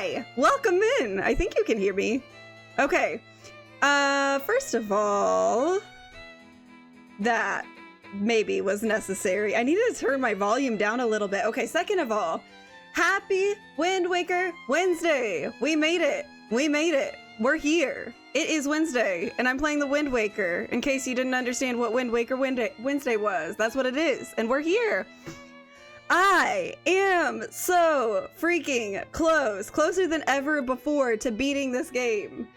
Hi, welcome in. I think you can hear me. Okay. First of all, that maybe was necessary. I needed to turn my volume down a little bit. Okay, second of all, happy Wind Waker Wednesday. We made it. We made it. We're here. It is Wednesday, and I'm playing the Wind Waker, in case you didn't understand what Wind Waker Wednesday was. That's what it is, and we're here. I am so freaking close, closer than ever before to beating this game.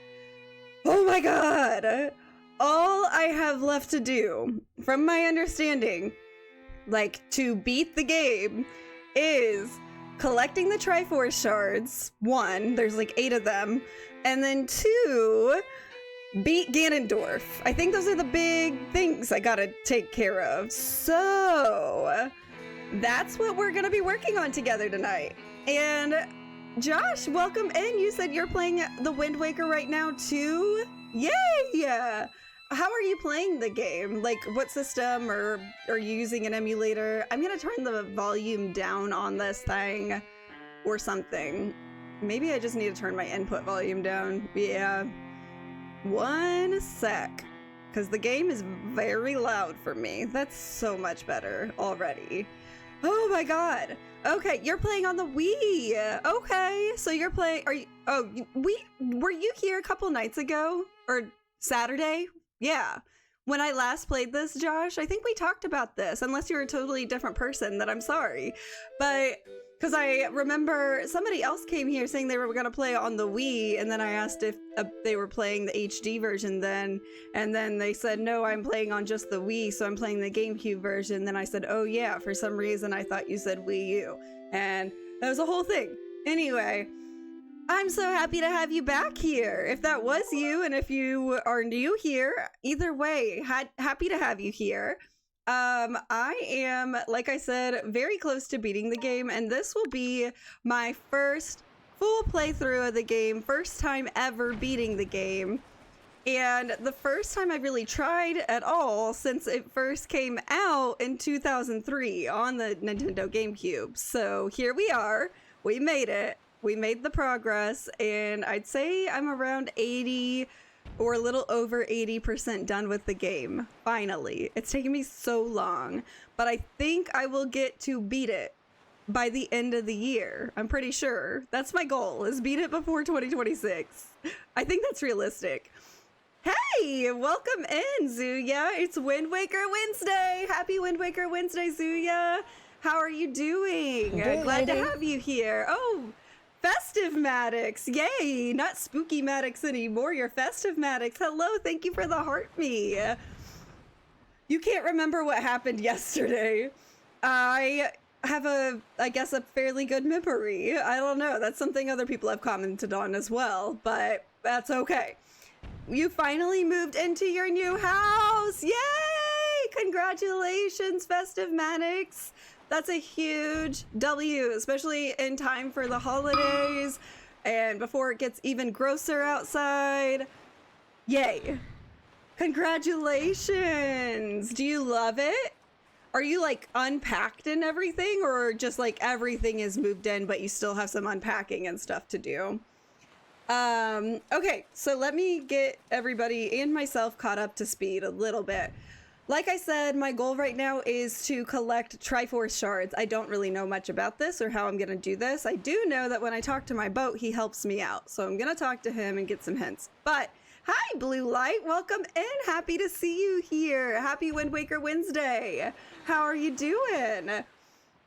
Oh my god. All I have left to do, from my understanding, like to beat the game, is collecting the Triforce shards. 1, there's like 8 of them. And then 2, beat Ganondorf. I think those are the big things I gotta take care of. So that's what we're gonna be working on together tonight. And Josh, welcome in. You said you're playing the Wind Waker right now too? Yay! How are you playing the game? Like, what system, or are you using an emulator? I'm gonna turn the volume down on this thing or something. Maybe I just need to turn my input volume down. Yeah. 1 sec. Because the game is very loud for me. That's so much better already. Oh my god. Okay, you're playing on the Wii. Okay, so you're playing, were you here a couple nights ago? Or Saturday? Yeah. When I last played this, Josh, I think we talked about this, unless you're a totally different person, then I'm sorry. But, because I remember somebody else came here saying they were going to play on the Wii, and then I asked if they were playing the HD version then, and then they said, no, I'm playing on just the Wii, so I'm playing the GameCube version. Then I said, oh yeah, for some reason I thought you said Wii U, and that was a whole thing. Anyway, I'm so happy to have you back here. If that was you, and if you are new here, either way, happy to have you here. I am, like I said, very close to beating the game, and this will be my first full playthrough of the game, first time ever beating the game, and the first time I really tried at all since it first came out in 2003 on the Nintendo GameCube. So here we are, we made it, we made the progress, and I'd say I'm around 80 or a little over 80% done with the game. Finally. It's taken me so long, but I think I will get to beat it by the end of the year. I'm pretty sure. That's my goal, is beat it before 2026. I think that's realistic. Hey, welcome in, Zuya. It's Wind Waker Wednesday. Happy Wind Waker Wednesday, Zuya. How are you doing? Good, glad to have you here. Oh, Festive Maddox, yay! Not Spooky Maddox anymore, you're Festive Maddox. Hello, thank you for the heart me. You can't remember what happened yesterday. I have I guess a fairly good memory. I don't know, that's something other people have commented on as well, but that's okay. You finally moved into your new house, yay! Congratulations, Festive Maddox. That's a huge W, especially in time for the holidays and before it gets even grosser outside. Yay. Congratulations. Do you love it? Are you like unpacked and everything, or just like everything is moved in but you still have some unpacking and stuff to do? Okay, so let me get everybody and myself caught up to speed a little bit. Like I said, my goal right now is to collect Triforce shards. I don't really know much about this or how I'm going to do this. I do know that when I talk to my boat, he helps me out. So I'm going to talk to him and get some hints. But hi, Blue Light. Welcome in. Happy to see you here. Happy Wind Waker Wednesday. How are you doing?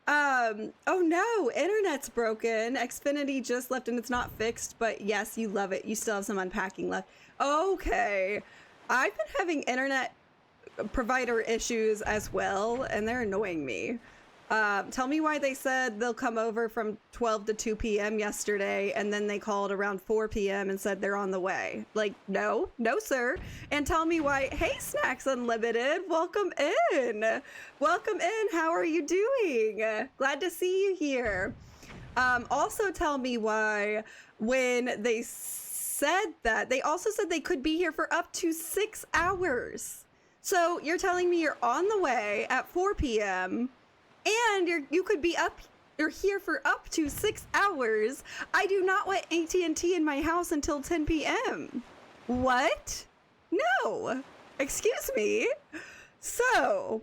Oh no, internet's broken. Xfinity just left and it's not fixed. But yes, you love it. You still have some unpacking left. Okay. I've been having internet provider issues as well, and they're annoying me. Tell me why they said they'll come over from 12 to 2 p.m. yesterday, and then they called around 4 p.m. and said they're on the way. Like, no, sir. And tell me why, hey, Snacks Unlimited, welcome in. Welcome in, how are you doing? Glad to see you here. Also tell me why, when they said that, they also said they could be here for up to 6 hours. So you're telling me you're on the way at 4 p.m. and you could be up You're here for up to 6 hours. I do not want AT&T in my house until 10 p.m. What? No. Excuse me. So,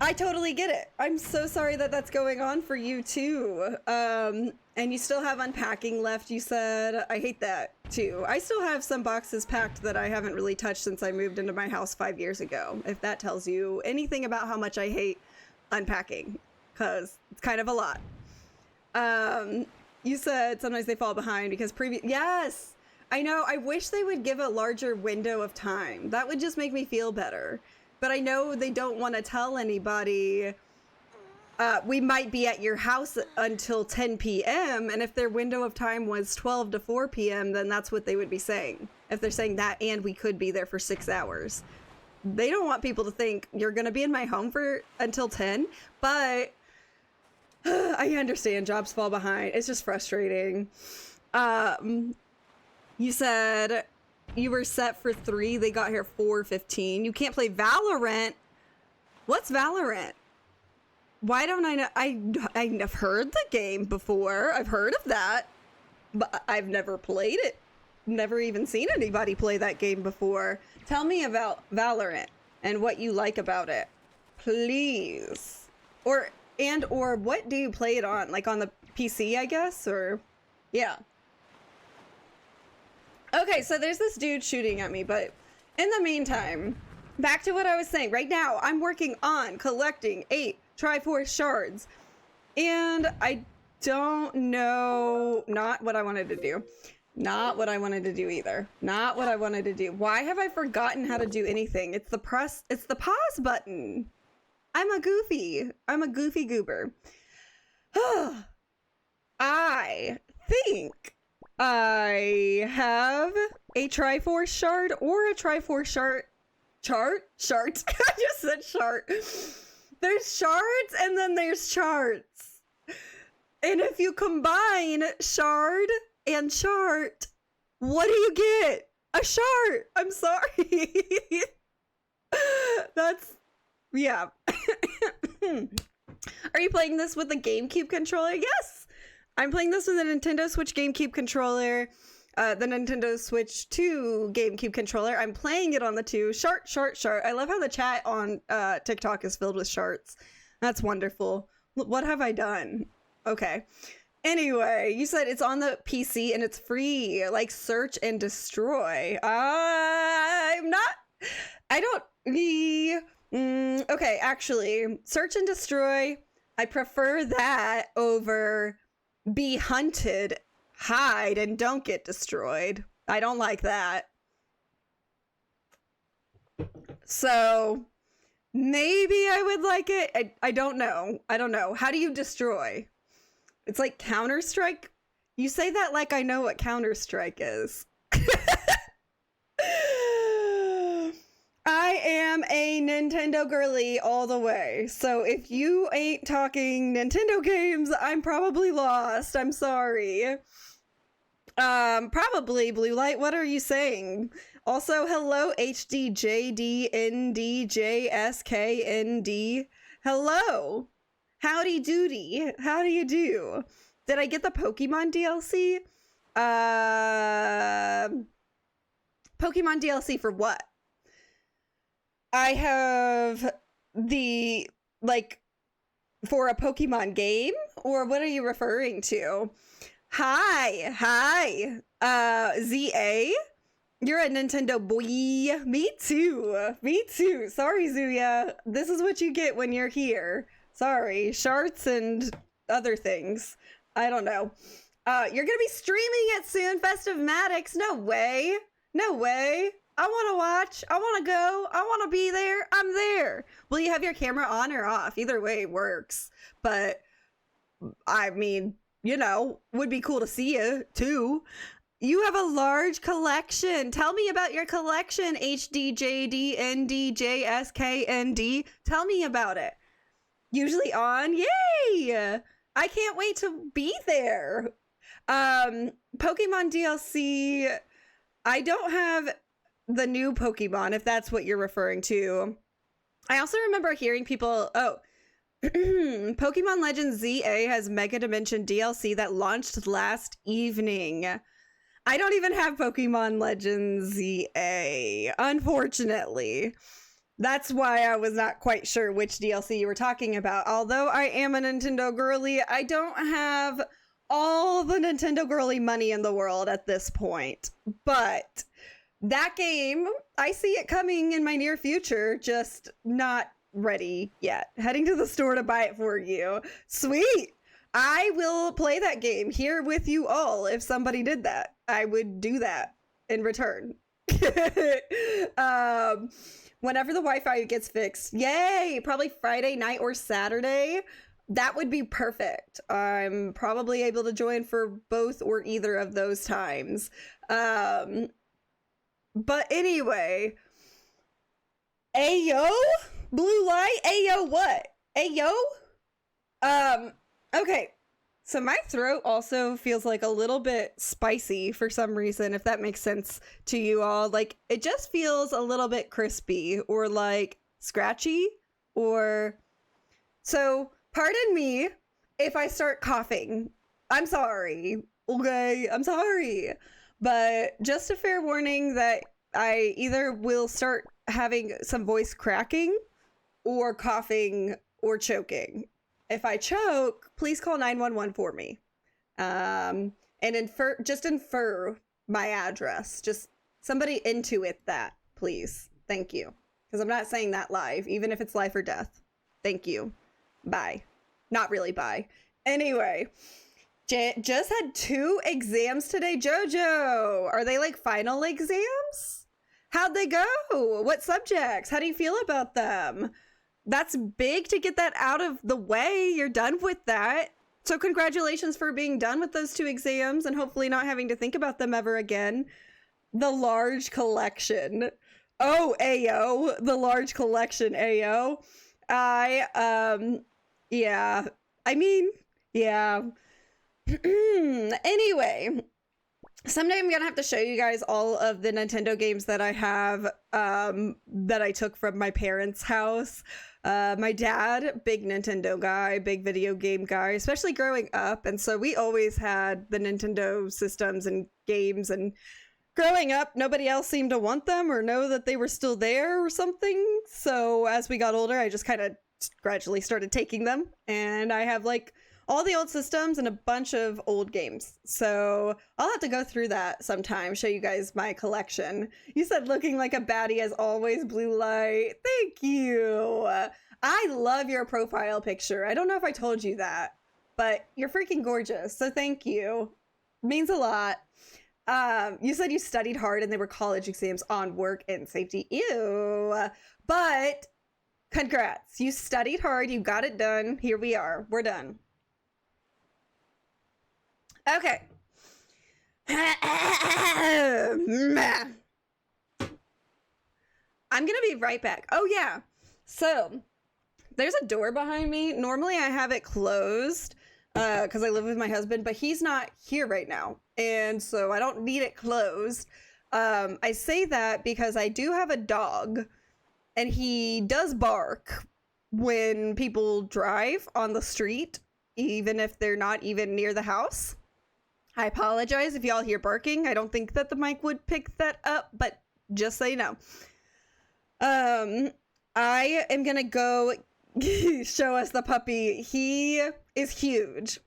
I totally get it. I'm so sorry that that's going on for you too. And you still have unpacking left, you said. I hate that too. I still have some boxes packed that I haven't really touched since I moved into my house 5 years ago. If that tells you anything about how much I hate unpacking, because it's kind of a lot. You said sometimes they fall behind because yes, I know. I wish they would give a larger window of time. That would just make me feel better. But I know they don't want to tell anybody, we might be at your house until 10 p.m. And if their window of time was 12 to 4 p.m., then that's what they would be saying. If they're saying that, and we could be there for 6 hours. They don't want people to think you're going to be in my home until 10. But I understand jobs fall behind. It's just frustrating. You said you were set for 3. They got here 4:15. You can't play Valorant. What's Valorant? Why don't I know? I've heard the game before. I've heard of that, but I've never played it. Never even seen anybody play that game before. Tell me about Valorant and what you like about it, please. Or what do you play it on? Like on the PC, I guess, or yeah. Okay, so there's this dude shooting at me, but in the meantime, back to what I was saying. Right now, I'm working on collecting 8 Triforce shards, and I don't know, not what I wanted to do. Not what I wanted to do either. Not what I wanted to do. Why have I forgotten how to do anything? It's the pause button. I'm a goofy goober. I think I have a Triforce shard or a Triforce chart. I just said chart. There's shards and then there's charts. And if you combine shard and chart, what do you get? A chart. I'm sorry. Yeah. Are you playing this with the GameCube controller? Yes. I'm playing this with a Nintendo Switch GameCube controller, the Nintendo Switch 2 GameCube controller. I'm playing it on the 2. Shart. I love how the chat on TikTok is filled with sharts. That's wonderful. What have I done? Okay. Anyway, you said it's on the PC and it's free, like Search and Destroy. Okay, actually, Search and Destroy, I prefer that over Be Hunted, Hide, and Don't Get Destroyed. I don't like that. So, maybe I would like it. I don't know. How do you destroy? It's like Counter-Strike. You say that like I know what Counter-Strike is. I am a Nintendo girly all the way. So if you ain't talking Nintendo games, I'm probably lost. I'm sorry. Probably Blue Light. What are you saying? Also, hello, HDJDNDJSKND. Hello. Howdy doody. How do you do? Did I get the Pokemon DLC? Pokemon DLC for what? I have for a Pokemon game? Or what are you referring to? Hi. ZA? You're a Nintendo boy. Me too. Sorry, Zuya. This is what you get when you're here. Sorry. Sharts and other things. I don't know. You're gonna be streaming it soon, Festive Maddox. No way. I want to watch. I want to go. I want to be there. I'm there. Will you have your camera on or off? Either way works. But, I mean, would be cool to see you, too. You have a large collection. Tell me about your collection, HDJDNDJSKND. Tell me about it. Usually on. Yay! I can't wait to be there. Pokemon DLC. I don't have the new Pokemon, if that's what you're referring to. I also remember hearing people, Pokemon Legends ZA has Mega Dimension DLC that launched last evening. I don't even have Pokemon Legends ZA, unfortunately. That's why I was not quite sure which DLC you were talking about. Although I am a Nintendo girly, I don't have all the Nintendo girly money in the world at this point. But that game, I see it coming in my near future, just not ready yet. Heading to the store to buy it for you. Sweet! I will play that game here with you all. If somebody did that, I would do that in return. Whenever the Wi-Fi gets fixed, yay! Probably Friday night or Saturday. That would be perfect. I'm probably able to join for both or either of those times. But anyway, Ayo? Blue light? Ayo what? Ayo? Okay. So my throat also feels like a little bit spicy for some reason, if that makes sense to you all. Like, it just feels a little bit crispy or like scratchy or... So, pardon me if I start coughing. I'm sorry. Okay, I'm sorry. But just a fair warning that I either will start having some voice cracking or coughing or choking. If I choke, please call 911 for me. And infer my address. Just somebody intuit that, please. Thank you. Because I'm not saying that live, even if it's life or death. Thank you. Bye. Not really bye. Anyway, just had 2 exams today. Jojo, are they like final exams? How'd they go? What subjects? How do you feel about them? That's big to get that out of the way. You're done with that. So congratulations for being done with those 2 exams and hopefully not having to think about them ever again. The large collection. Oh, Ayo. The large collection, Ayo. Yeah. I mean, yeah. Anyway, someday I'm gonna have to show you guys all of the Nintendo games that I have, that I took from my parents' house. My dad, big Nintendo guy, big video game guy, especially growing up. And so we always had the Nintendo systems and games, and growing up, nobody else seemed to want them or know that they were still there or something. So as we got older, I just kind of gradually started taking them, and I have like all the old systems and a bunch of old games. So I'll have to go through that sometime, show you guys my collection. You said looking like a baddie as always, Blue Light. Thank you. I love your profile picture. I don't know if I told you that, but you're freaking gorgeous. So thank you. Means a lot. You said you studied hard and they were college exams on work and safety. Ew. But congrats. You studied hard. You got it done. Here we are. We're done. Okay. I'm gonna be right back. Oh, yeah. So, there's a door behind me. Normally, I have it closed because I live with my husband, but he's not here right now. And so, I don't need it closed. I say that because I do have a dog, and he does bark when people drive on the street, even if they're not even near the house. I apologize if y'all hear barking. I don't think that the mic would pick that up, but just so you know. I am gonna go show us the puppy. He is huge.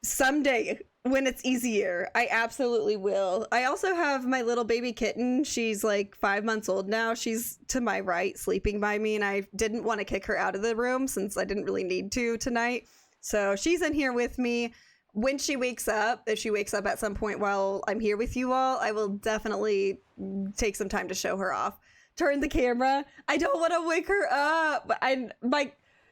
Someday, when it's easier, I absolutely will. I also have my little baby kitten. She's like 5 months old now. She's to my right, sleeping by me, and I didn't want to kick her out of the room since I didn't really need to tonight. So she's in here with me. When she wakes up, if she wakes up at some point while I'm here with you all, I will definitely take some time to show her off. Turn the camera. I don't want to wake her up.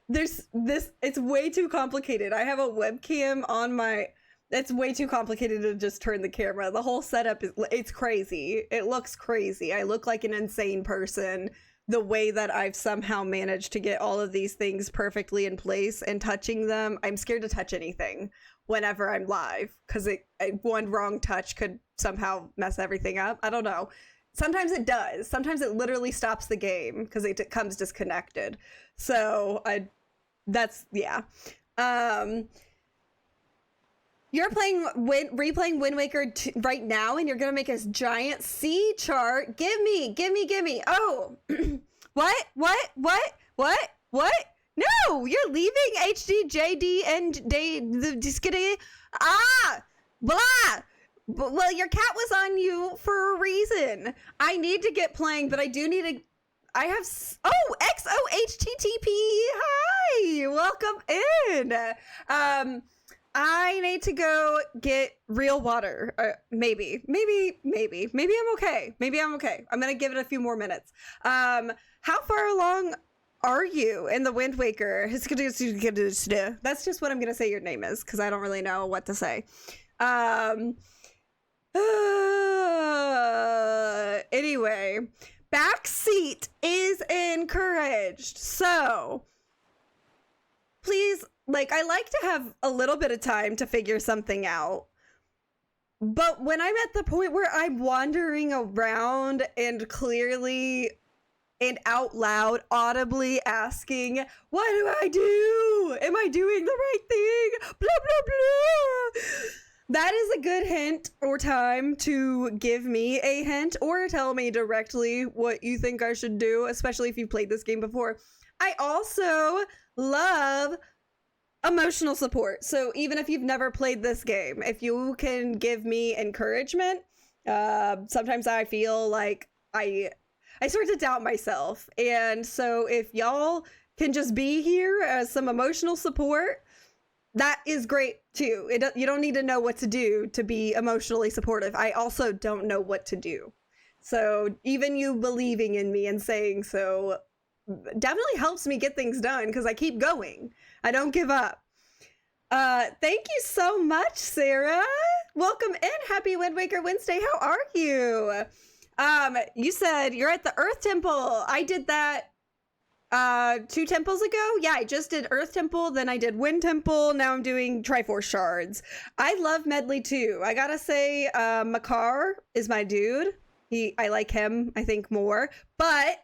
It's way too complicated. I have a webcam on my... It's way too complicated to just turn the camera. The whole setup it's crazy. It looks crazy. I look like an insane person. The way that I've somehow managed to get all of these things perfectly in place and touching them. I'm scared to touch anything whenever I'm live because one wrong touch could somehow mess everything up. I don't know. Sometimes it does. Sometimes it literally stops the game because it comes disconnected. So yeah. You're replaying Wind Waker right now, and you're gonna make a giant C chart. Give me. Oh, what? No, you're leaving HDJD and the blah. Well, your cat was on you for a reason. I need to get playing, but I do need to. I have. Oh, XOHTTP. Hi, welcome in. I need to go get real water. Maybe I'm okay. I'm gonna give it a few more minutes. How far along are you in the Wind Waker? That's just what I'm gonna say your name is, because I don't really know what to say. Anyway, backseat is encouraged. So please, I like to have a little bit of time to figure something out. But when I'm at the point where I'm wandering around and clearly and out loud, audibly asking, what do I do? Am I doing the right thing? Blah, blah, blah. That is a good hint or time to give me a hint or tell me directly what you think I should do, especially if you've played this game before. I also love emotional support. So even if you've never played this game, if you can give me encouragement, sometimes I feel like I start to doubt myself. And so if y'all can just be here as some emotional support, that is great too. You don't need to know what to do to be emotionally supportive. I also don't know what to do. So even you believing in me and saying so definitely helps me get things done, because I keep going. I don't give up. Thank you so much, Sarah. Welcome in. Happy Wind Waker Wednesday. How are you? You said you're at the Earth Temple. I did that 2 temples ago. Yeah, I just did Earth Temple, then I did Wind Temple, now I'm doing Triforce Shards. I love Medli too. I gotta say, Makar is my dude. I like him, I think, more. But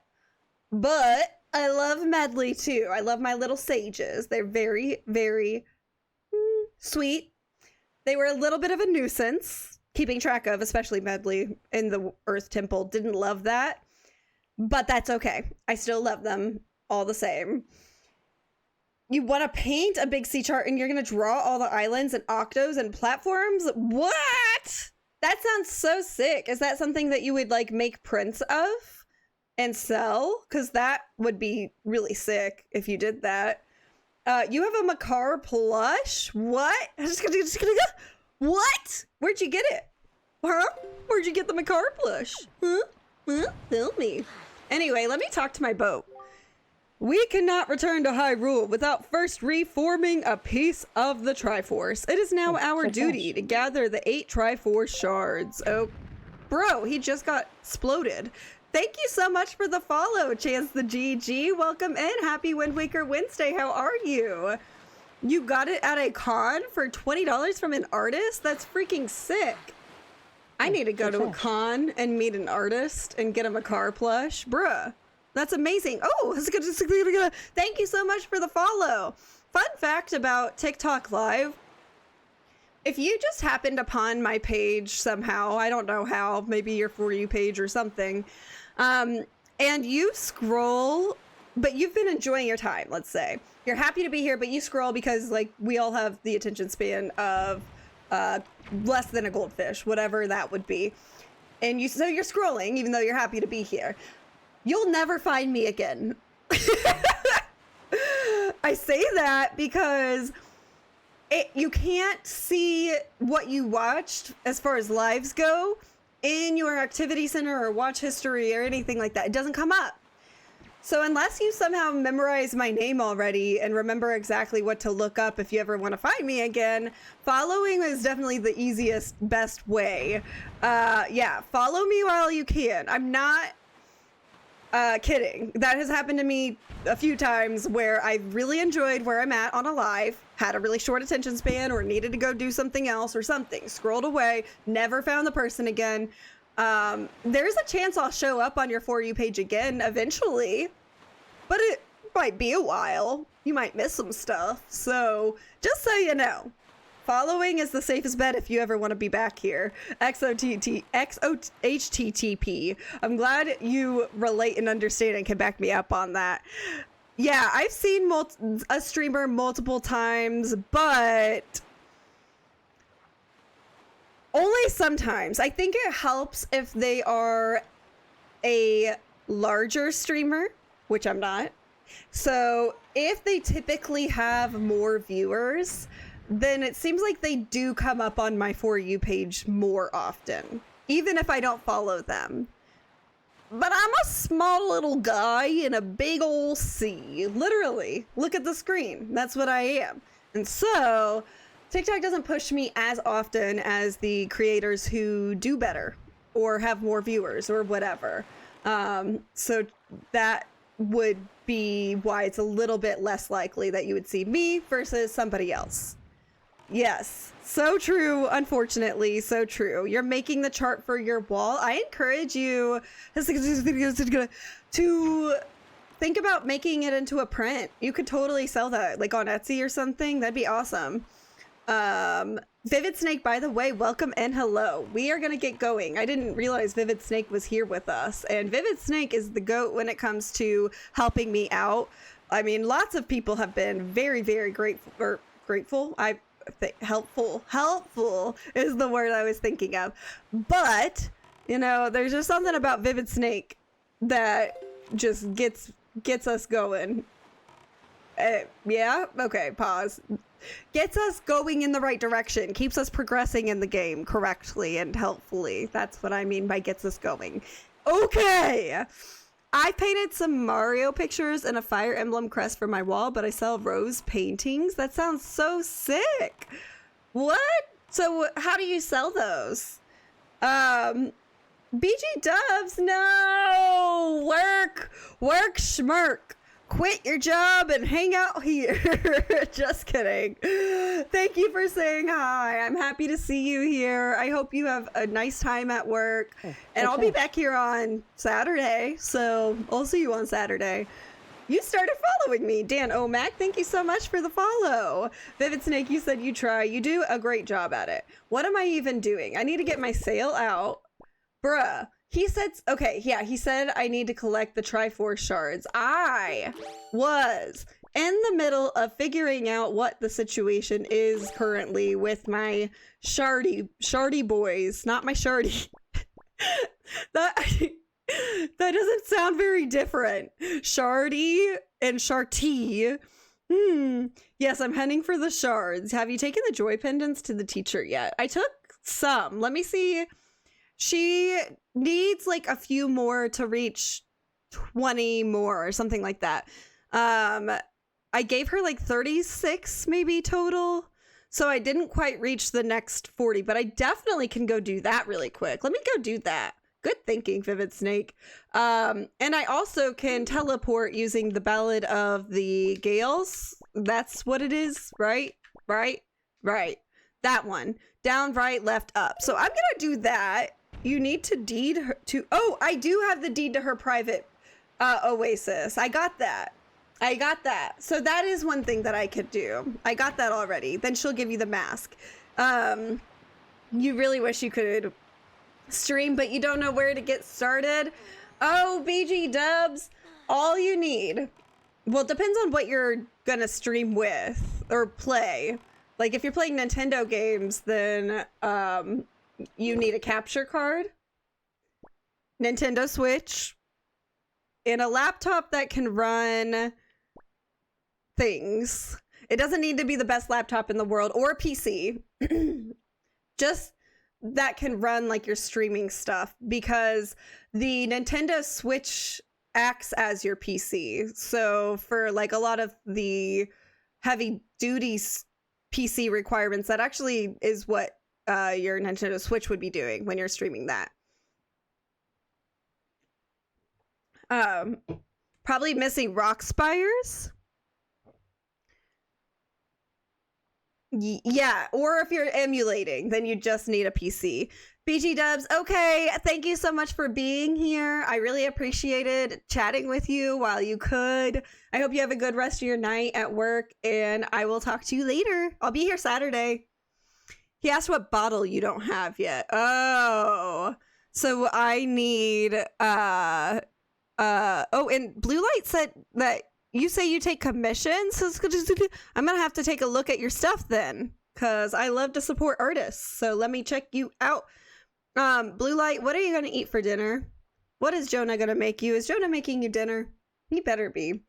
I love Medli too. I love my little sages. They're very, very sweet. They were a little bit of a nuisance keeping track of, especially Medli in the Earth Temple. Didn't love that, but that's okay. I still love them all the same. You want to paint a big C chart and you're going to draw all the islands and octos and platforms? What? That sounds so sick. Is that something that you would make prints of and sell? Because that would be really sick if you did that. You have a Makar plush? What? What? Where'd you get it? Huh? Where'd you get the Makar plush? Huh? Tell me. Anyway, let me talk to my boat. We cannot return to Hyrule without first reforming a piece of the Triforce. It is now our duty to gather the 8 Triforce shards. Oh, bro, he just got exploded. Thank you so much for the follow, Chance the GG. Welcome in. Happy Wind Waker Wednesday. How are you? You got it at a con for $20 from an artist? That's freaking sick. I need to go to a con and meet an artist and get him a Makar plush. Bruh, that's amazing. Oh, thank you so much for the follow. Fun fact about TikTok Live. If you just happened upon my page somehow, I don't know how, maybe your For You page or something, and you scroll, but you've been enjoying your time, let's say. You're happy to be here, but you scroll because, we all have the attention span of less than a goldfish, whatever that would be. And so you're scrolling, even though you're happy to be here. You'll never find me again. I say that because you can't see what you watched as far as lives go in your activity center or watch history or anything like that. It doesn't come up. So unless you somehow memorize my name already and remember exactly what to look up if you ever want to find me again, following is definitely the easiest, best way. Yeah, follow me while you can. I'm not kidding. That has happened to me a few times where I really enjoyed where I'm at on a live, had a really short attention span or needed to go do something else or something, scrolled away, never found the person again. There's a chance I'll show up on your For You page again eventually, but it might be a while. You might miss some stuff. So just so you know, following is the safest bet if you ever want to be back here. XOHTTP. I'm glad you relate and understand and can back me up on that. Yeah, I've seen a streamer multiple times, but only sometimes. I think it helps if they are a larger streamer, which I'm not. So if they typically have more viewers, then it seems like they do come up on my For You page more often, even if I don't follow them. But I'm a small little guy in a big old sea. Literally, look at the screen. That's what I am. And so TikTok doesn't push me as often as the creators who do better or have more viewers or whatever. So that would be why it's a little bit less likely that you would see me versus somebody else. Yes, so true. Unfortunately, so true. You're making the chart for your wall. I encourage you to think about making it into a print. You could totally sell that, like on Etsy or something. That'd be awesome. Vivid Snake, by the way, welcome and hello. We are gonna get going. I didn't realize Vivid Snake was here with us, and Vivid Snake is the GOAT when it comes to helping me out. I mean, lots of people have been very, very grateful. Helpful is the word I was thinking of. But, you know, there's just something about Vivid Snake that just gets us going. Yeah? Okay, pause. Gets us going in the right direction. Keeps us progressing in the game correctly and helpfully. That's what I mean by gets us going. Okay! I painted some Mario pictures and a Fire Emblem crest for my wall, but I sell rose paintings. That sounds so sick. What? So how do you sell those? BG Dubs, no! Work, schmirk. Quit your job and hang out here. Just kidding. Thank you for saying hi. I'm happy to see you here. I hope you have a nice time at work. And I'll be back here on Saturday. So I'll see you on Saturday. You started following me. Dan Omac, thank you so much for the follow. Vivid Snake, you said you try. You do a great job at it. What am I even doing? I need to get my sale out. Bruh. He said, okay, yeah, he said I need to collect the Triforce shards. I was in the middle of figuring out what the situation is currently with my shardy boys, not my shardy. that doesn't sound very different. Shardy and Sharty. Yes, I'm heading for the shards. Have you taken the joy pendants to the teacher yet? I took some. Let me see. She needs like a few more to reach 20 more or something like that. I gave her like 36 maybe total. So I didn't quite reach the next 40, but I definitely can go do that really quick. Let me go do that. Good thinking, Vivid Snake. And I also can teleport using the Ballad of the Gales. That's what it is, right? Right. That one. Down, right, left, up. So I'm gonna do that. You need to deed her to... Oh, I do have the deed to her private oasis. I got that. So that is one thing that I could do. I got that already. Then she'll give you the mask. You really wish you could stream, but you don't know where to get started. Oh, BG Dubs. All you need... Well, it depends on what you're gonna stream with or play. Like, if you're playing Nintendo games, then... you need a capture card, Nintendo Switch, and a laptop that can run things. It doesn't need to be the best laptop in the world or a PC. Just that can run like your streaming stuff, because the Nintendo Switch acts as your PC. So for like a lot of the heavy duty PC requirements, that actually is what your Nintendo Switch would be doing when you're streaming that. Probably missing rock spires. Yeah, or if you're emulating, then you just need a PC. BG Dubs, okay, thank you so much for being here. I really appreciated chatting with you while you could. I hope you have a good rest of your night at work, and I will talk to you later. I'll be here Saturday. He asked what bottle you don't have yet. Oh, so I need, oh, and Blue Light said that you say you take commissions? I'm gonna have to take a look at your stuff then, because I love to support artists, so let me check you out. Blue Light, what are you gonna eat for dinner? What is Jonah gonna make you? Is Jonah making you dinner? He better be.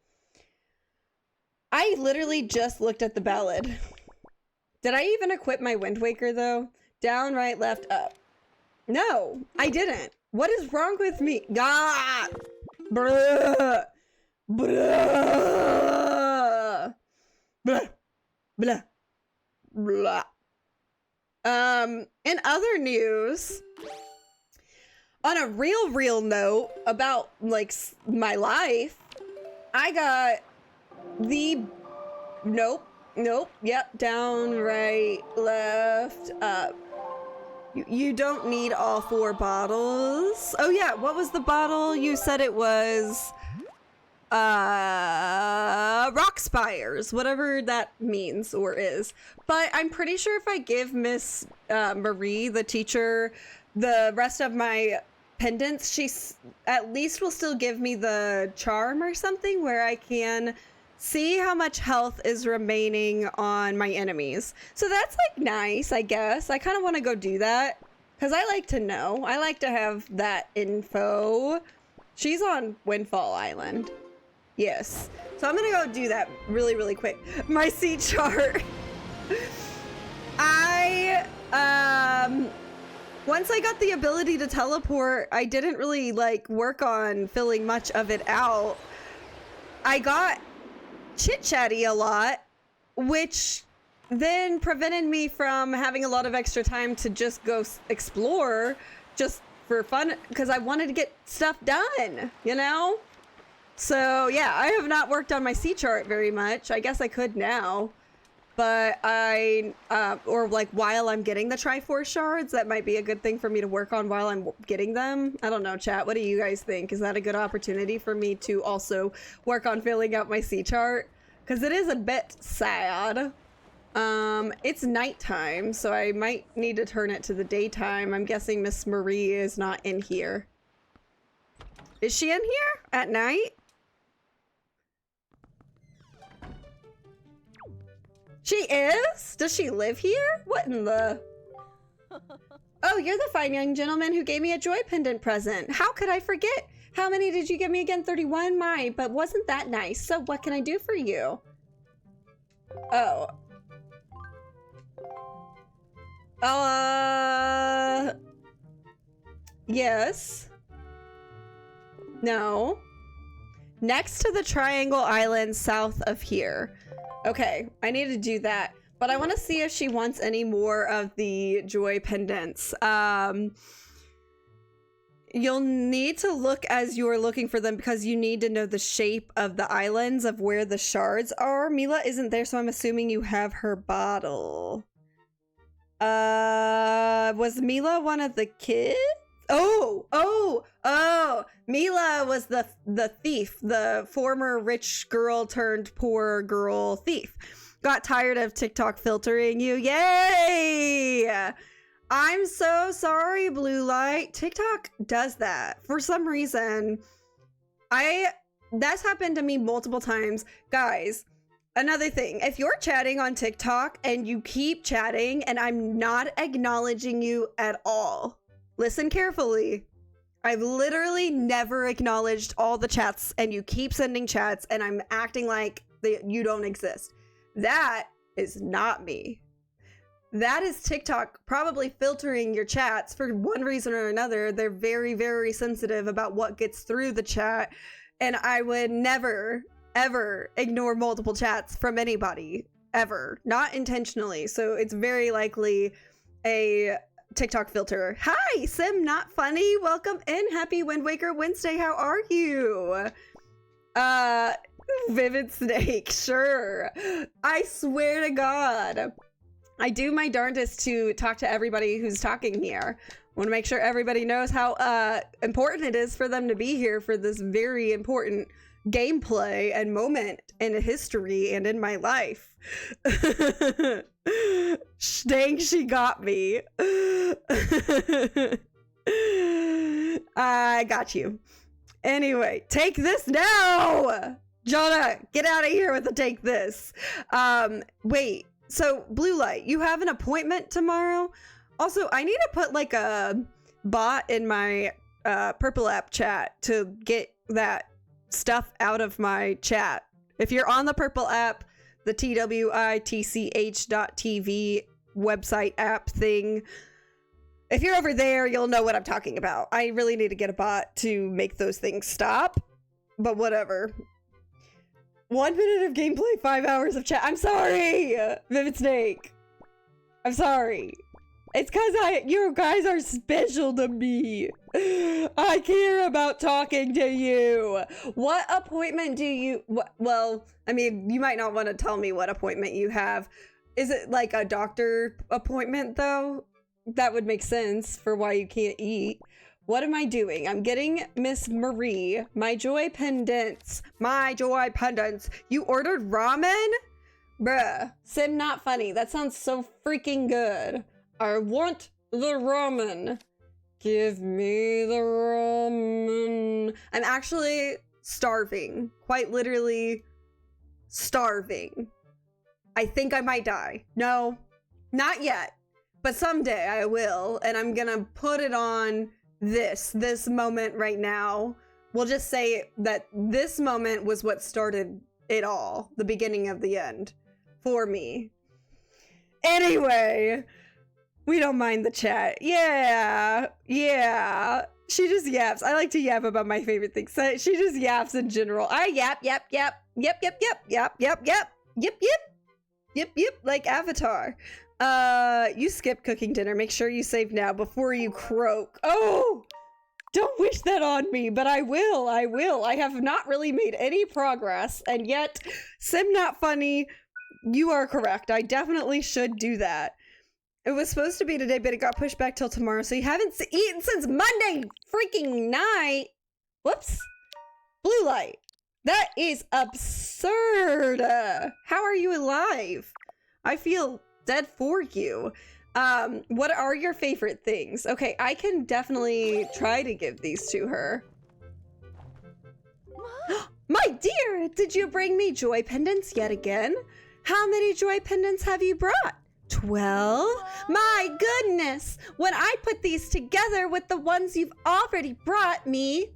I literally just looked at the ballad. Did I even equip my Wind Waker though? Down, right, left, up. No, I didn't. What is wrong with me? Ah! Bruh! Bruh! Blah! Blah! Blah! In other news, on a real note about, like, my life, I got the... Nope. Yep. Down, right, left, up. You don't need all 4 bottles. Oh, yeah. What was the bottle? You said it was... Rock Spires, whatever that means or is. But I'm pretty sure if I give Miss Marie, the teacher, the rest of my pendants, she at least will still give me the charm or something where I can see how much health is remaining on my enemies. So that's like nice, I guess. I kind of want to go do that because I like to know. I like to have that info. She's on Windfall Island. Yes. So I'm gonna go do that really quick. My seat chart. Once I got the ability to teleport, I didn't really like work on filling much of it out. I got chit-chatty a lot, which then prevented me from having a lot of extra time to just go explore just for fun because I wanted to get stuff done, you know? So yeah, I have not worked on my C chart very much. I guess I could now, but or like while I'm getting the Triforce shards, that might be a good thing for me to work on while I'm getting them. I don't know, chat. What do you guys think? Is that a good opportunity for me to also work on filling out my C chart? Because it is a bit sad. It's nighttime, so I might need to turn it to the daytime. I'm guessing Miss Marie is not in here. Is she in here at night? She is? Does she live here? What in the... Oh, you're the fine young gentleman who gave me a joy pendant present. How could I forget? How many did you give me again? 31? My, but wasn't that nice? So what can I do for you? Oh. Yes. No. Next to the Triangle Island south of here. Okay, I need to do that. But I want to see if she wants any more of the joy pendants. You'll need to look as you're looking for them because you need to know the shape of the islands of where the shards are. Mila isn't there, so I'm assuming you have her bottle. Was Mila one of the kids? Oh! Mila was the thief, the former rich girl turned poor girl thief. Got tired of TikTok filtering you. Yay! I'm so sorry, Blue Light. TikTok does that for some reason. That's happened to me multiple times. Guys, another thing, if you're chatting on TikTok and you keep chatting and I'm not acknowledging you at all, listen carefully. I've literally never acknowledged all the chats and you keep sending chats and I'm acting like you don't exist. That is not me. That is TikTok probably filtering your chats for one reason or another. They're very sensitive about what gets through the chat. And I would never, ever ignore multiple chats from anybody, ever. Not intentionally. So it's very likely a TikTok filter. Hi, Sim Not Funny. Welcome in. Happy Wind Waker Wednesday. How are you? Vivid Snake. Sure. I swear to God. I do my darndest to talk to everybody who's talking here. I want to make sure everybody knows how important it is for them to be here for this very important gameplay and moment in history and in my life. Dang, she got me. I got you. Anyway, take this now! Jonah, get out of here with the take this. Wait, so Blue Light, you have an appointment tomorrow? Also, I need to put like a bot in my Purple app chat to get that stuff out of my chat. If you're on the Purple app, the twitch.tv website app thing, if you're over there, you'll know what I'm talking about. I really need to get a bot to make those things stop, but whatever. 1 minute of gameplay, 5 hours of chat. I'm sorry, Vivid Snake. I'm sorry. It's because you guys are special to me. I care about talking to you. What appointment do you... Well, I mean, you might not want to tell me what appointment you have. Is it like a doctor appointment, though? That would make sense for why you can't eat. What am I doing? I'm getting Miss Marie my joy pendants. My joy pendants. You ordered ramen? Bruh. Sim not funny. That sounds so freaking good. I want the ramen. Give me the ramen. I'm actually starving. Quite literally starving. I think I might die. No, not yet. But someday I will. And I'm gonna put it on this moment right now. We'll just say that this moment was what started it all. The beginning of the end. For me. Anyway. We don't mind the chat. Yeah. Yeah. She just yaps. I like to yap about my favorite things. So she just yaps in general. I yap. Yep. Like Avatar. You skip cooking dinner. Make sure you save now before you croak. Oh! Don't wish that on me, but I will. I have not really made any progress, and yet, Sim not funny. You are correct. I definitely should do that. It was supposed to be today, but it got pushed back till tomorrow, so you haven't eaten since Monday freaking night. Whoops. Blue Light. That is absurd. How are you alive? I feel dead for you. What are your favorite things? Okay, I can definitely try to give these to her. My dear, did you bring me joy pendants yet again? How many joy pendants have you brought? 12? My goodness! When I put these together with the ones you've already brought me,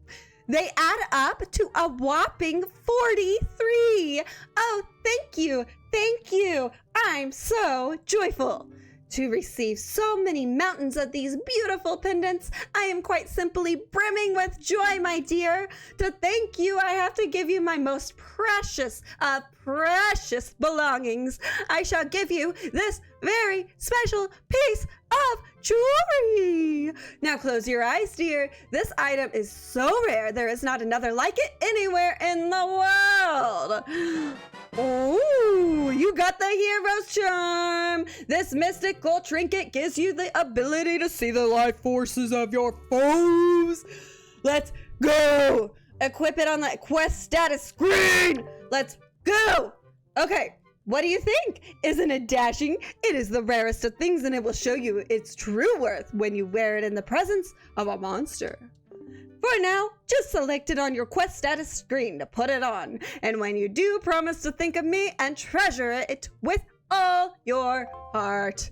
they add up to a whopping 43. Oh, thank you. Thank you. I'm so joyful. To receive so many mountains of these beautiful pendants, I am quite simply brimming with joy, my dear. To thank you, I have to give you my most precious of precious belongings. I shall give you this very special piece of jewelry. Now close your eyes, dear. This item is so rare, there is not another like it anywhere in the world. Ooh, you got the hero's charm. This mystical trinket gives you the ability to see the life forces of your foes. Let's go. Equip it on the quest status screen. Let's go. Okay, what do you think? Isn't it dashing? It is the rarest of things, and it will show you its true worth when you wear it in the presence of a monster. For now, just select it on your quest status screen to put it on. And when you do, promise to think of me and treasure it with all your heart.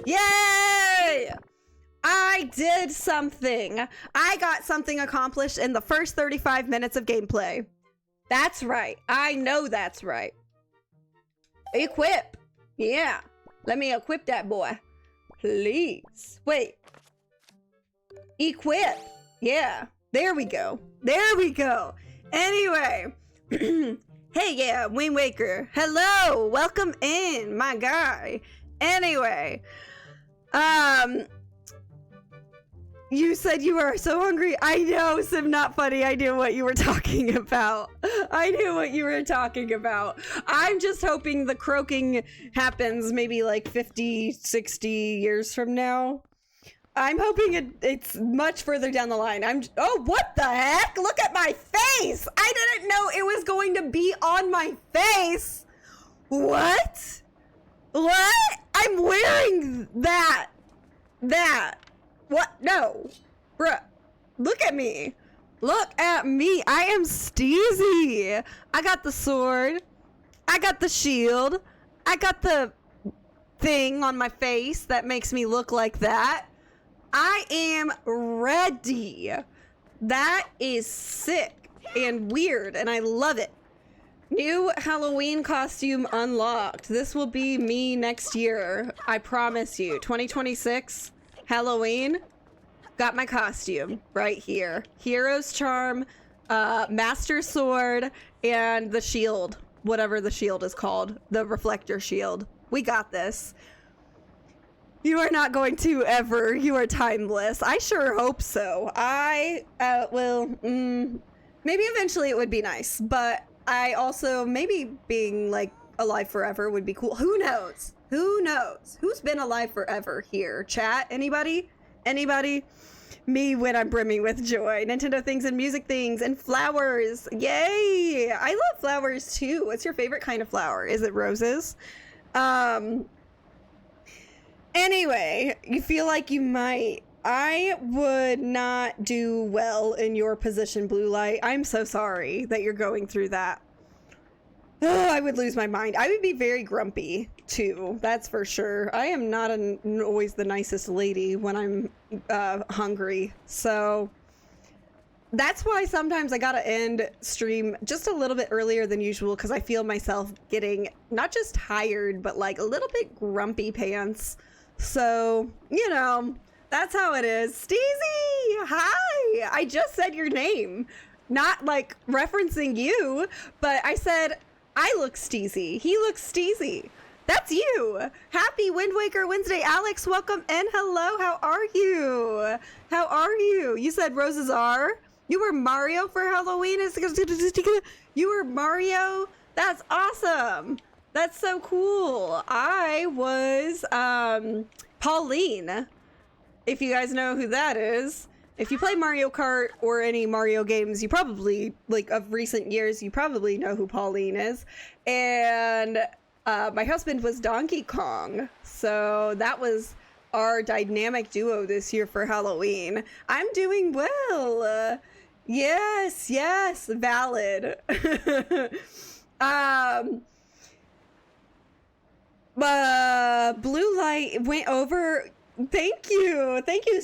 Yay! I did something. I got something accomplished in the first 35 minutes of gameplay. That's right. I know that's right. Equip. Yeah. Let me equip that boy. Please. Wait. Equip. Yeah. There we go. There we go. Anyway. Hey, yeah, Wind Waker. Hello. Welcome in, my guy. Anyway. You said you were so hungry. I know, Sim, not funny. I knew what you were talking about. I knew what you were talking about. I'm just hoping the croaking happens maybe like 50, 60 years from now. I'm hoping it's much further down the line. Oh, what the heck? Look at my face! I didn't know it was going to be on my face! What? What? I'm wearing that. What? No. Bruh. Look at me. Look at me. I am Steezy. I got the sword. I got the shield. I got the thing on my face that makes me look like that. I am ready. That is sick and weird, and I love it. New Halloween costume unlocked. This will be me next year. I promise you. 2026. Halloween, got my costume right here. Hero's charm, master sword, and the shield, whatever the shield is called, the reflector shield. We got this. You are not going to ever. You are timeless. I sure hope so. Maybe eventually it would be nice, but I also, maybe being like alive forever would be cool. Who knows? Who knows? Who's been alive forever here? Chat? Anybody? Anybody? Me when I'm brimming with joy. Nintendo things and music things and flowers. Yay! I love flowers too. What's your favorite kind of flower? Is it roses? Anyway, you feel like you might. I would not do well in your position, Blue Light. I'm so sorry that you're going through that. Oh, I would lose my mind. I would be very grumpy too. That's for sure. I am not always the nicest lady when I'm hungry. So that's why sometimes I gotta end stream just a little bit earlier than usual because I feel myself getting not just tired, but like a little bit grumpy pants. So, you know, that's how it is. Steezy! Hi! I just said your name. Not like referencing you, but I said, I look steezy. He looks steezy. That's you. Happy Wind Waker Wednesday. Alex, welcome and hello. How are you? How are you? You said roses are? You were Mario for Halloween? You were Mario? That's awesome. That's so cool. I was Pauline. If you guys know who that is. If you play Mario Kart or any Mario games, you probably, like, of recent years, you probably know who Pauline is. And my husband was Donkey Kong. So that was our dynamic duo this year for Halloween. I'm doing well. Yes, valid. Blue Light went over. Thank you. Thank you.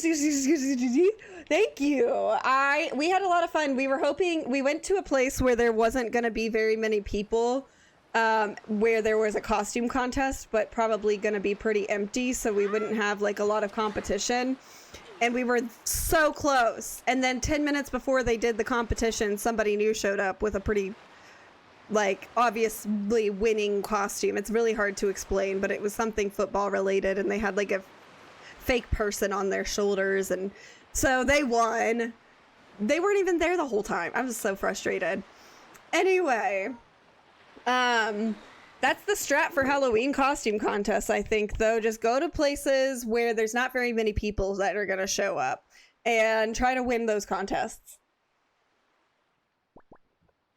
We had a lot of fun. We were hoping, we went to a place where there wasn't going to be very many people, where there was a costume contest, but probably going to be pretty empty. So we wouldn't have like a lot of competition. And we were so close. And then 10 minutes before they did the competition, somebody new showed up with a pretty, like, obviously winning costume. It's really hard to explain, but it was something football related. And they had like a fake person on their shoulders, and so they won. They weren't even there the whole time. I was so frustrated. Anyway, that's the strat for Halloween costume contests, I think, though. Just go to places where there's not very many people that are gonna show up and try to win those contests,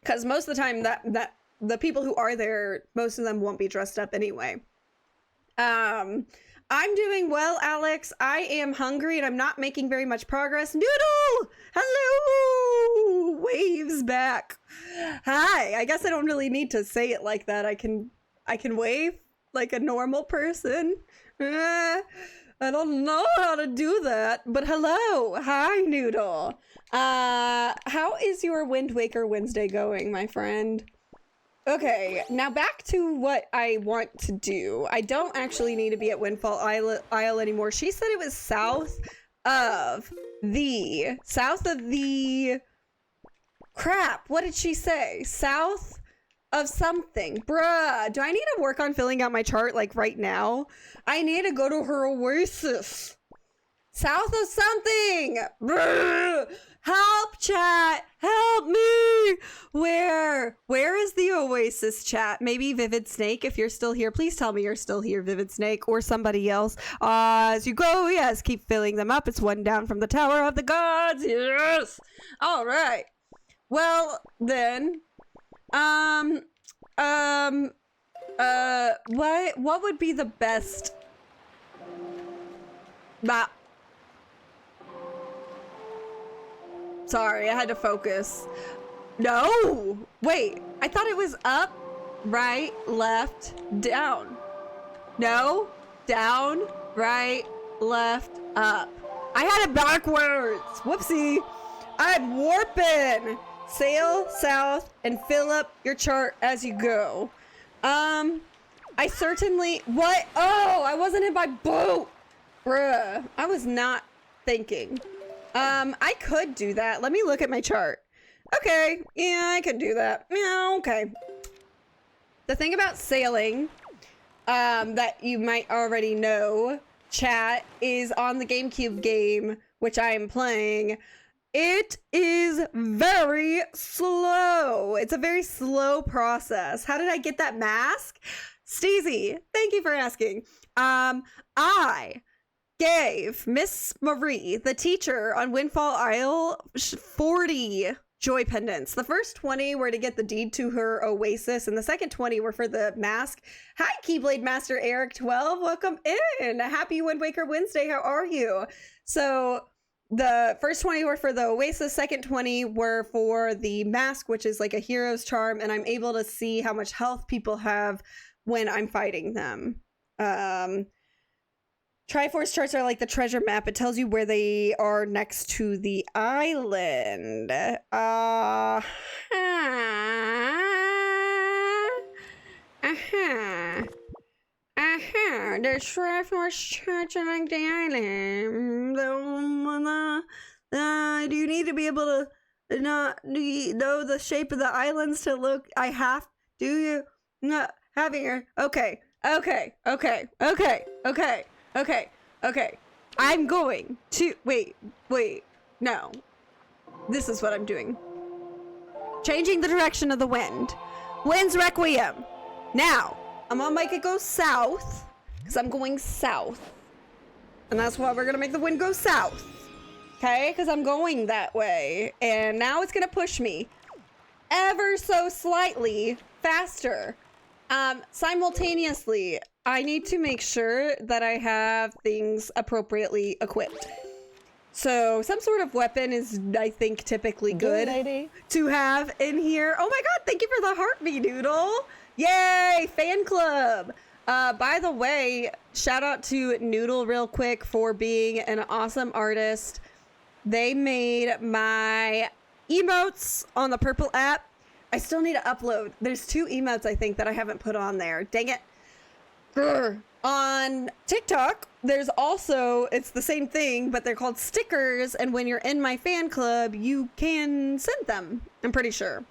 because most of the time that the people who are there, most of them won't be dressed up anyway. I'm doing well, Alex. I am hungry and I'm not making very much progress. Noodle! Hello! Waves back. Hi. I guess I don't really need to say it like that. I can wave like a normal person. I don't know how to do that, but hello. Hi, Noodle. How is your Wind Waker Wednesday going, my friend? Okay, now back to what I want to do. I don't actually need to be at Windfall Isle anymore. She said it was south of the crap. What did she say? South of something. Bruh, do I need to work on filling out my chart like right now? I need to go to her oasis. South of something. Brr. Help, chat. Help me. Where is the Oasis, chat? Maybe Vivid Snake, if you're still here. Please tell me you're still here, Vivid Snake, or somebody else. As you go, yes, keep filling them up. It's one down from the Tower of the Gods. Yes. All right. Well, then, what would be the best? Sorry, I had to focus. No! Wait, I thought it was up, right, left, down. No? Down, right, left, up. I had it backwards! Whoopsie! I'm warping! Sail south and fill up your chart as you go. I certainly... What? Oh, I wasn't in my boat! Bruh, I was not thinking. I could do that. Let me look at my chart. Okay, yeah, I can do that. Yeah, okay. The thing about sailing, that you might already know, chat, is on the GameCube game, which I am playing. It is very slow. It's a very slow process. How did I get that mask? Steezy, thank you for asking. I gave Miss Marie, the teacher on Windfall Isle, 40 joy pendants. The first 20 were to get the deed to her Oasis, and the second 20 were for the mask. Hi, Keyblade Master Eric 12. Welcome in. Happy Wind Waker Wednesday. How are you? So the first 20 were for the Oasis, second 20 were for the mask, which is like a hero's charm, and I'm able to see how much health people have when I'm fighting them. Triforce charts are like the treasure map. It tells you where they are next to the island. The Triforce charts are like the island. Do you need to be able to not know the shape of the islands to look? I have. Do you? Not having her. Okay. Okay. I'm going to... Wait. No. This is what I'm doing. Changing the direction of the wind. Wind's Requiem. Now, I'm gonna make it go south, because I'm going south. And that's why we're gonna make the wind go south. Okay? Because I'm going that way. And now it's gonna push me ever so slightly faster. Simultaneously, I need to make sure that I have things appropriately equipped. So some sort of weapon is, I think, typically good to have in here. Oh my god, thank you for the heartbeat, Noodle. Yay, fan club. By the way, shout out to Noodle real quick for being an awesome artist. They made my emotes on the Purple app. I still need to upload. There's 2 emotes, I think, that I haven't put on there. Dang it. Grr. On TikTok, there's also, it's the same thing, but they're called stickers. And when you're in my fan club, you can send them, I'm pretty sure.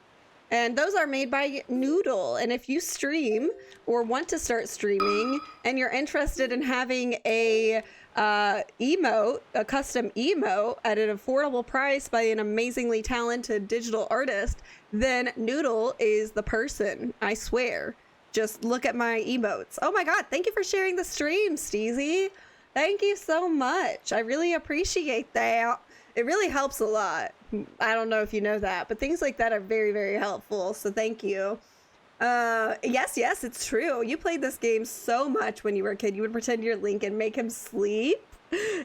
And those are made by Noodle. And if you stream or want to start streaming and you're interested in having a emote, a custom emote at an affordable price by an amazingly talented digital artist, then Noodle is the person, I swear. Just look at my emotes. Oh my god, thank you for sharing the stream, Steezy. Thank you so much. I really appreciate that. It really helps a lot. I don't know if you know that, but things like that are very, very helpful. So thank you. Yes, it's true. You played this game so much when you were a kid. You would pretend you're Link and make him sleep.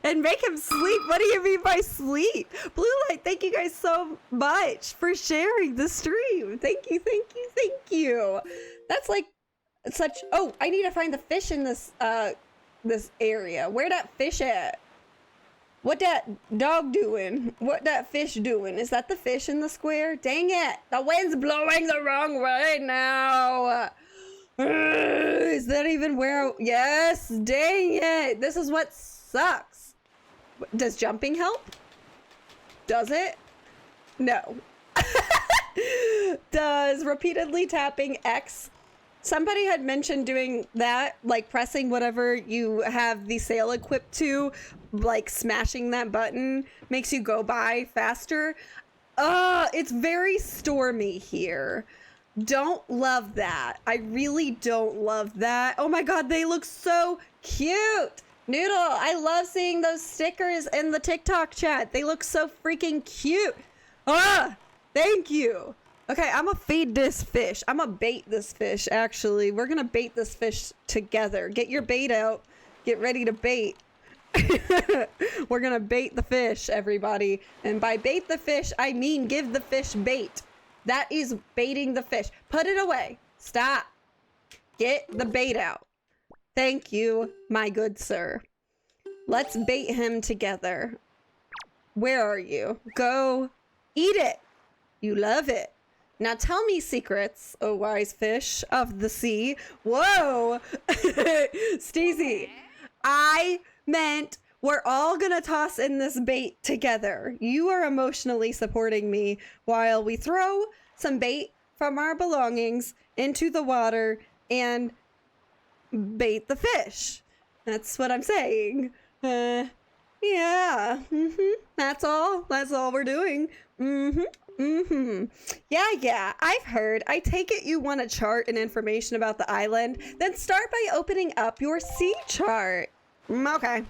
And make him sleep? What do you mean by sleep? Blue Light, thank you guys so much for sharing the stream. Thank you. That's like such... Oh, I need to find the fish in this this area. Where that fish at? What that dog doing? What that fish doing? Is that the fish in the square? Dang it! The wind's blowing the wrong way now! Is that even where... Yes! Dang it! This is what sucks. Does jumping help? Does it? No. Does repeatedly tapping X somebody had mentioned doing that, like pressing whatever you have the sail equipped to, like smashing that button makes you go by faster. It's very stormy here. Don't love that. I really don't love that. Oh my god, they look so cute. Noodle, I love seeing those stickers in the TikTok chat. They look so freaking cute. Thank you. Okay, I'm gonna feed this fish. I'm gonna bait this fish, actually. We're gonna bait this fish together. Get your bait out. Get ready to bait. We're gonna bait the fish, everybody. And by bait the fish, I mean give the fish bait. That is baiting the fish. Put it away. Stop. Get the bait out. Thank you, my good sir. Let's bait him together. Where are you? Go eat it. You love it. Now tell me secrets, oh wise fish of the sea. Whoa! Steezy, I meant we're all gonna toss in this bait together. You are emotionally supporting me while we throw some bait from our belongings into the water and bait the fish. That's what I'm saying. Yeah. That's all we're doing. Yeah, I've heard. I take it you want a chart and information about the island. Then start by opening up your sea chart. Okay.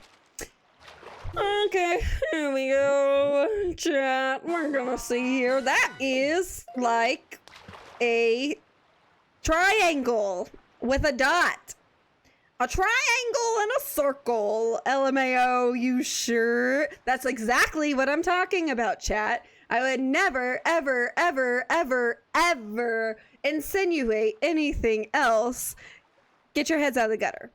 Okay, here we go. Chat, we're gonna see here. That is like a triangle with a dot. A triangle and a circle. LMAO, you sure? That's exactly what I'm talking about, chat. I would never, ever, ever, ever, ever insinuate anything else. Get your heads out of the gutter.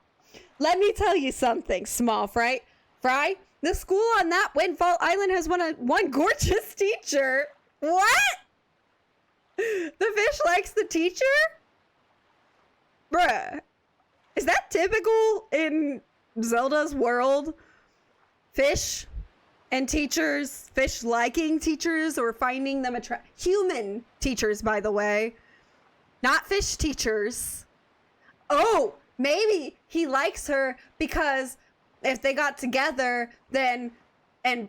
Let me tell you something, small fry. The school on that Windfall Island has one gorgeous teacher. What? The fish likes the teacher? Bruh. Is that typical in Zelda's world? Fish and teachers, fish liking teachers or finding them human teachers, by the way. Not fish teachers. Oh, maybe he likes her because if they got together then and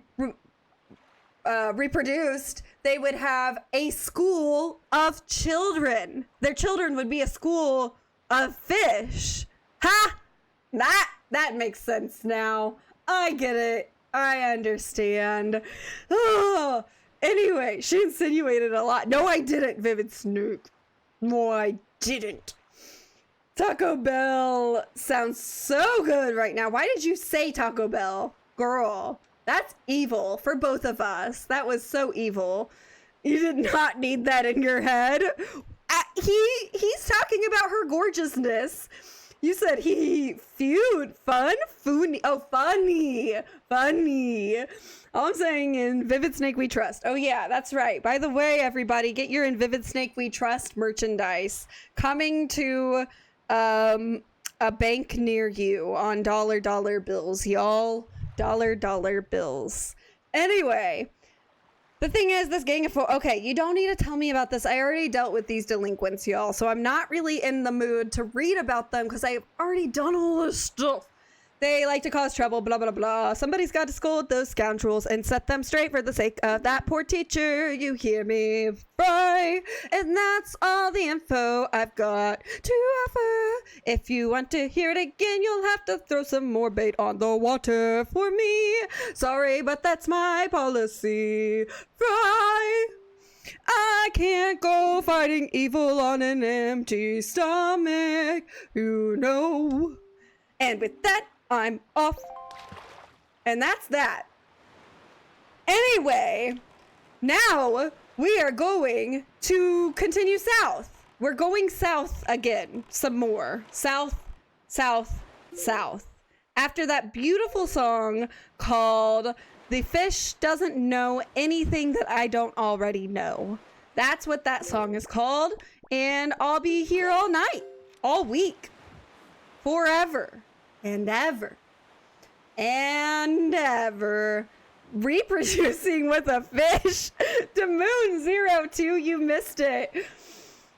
reproduced, they would have a school of children. Their children would be a school of fish. Ha! That makes sense now. I get it. I understand. Oh, anyway, she insinuated a lot. No, I didn't, Vivid Snook. No, I didn't. Taco Bell sounds so good right now. Why did you say Taco Bell? Girl, that's evil for both of us. That was so evil. You did not need that in your head. He's talking about her gorgeousness. You said he funny. Oh, funny. All I'm saying, in Vivid Snake we trust. Oh yeah, that's right. By the way, everybody, get your In Vivid Snake we trust merchandise coming to a bank near you on dollar bills, y'all. Dollar bills. Anyway, the thing is, this gang of okay, you don't need to tell me about this. I already dealt with these delinquents, y'all, so I'm not really in the mood to read about them because I've already done all this stuff. They like to cause trouble, blah, blah, blah. Somebody's got to scold those scoundrels and set them straight for the sake of that poor teacher. You hear me, Fry? And that's all the info I've got to offer. If you want to hear it again, you'll have to throw some more bait on the water for me. Sorry, but that's my policy, Fry. I can't go fighting evil on an empty stomach, you know. And with that, I'm off. And that's that. Anyway, now we are going to continue south. We're going south again, some more. South. After that beautiful song called The Fish Doesn't Know Anything That I Don't Already Know. That's what that song is called. And I'll be here all night, all week, forever. And ever, reproducing with a fish. To Moon02, you missed it.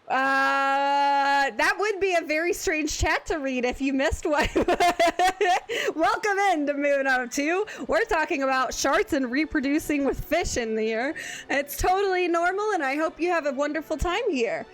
That would be a very strange chat to read if you missed one. Welcome in to Moon 02. We're talking about sharks and reproducing with fish in here. It's totally normal, and I hope you have a wonderful time here.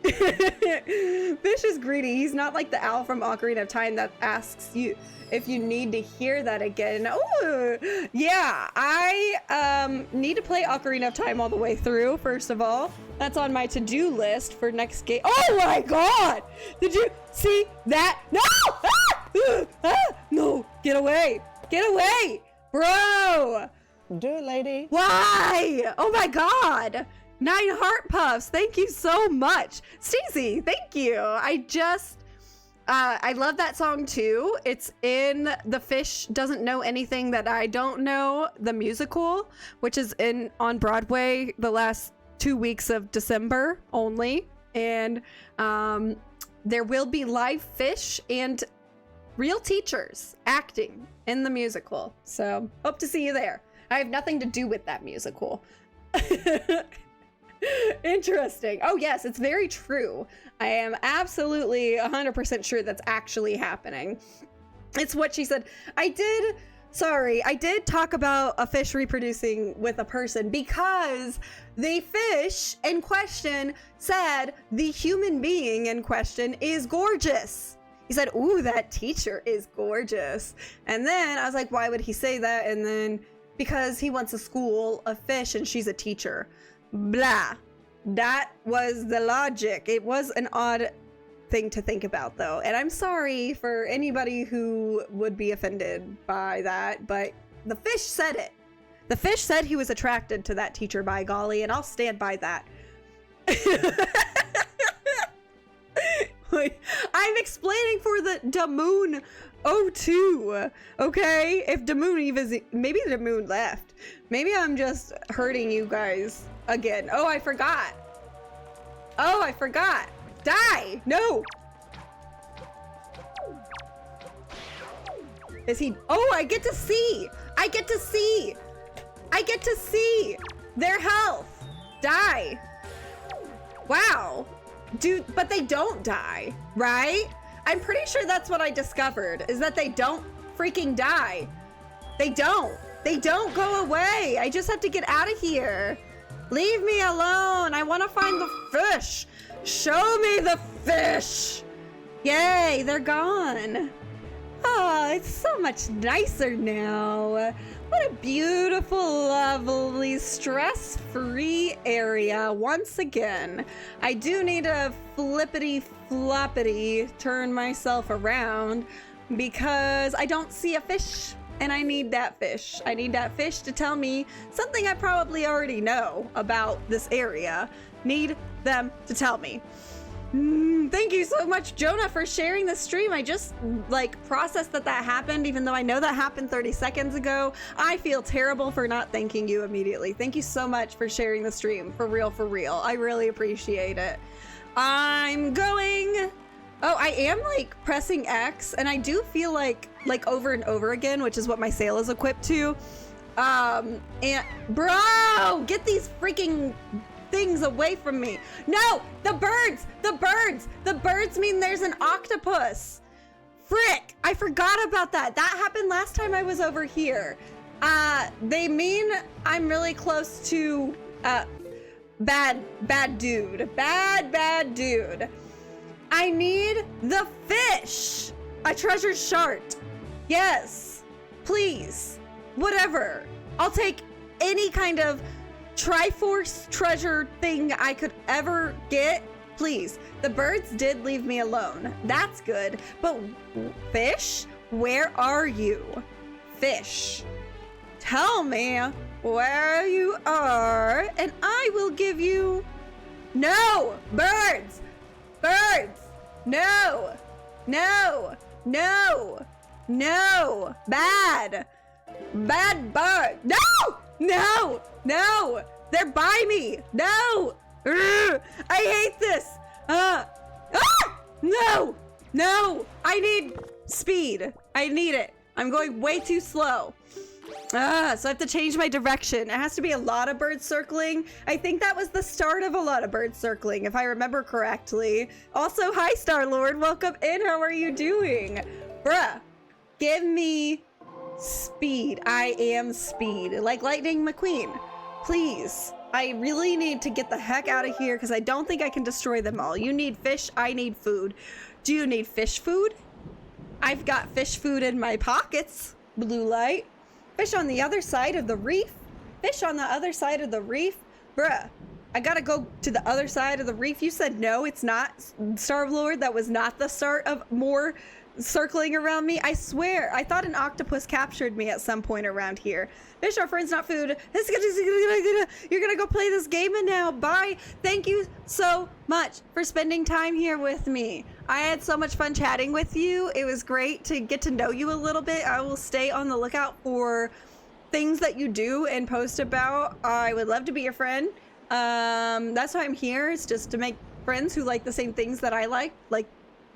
Fish is greedy. He's not like the owl from Ocarina of Time that asks you if you need to hear that again. Oh, yeah. I need to play Ocarina of Time all the way through, first of all. That's on my to-do list for next game. Oh my god! Did you see that? No! Ah! Ah! No! Get away! Get away! Bro! Do it, lady. Why? Oh my god! 9 heart puffs. Thank you so much. Steezy, thank you. I love that song too. It's in The Fish Doesn't Know Anything That I Don't Know, the musical, which is on Broadway the last 2 weeks of December only. And there will be live fish and real teachers acting in the musical. So hope to see you there. I have nothing to do with that musical. Interesting. Oh yes, it's very true. I am absolutely 100% sure that's actually happening. It's what she said. I did talk about a fish reproducing with a person because the fish in question said the human being in question is gorgeous. He said, ooh, that teacher is gorgeous. And then I was like, why would he say that? And then because he wants a school of fish and she's a teacher. Blah. That was the logic. It was an odd thing to think about, though. And I'm sorry for anybody who would be offended by that, but the fish said it. The fish said he was attracted to that teacher, by golly, and I'll stand by that. I'm explaining for the Damoon 02, okay? If Damoon even, maybe Damoon left. Maybe I'm just hurting you guys again. Oh, I forgot. Oh, I forgot. Die! No! Is he? Oh, I get to see! I get to see! I get to see their health! Die! Wow. Dude, but they don't die, right? I'm pretty sure that's what I discovered, is that they don't freaking die. They don't. They don't go away. I just have to get out of here. Leave me alone. I want to find the fish. Show me the fish. Yay, they're gone. Oh, it's so much nicer now. What a beautiful, lovely, stress-free area once again. I do need to flippity-floppity turn myself around because I don't see a fish and I need that fish. I need that fish to tell me something I probably already know about this area. Need them to tell me. Thank you so much, Jonah, for sharing the stream. I just processed that happened, even though I know that happened 30 seconds ago. I feel terrible for not thanking you immediately. Thank you so much for sharing the stream. For real, for real. I really appreciate it. I'm going... Oh, I am pressing X, and I do feel like over and over again, which is what my sail is equipped to. And bro, get these freaking things away from me. No, the birds mean there's an octopus. Frick, I forgot about that. That happened last time I was over here. They mean I'm really close to bad dude. Bad dude. I need the fish. A treasure shard. Yes, please. Whatever. I'll take any kind of Triforce treasure thing I could ever get, please. The birds did leave me alone. That's good. But fish, where are you? Fish, tell me where you are and I will give you... No! Birds! Birds! No! No! No! No! Bad! Bad bird! No! No! No! They're by me! No! Urgh! I hate this! No! No! I need speed. I need it. I'm going way too slow. So I have to change my direction. It has to be a lot of birds circling. I think that was the start of a lot of birds circling, if I remember correctly. Also, hi, Star-Lord. Welcome in. How are you doing? Bruh, give me speed. I am speed. Like Lightning McQueen. Please. I really need to get the heck out of here because I don't think I can destroy them all. You need fish. I need food. Do you need fish food? I've got fish food in my pockets. Blue light. Fish on the other side of the reef. Fish on the other side of the reef. Bruh, I gotta go to the other side of the reef. You said no, it's not, Star-Lord. That was not the start of more circling around me. I swear, I thought an octopus captured me at some point around here. Fish are friends, not food. You're gonna go play this game and now. Bye. Thank you so much for spending time here with me. I had so much fun chatting with you. It was great to get to know you a little bit. I will stay on the lookout for things that you do and post about. I would love to be your friend. That's why I'm here. It's just to make friends who like the same things that I like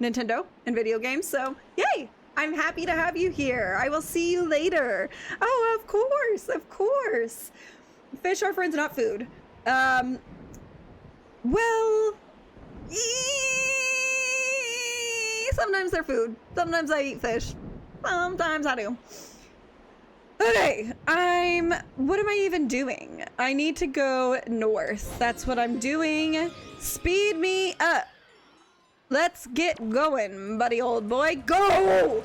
Nintendo and video games. So yay, I'm happy to have you here. I will see you later. Oh, of course, of course. Fish are friends, not food. Well, sometimes they're food. Sometimes I eat fish. Sometimes I do. Okay, what am I even doing? I need to go north. That's what I'm doing. Speed me up. Let's get going, buddy old boy. Go!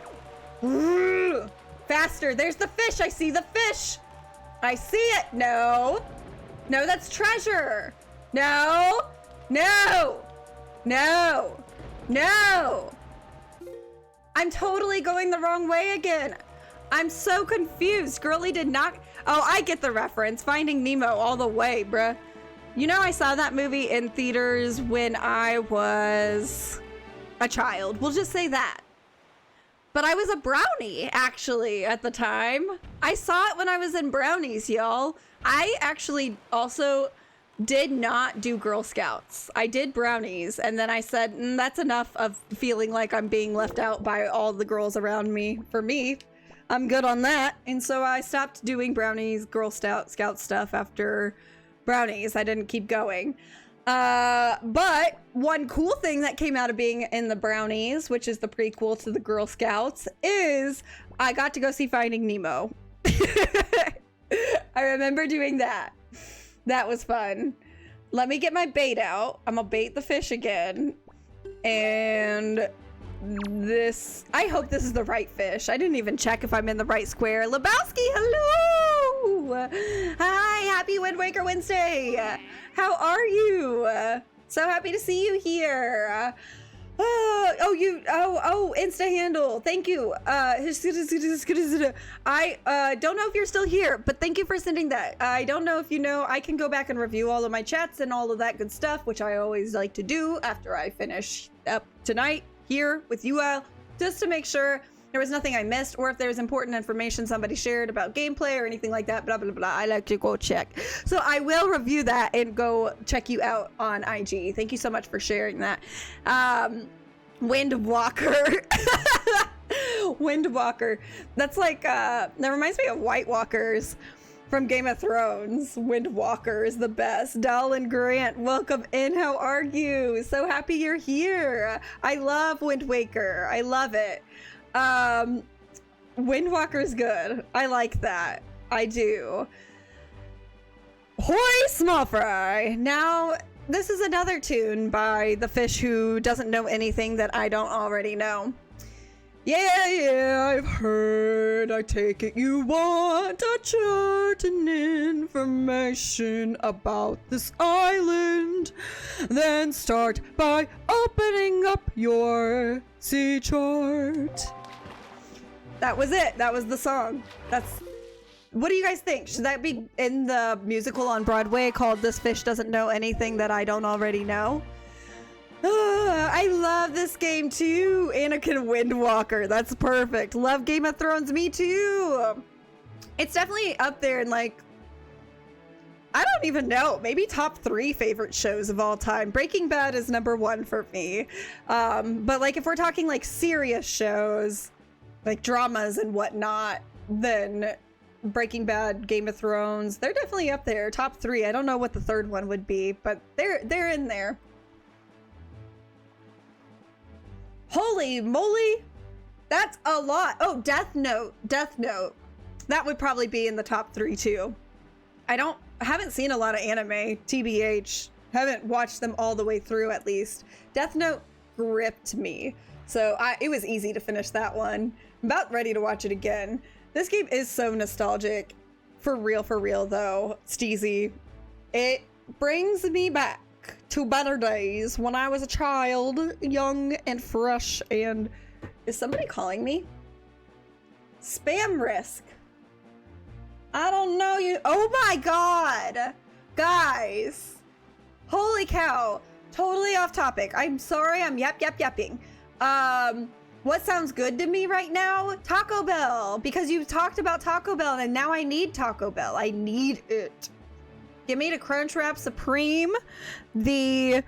Faster. There's the fish. I see the fish. I see it. No. No, that's treasure. No. No. No. No. I'm totally going the wrong way again. I'm so confused. Girly did not... Oh, I get the reference. Finding Nemo all the way, bruh. You know, I saw that movie in theaters when I was a child. We'll just say that. But I was a brownie, actually, at the time. I saw it when I was in brownies, y'all. I actually also did not do Girl Scouts. I did brownies, and then I said, that's enough of feeling like I'm being left out by all the girls around me. For me, I'm good on that. And so I stopped doing brownies, Girl Scout stuff after brownies. I didn't keep going. But one cool thing that came out of being in the brownies, which is the prequel to the Girl Scouts, is I got to go see Finding Nemo. I remember doing that. That was fun. Let me get my bait out. I'm gonna bait the fish again. And this, I hope this is the right fish. I didn't even check if I'm in the right square. Lebowski, hello! Hi, happy Wind Waker Wednesday. How are you? So happy to see you here. Insta handle. Thank you. I don't know if you're still here, but thank you for sending that. I don't know if you know, I can go back and review all of my chats and all of that good stuff, which I always like to do after I finish up tonight here with you all, just to make sure there was nothing I missed, or if there's important information somebody shared about gameplay or anything like that, blah, blah, blah. I like to go check. So I will review that and go check you out on IG. Thank you so much for sharing that. Windwalker. Windwalker. That's like, that reminds me of White Walkers from Game of Thrones. Windwalker is the best. Dallin Grant, welcome in. How are you? So happy you're here. I love Wind Waker. I love it. Windwalker's good. I like that. I do. Hoi, small fry. Now, this is another tune by the fish who doesn't know anything that I don't already know. Yeah, I've heard. I take it you want a certain information about this island. Then start by opening up your sea chart. That was it. That was the song. What do you guys think? Should that be in the musical on Broadway called This Fish Doesn't Know Anything That I Don't Already Know? I love this game too. Anakin Windwalker. That's perfect. Love Game of Thrones. Me too. It's definitely up there in like, I don't even know, maybe top 3 favorite shows of all time. Breaking Bad is #1 for me. But like if we're talking like serious shows, like dramas and whatnot, then Breaking Bad, Game of Thrones. They're definitely up there. Top 3. I don't know what the third one would be, but they're in there. Holy moly! That's a lot. Oh, Death Note. Death Note. That would probably be in the top 3 too. I haven't seen a lot of anime, TBH. Haven't watched them all the way through at least. Death Note gripped me. So it was easy to finish that one. I'm about ready to watch it again. This game is so nostalgic. For real though, Steezy. It brings me back to better days when I was a child, young and fresh, and... Is somebody calling me? Spam risk. I don't know you. Oh my god! Guys. Holy cow. Totally off topic. I'm sorry, I'm yapping. What sounds good to me right now? Taco Bell, because you talked about Taco Bell and now I need Taco Bell. I need it. Give me the Crunchwrap Supreme, the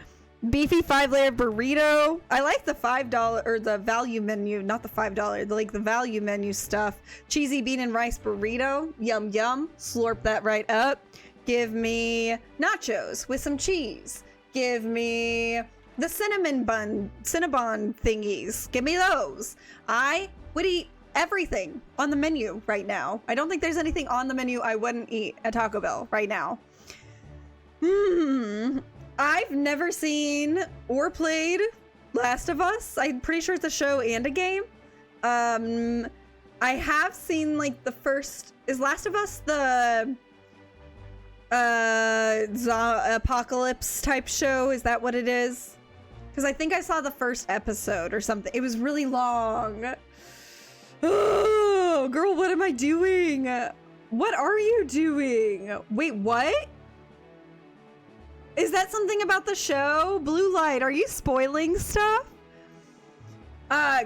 beefy 5-layer burrito. I like the $5 or the value menu, not the $5, like the value menu stuff. Cheesy bean and rice burrito. Yum yum. Slurp that right up. Give me nachos with some cheese. Give me the Cinnabon thingies. Give me those. I would eat everything on the menu right now. I don't think there's anything on the menu I wouldn't eat at Taco Bell right now. I've never seen or played Last of Us. I'm pretty sure it's a show and a game. I have seen like the first... Is Last of Us the apocalypse type show? Is that what it is? Because I think I saw the first episode or something. It was really long. Oh, girl, what am I doing? What are you doing? Wait, what? Is that something about the show? Blue Light, are you spoiling stuff?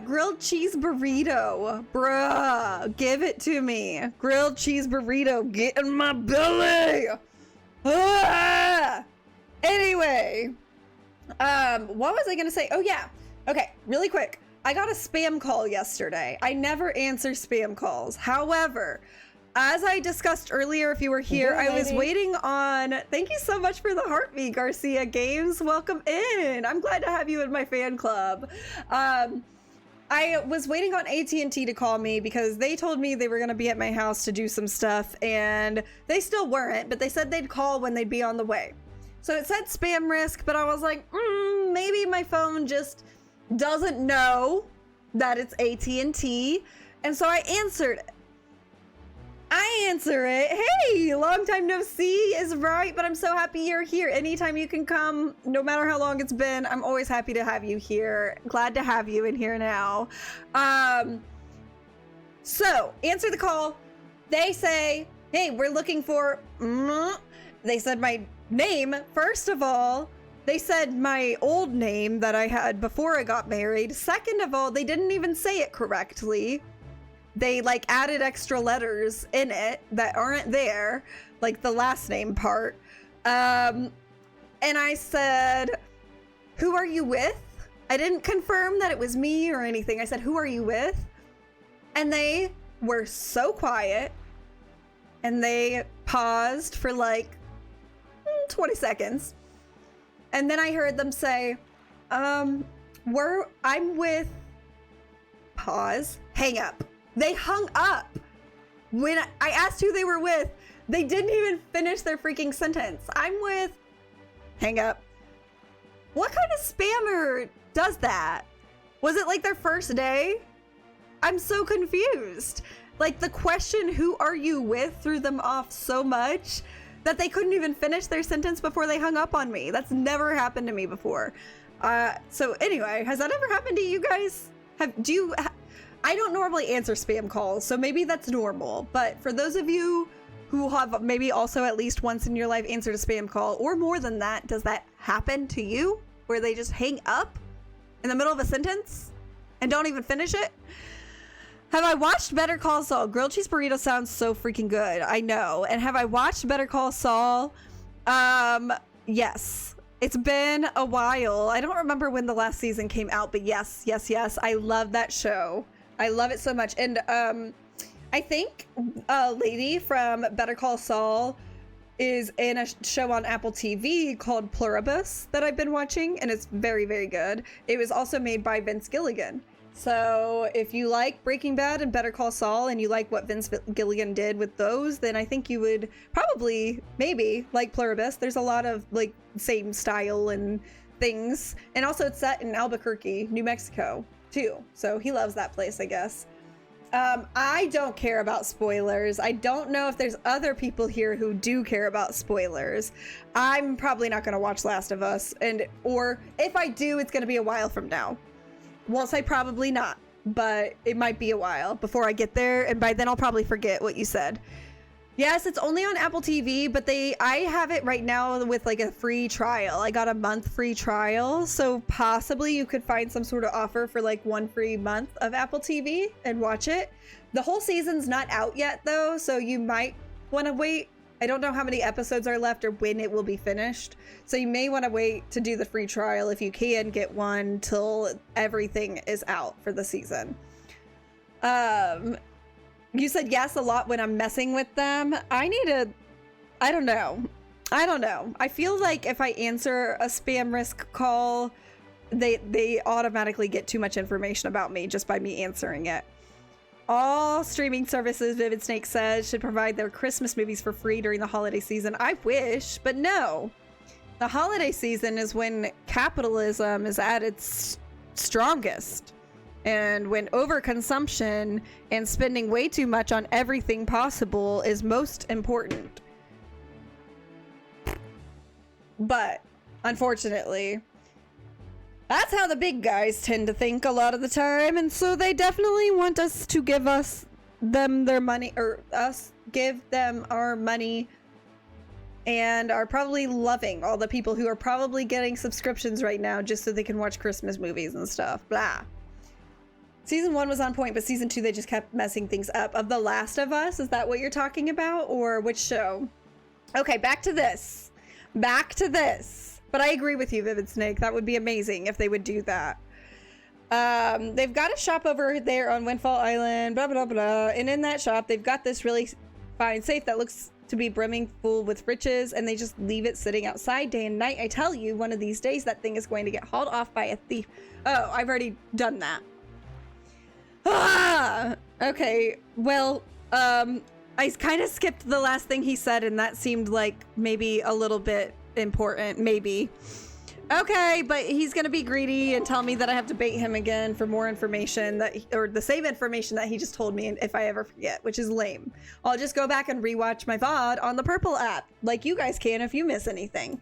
Grilled cheese burrito. Bruh, give it to me. Grilled cheese burrito, get in my belly. Ah! Anyway, what was I gonna say? Oh yeah, okay, really quick. I got a spam call yesterday. I never answer spam calls. However, as I discussed earlier, if you were here, I was waiting on... Thank you so much for the heartbeat, Garcia Games. Welcome in. I'm glad to have you in my fan club. I was waiting on AT&T to call me because they told me they were going to be at my house to do some stuff, and they still weren't, but they said they'd call when they'd be on the way. So it said spam risk, but I was like, maybe my phone just doesn't know that it's AT&T, and so I answered it. I answer it. Hey, long time no see is right, but I'm so happy you're here. Anytime you can come, no matter how long it's been, I'm always happy to have you here. Glad to have you in here now. So, answer the call. They say, hey, we're looking for... They said my name, first of all. They said my old name that I had before I got married. Second of all, they didn't even say it correctly. They like added extra letters in it that aren't there, like the last name part. And I said, who are you with? I didn't confirm that it was me or anything. I said, who are you with? And they were so quiet, and they paused for like 20 seconds. And then I heard them say, I'm with, pause, hang up. They hung up. When I asked who they were with, they didn't even finish their freaking sentence. I'm with, hang up. What kind of spammer does that? Was it like their first day? I'm so confused. Like the question, who are you with, threw them off so much that they couldn't even finish their sentence before they hung up on me. That's never happened to me before. So anyway, has that ever happened to you guys? I don't normally answer spam calls, so maybe that's normal. But for those of you who have maybe also at least once in your life answered a spam call, or more than that, does that happen to you? Where they just hang up in the middle of a sentence and don't even finish it? Have I watched Better Call Saul? Grilled cheese burrito sounds so freaking good. I know. And have I watched Better Call Saul? Yes. It's been a while. I don't remember when the last season came out, but yes. I love that show. I love it so much. And I I think a lady from Better Call Saul is in a show on Apple TV called Pluribus that I've been watching, and it's very, very good. It was also made by Vince Gilligan. So if you like Breaking Bad and Better Call Saul and you like what Vince Gilligan did with those, then I think you would probably, maybe, like Pluribus. There's a lot of like same style and things. And also it's set in Albuquerque, New Mexico too. So he loves that place, I guess. I don't care about spoilers. I don't know if there's other people here who do care about spoilers. I'm probably not going to watch Last of Us, or if I do, it's going to be a while from now. Won't say probably not, but it might be a while before I get there, and by then I'll probably forget what you said. Yes, it's only on Apple TV, but I have it right now with like a free trial. I got a month free trial, so possibly you could find some sort of offer for like 1 free month of Apple TV and watch it. The whole season's not out yet though, so you might want to wait. I don't know how many episodes are left or when it will be finished, so you may want to wait to do the free trial if you can get one till everything is out for the season. You said yes a lot when I'm messing with them. I don't know. I feel like if I answer a spam risk call, they automatically get too much information about me just by me answering it. All streaming services, Vivid Snake says, should provide their Christmas movies for free during the holiday season. I wish, but no. The holiday season is when capitalism is at its strongest. And when overconsumption and spending way too much on everything possible is most important. But, unfortunately, that's how the big guys tend to think a lot of the time. And so they definitely want us to give them their money, or us give them our money, and are probably loving all the people who are probably getting subscriptions right now just so they can watch Christmas movies and stuff. Blah. Season 1 was on point, but season 2, they just kept messing things up. Of The Last of Us, is that what you're talking about? Or which show? Okay, back to this. But I agree with you, Vivid Snake. That would be amazing if they would do that. They've got a shop over there on Windfall Island, blah, blah, blah. And in that shop, they've got this really fine safe that looks to be brimming full with riches, and they just leave it sitting outside day and night. I tell you, one of these days, that thing is going to get hauled off by a thief. Oh, I've already done that. Ah! Okay, well, I kind of skipped the last thing he said, and that seemed like maybe a little bit important, maybe. Okay, but he's gonna be greedy and tell me that I have to bait him again for more information or the same information that he just told me if I ever forget, which is lame. I'll just go back and rewatch my VOD on the Purple app, like you guys can if you miss anything.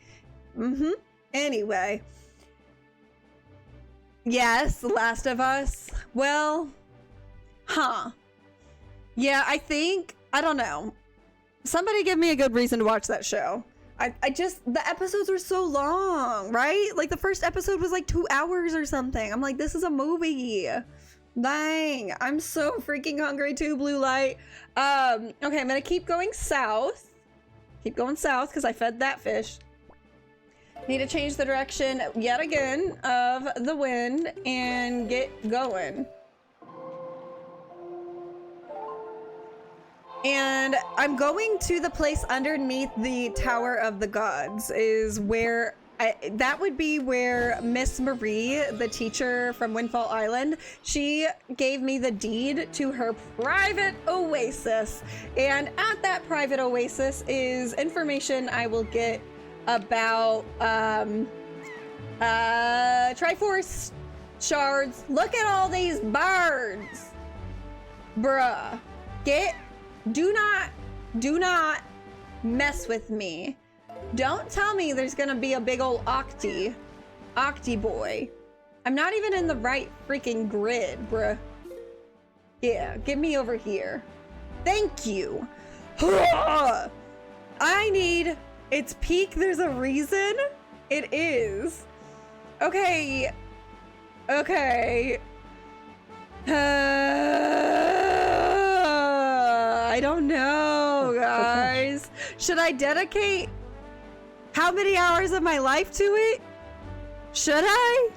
Anyway. Yes, The Last of Us. Well... Yeah, I don't know. Somebody give me a good reason to watch that show. The episodes were so long, right? Like the first episode was like 2 hours or something. I'm like, this is a movie. Dang, I'm so freaking hungry too, Blue Light. Okay, I'm gonna keep going south. Keep going south because I fed that fish. Need to change the direction yet again of the wind and get going. And I'm going to the place underneath the Tower of the Gods, is where that would be where Miss Marie, the teacher from Windfall Island, she gave me the deed to her private oasis. And at that private oasis is information I will get about Triforce shards. Look at all these birds. Bruh. Do not mess with me. Don't tell me there's gonna be a big old Octi boy. I'm not even in the right freaking grid, bruh. Yeah, get me over here. Thank you. It's peak, there's a reason? It is. Okay. I don't know, guys. Should I dedicate how many hours of my life to it? Should I?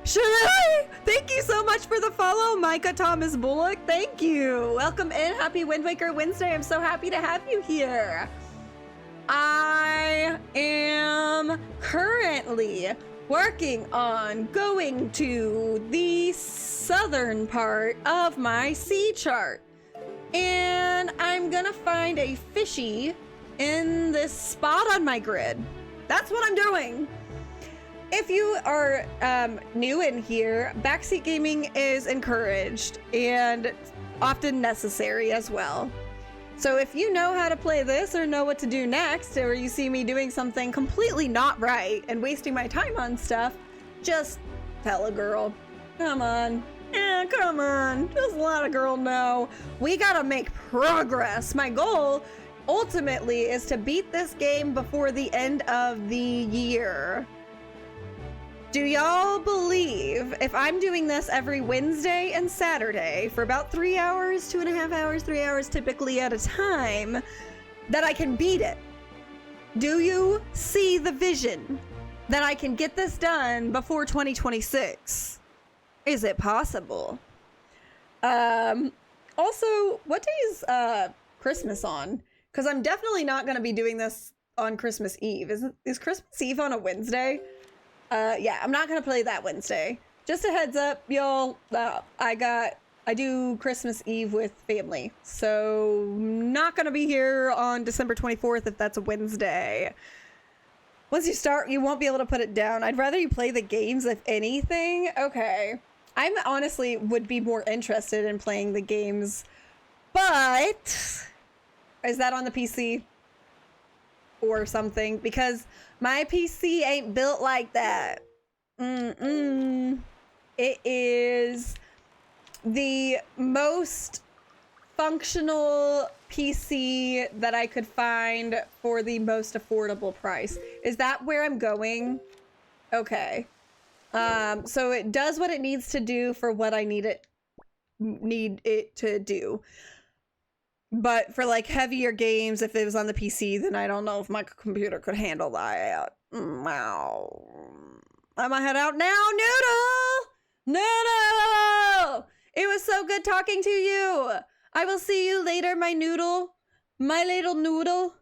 Should I? Thank you so much for the follow, Micah Thomas Bullock. Thank you. Welcome in. Happy Wind Waker Wednesday. I'm so happy to have you here. I am currently working on going to the southern part of my sea chart. And I'm gonna find a fishy in this spot on my grid. That's what I'm doing. If you are new in here, backseat gaming is encouraged and often necessary as well. So if you know how to play this or know what to do next, or you see me doing something completely not right and wasting my time on stuff, just tell a girl. Come on. Yeah, come on. Just let a girl know. We gotta make progress. My goal ultimately is to beat this game before the end of the year. Do y'all believe if I'm doing this every Wednesday and Saturday for about 3 hours, 2.5 hours, 3 hours typically at a time, that I can beat it? Do you see the vision that I can get this done before 2026? Is it possible? Also, what day is Christmas on? Because I'm definitely not going to be doing this on Christmas Eve. Is Christmas Eve on a Wednesday? Yeah, I'm not gonna play that Wednesday. Just a heads up, y'all. I do Christmas Eve with family, so not gonna be here on December 24th if that's a Wednesday. Once you start, you won't be able to put it down. I'd rather you play the games, if anything. Okay. I'm honestly would be more interested in playing the games, but is that on the PC or something? Because my PC ain't built like that. It is the most functional PC that I could find for the most affordable price. Is that where I'm going? Okay. So it does what it needs to do for what I need it to do. But for like heavier games, if it was on the PC, then I don't know if my computer could handle that. Wow. I'm gonna head out now. Noodle! It was so good talking to you. I will see you later, my noodle. My little noodle.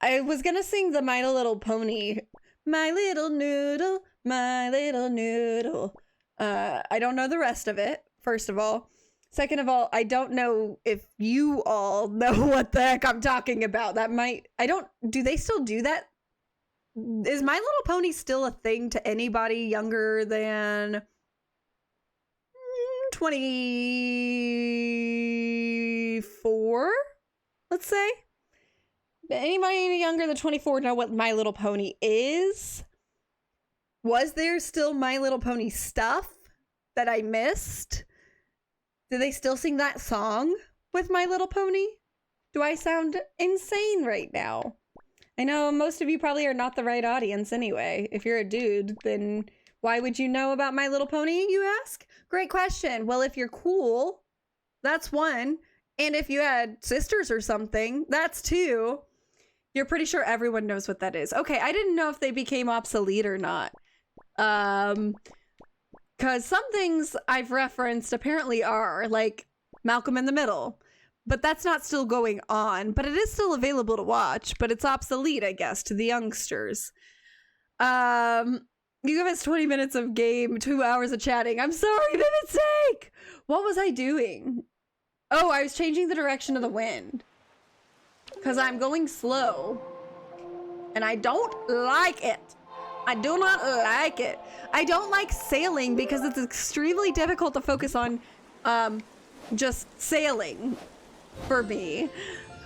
I was gonna sing the My Little Pony. My little noodle, my little noodle. I don't know the rest of it, first of all. Second of all, I don't know if you all know what the heck I'm talking about. Do they still do that? Is My Little Pony still a thing to anybody younger than 24? Let's say. Anybody younger than 24 know what My Little Pony is? Was there still My Little Pony stuff that I missed? Do they still sing that song with My Little Pony? Do I sound insane right now? I know most of you probably are not the right audience anyway. If you're a dude, then why would you know about My Little Pony, you ask? Great question. Well, if you're cool, that's one. And if you had sisters or something, that's two. You're pretty sure everyone knows what that is. Okay, I didn't know if they became obsolete or not. Because some things I've referenced apparently are, like Malcolm in the Middle. But that's not still going on. But it is still available to watch. But it's obsolete, I guess, to the youngsters. You give us 20 minutes of game, 2 hours of chatting. I'm sorry, Vivid Sake! What was I doing? Oh, I was changing the direction of the wind. Because I'm going slow. And I don't like it. I do not like it. I don't like sailing because it's extremely difficult to focus on just sailing for me.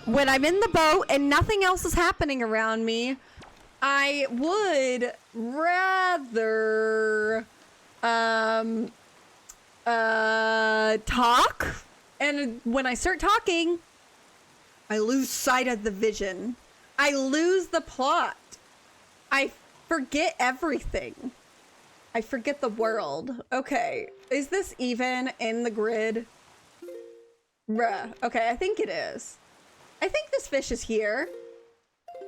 When I'm in the boat and nothing else is happening around me, I would rather talk. And when I start talking, I lose sight of the vision. I lose the plot. I forget everything. I forget the world. Okay, is this even in the grid? Bruh. Okay, I think it is. I think this fish is here.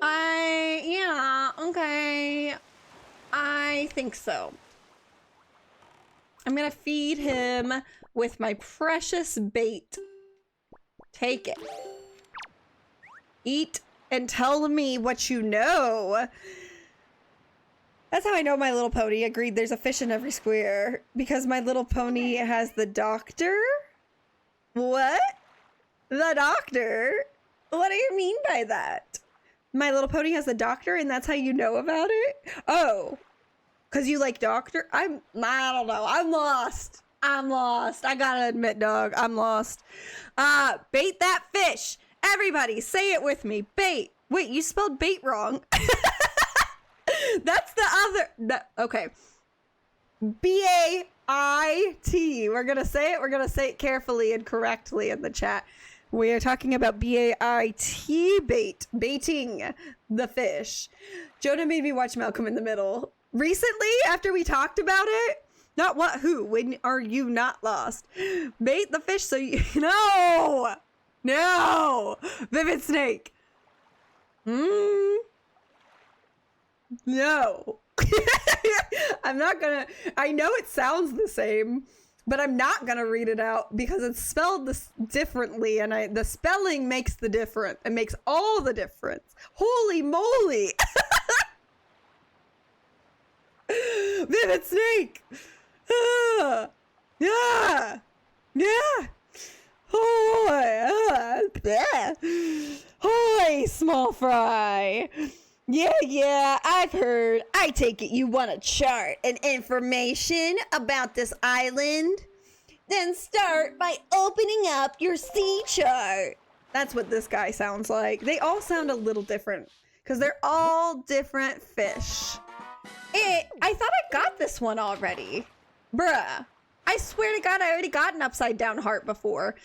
Yeah, okay. I think so. I'm gonna feed him with my precious bait. Take it. Eat and tell me what you know. That's how I know My Little Pony agreed there's a fish in every square. Because My Little Pony has the doctor? What? The doctor? What do you mean by that? My Little Pony has the doctor and that's how you know about it? Oh. Because you like doctor? I don't know. I'm lost. I gotta admit, dog. I'm lost. Bait that fish. Everybody, say it with me. Bait. Wait, you spelled bait wrong. That's the other. Okay. B-A-I-T. We're gonna say it. We're gonna say it carefully and correctly in the chat. We are talking about B-A-I-T bait. Baiting the fish. Jonah made me watch Malcolm in the Middle. Recently, after we talked about it. Not what, who. When are you not lost? Bait the fish so you... No! No! Vivid Snake. No. I'm not gonna... I know it sounds the same, but I'm not gonna read it out because it's spelled differently, and the spelling makes the difference. It makes all the difference. Holy moly! Vivid Snake! Yeah! Hoy, small fry! Yeah, I've heard. I take it you want a chart and information about this island? Then start by opening up your sea chart. That's what this guy sounds like. They all sound a little different because they're all different fish. I thought I got this one already. Bruh. I swear to God, I already got an upside down heart before.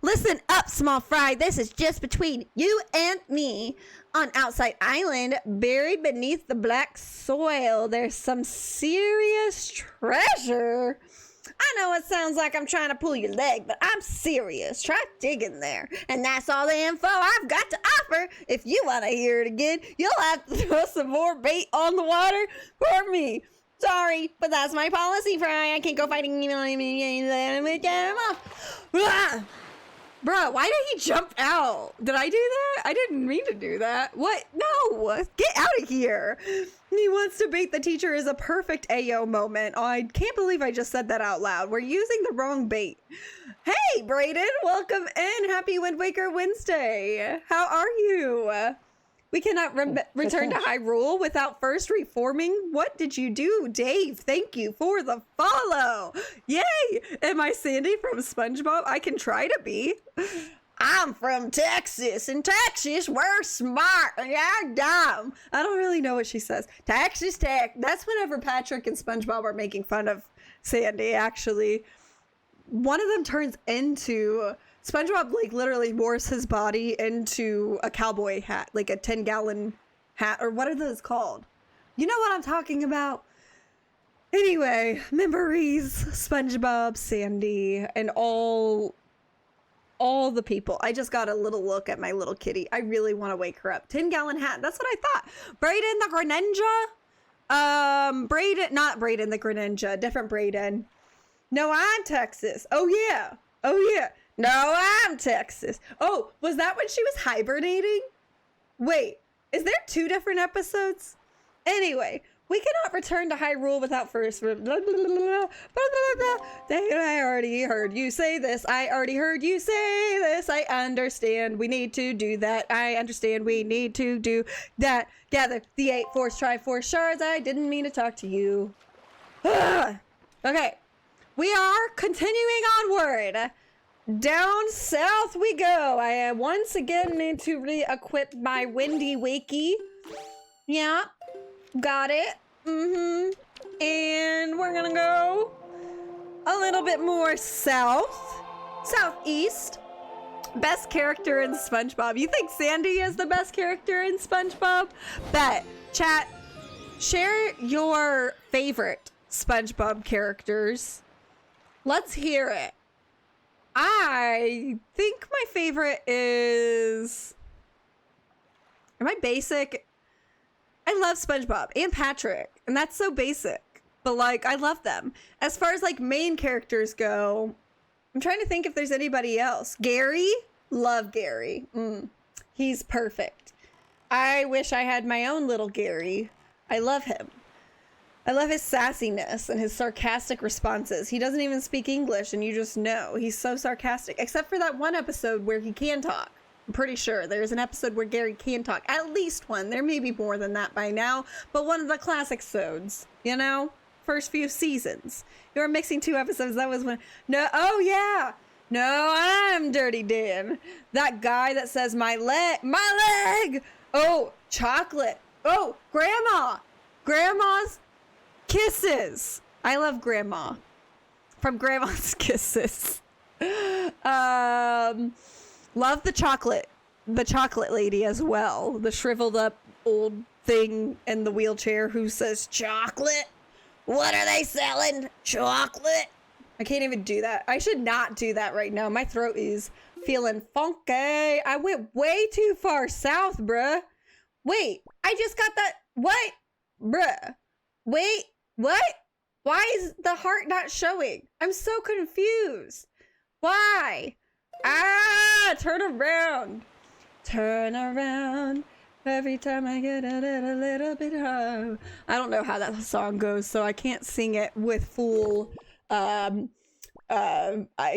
Listen up, small fry. This is just between you and me. On Outside Island, buried beneath the black soil, there's some serious treasure. I know it sounds like I'm trying to pull your leg, but I'm serious. Try digging there. And that's all the info I've got to offer. If you want to hear it again, you'll have to throw some more bait on the water for me. Sorry, but that's my policy, Fry. I can't go fighting. Bruh, why did he jump out? Did I do that? I didn't mean to do that. What? No, get out of here. He wants to bait the teacher is a perfect Ayo moment. Oh, I can't believe I just said that out loud. We're using the wrong bait. Hey, Brayden, welcome in. Happy Wind Waker Wednesday. How are you? We cannot return to Hyrule without first reforming. What did you do, Dave? Thank you for the follow. Yay! Am I Sandy from SpongeBob? I can try to be. I'm from Texas. In Texas, we're smart and you're dumb. I don't really know what she says. Texas Tech. That's whenever Patrick and SpongeBob are making fun of Sandy, actually. One of them turns into... SpongeBob, like, literally morphs his body into a cowboy hat, like a 10-gallon hat, or what are those called? You know what I'm talking about? Anyway, memories, SpongeBob, Sandy, and all the people. I just got a little look at my little kitty. I really want to wake her up. 10-gallon hat, that's what I thought. Brayden the Greninja? Not Brayden the Greninja, different Brayden. No, I'm Texas. Oh, yeah. No, I'm Texas. Oh, was that when she was hibernating? Wait, is there 2 different episodes? Anyway, we cannot return to Hyrule without first... I already heard you say this. I understand we need to do that. I understand we need to do that. Gather the 8 Force Triforce shards. I didn't mean to talk to you. Okay, we are continuing onward. Down south we go. I once again need to re-equip my Windy Wakey. Yeah, got it. And we're gonna go a little bit more southeast. Best character in SpongeBob. You think Sandy is the best character in SpongeBob? Bet. Chat, share your favorite SpongeBob characters. Let's hear it. I think my favorite is... Am I basic? I love SpongeBob and Patrick, and that's so basic. but like, I love them. As far as like main characters go, I'm trying to think if there's anybody else. Gary? Love Gary. He's perfect. I wish I had my own little Gary. I love him. I love his sassiness and his sarcastic responses. He doesn't even speak English, and you just know. He's so sarcastic. Except for that one episode where he can talk. I'm pretty sure there's an episode where Gary can talk. At least one. There may be more than that by now. But one of the classic sods, you know? First few seasons. You were mixing two episodes. That was when... No, oh yeah! No, I'm Dirty Dan. That guy that says, my leg! Oh, chocolate. Oh, grandma! Grandma's kisses. I love grandma. From Grandma's Kisses. Love the chocolate lady as well. The shriveled up old thing in the wheelchair who says, chocolate? What are they selling? Chocolate? I can't even do that. I should not do that right now. My throat is feeling funky. I went way too far south, bruh. Wait, I just got that. What? Bruh. Wait, what? Why is the heart not showing? I'm so confused. Why? Ah, turn around. Turn around. Every time I get a little bit high. I don't know how that song goes, so I can't sing it with full, I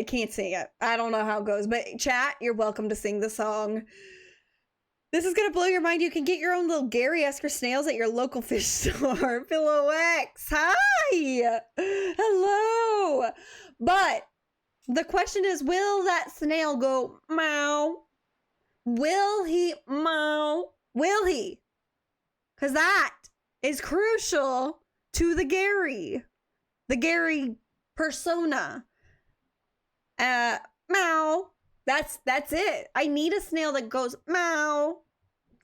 can't sing it. I don't know how it goes, but chat, you're welcome to sing the song. This is gonna blow your mind. You can get your own little Gary Esker snails at your local fish store. Pillow X, hi! Hello! But the question is, will that snail go meow? Will he meow? Will he? Because that is crucial to the Gary persona. Meow. That's it. I need a snail that goes meow.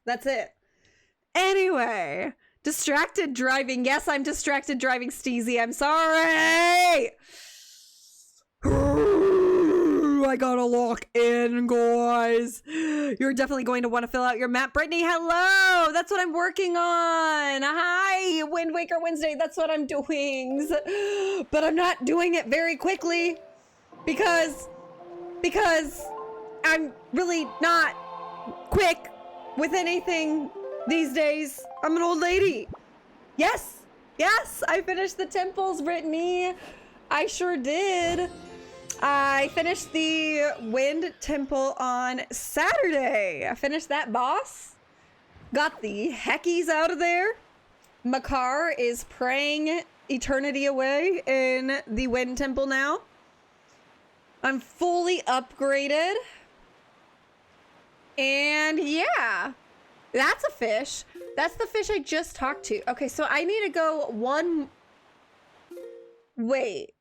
That's it. Anyway, distracted driving. Yes, I'm distracted driving, Steezy. I'm sorry. I gotta lock in, guys. You're definitely going to want to fill out your map. Brittany, hello. That's what I'm working on. Hi, Wind Waker Wednesday. That's what I'm doing. But I'm not doing it very quickly because I'm really not quick with anything these days. I'm an old lady. Yes, I finished the temples, Brittany. I sure did. I finished the Wind Temple on Saturday. I finished that boss. Got the heckies out of there. Makar is praying eternity away in the Wind Temple now. I'm fully upgraded. And yeah, that's a fish. That's the fish I just talked to. Okay, so I need to go one... Wait.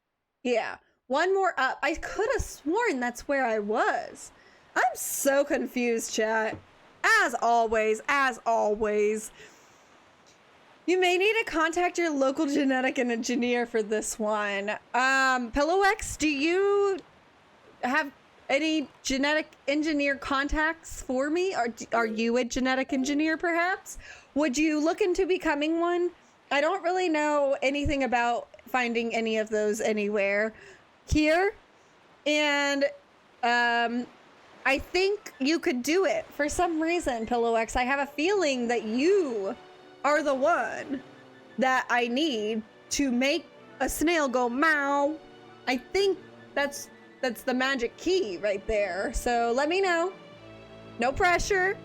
Yeah. One more up. I could have sworn that's where I was. I'm so confused, chat. As always. You may need to contact your local genetic engineer for this one. Pillow X, do you have any genetic engineer contacts for me? Are you a genetic engineer, perhaps? Would you look into becoming one? I don't really know anything about finding any of those anywhere here, and I think you could do it for some reason, Pillow X. I have a feeling that you are the one that I need to make a snail go meow. I think that's the magic key right there. So let me know. No pressure.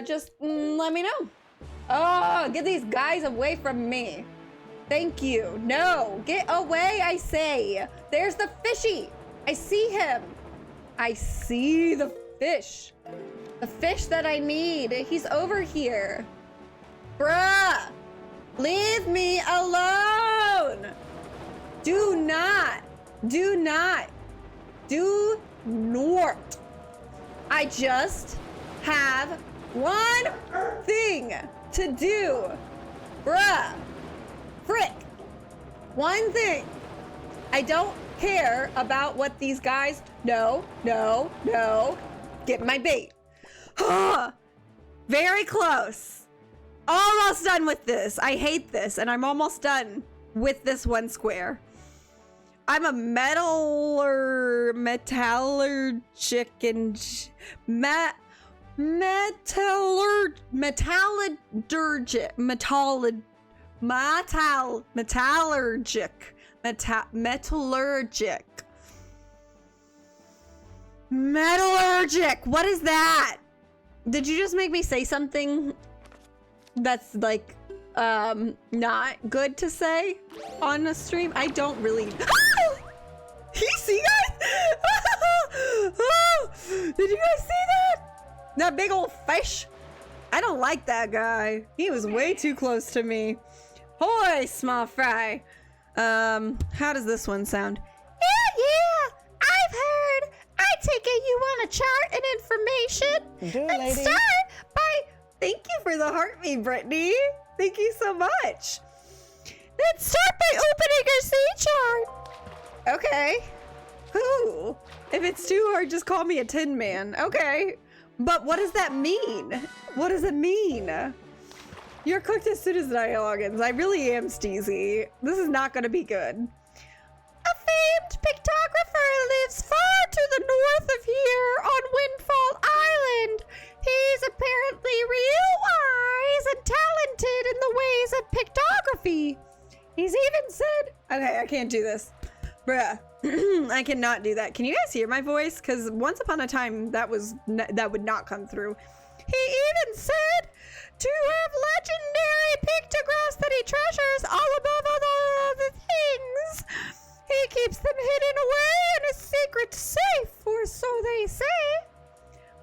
Just let me know. Oh, get these guys away from me. Thank you. No, get away, I say. There's the fishy. I see him. I see the fish. The fish that I need. He's over here. Bruh. Leave me alone. Do not. I just have one thing to do. Bruh. Frick. One thing. I don't care about what these guys... No. Get my bait. Very close. almost done with this. I hate this, and I'm almost done with this one square. I'm a metallurgic and metallurgic. What is that? Did you just make me say something that's like not good to say on a stream? I don't really. You see guys? Did you guys see that? That big old fish? I don't like that guy. He was way too close to me. Hoy, small fry. How does this one sound? Yeah, I've heard. I take it you want a chart and information? Let's start by... Thank you for the heartbeat, Brittany. Thank you so much. Let's start by opening your sea chart. Okay. Ooh. If it's too hard, just call me a tin man. Okay. But what does that mean? What does it mean? You're cooked as soon as I log in. I really am steezy. This is not going to be good. A famed pictographer lives far to the north of here on Windfall Island. He's apparently real wise and talented in the ways of pictography. He's even said... Okay, I can't do this. Bruh. I cannot do that. Can you guys hear my voice? Because once upon a time, that would not come through. He even said to have legendary pictographs that he treasures all above all other things. He keeps them hidden away in a secret safe, or so they say.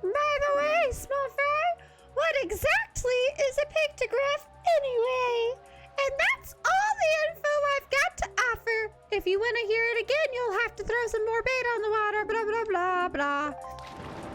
By the way, small fry, what exactly is a pictograph anyway? And that's all the info I've got to offer. If you want to hear it again, you'll have to throw some more bait on the water, blah, blah, blah, blah.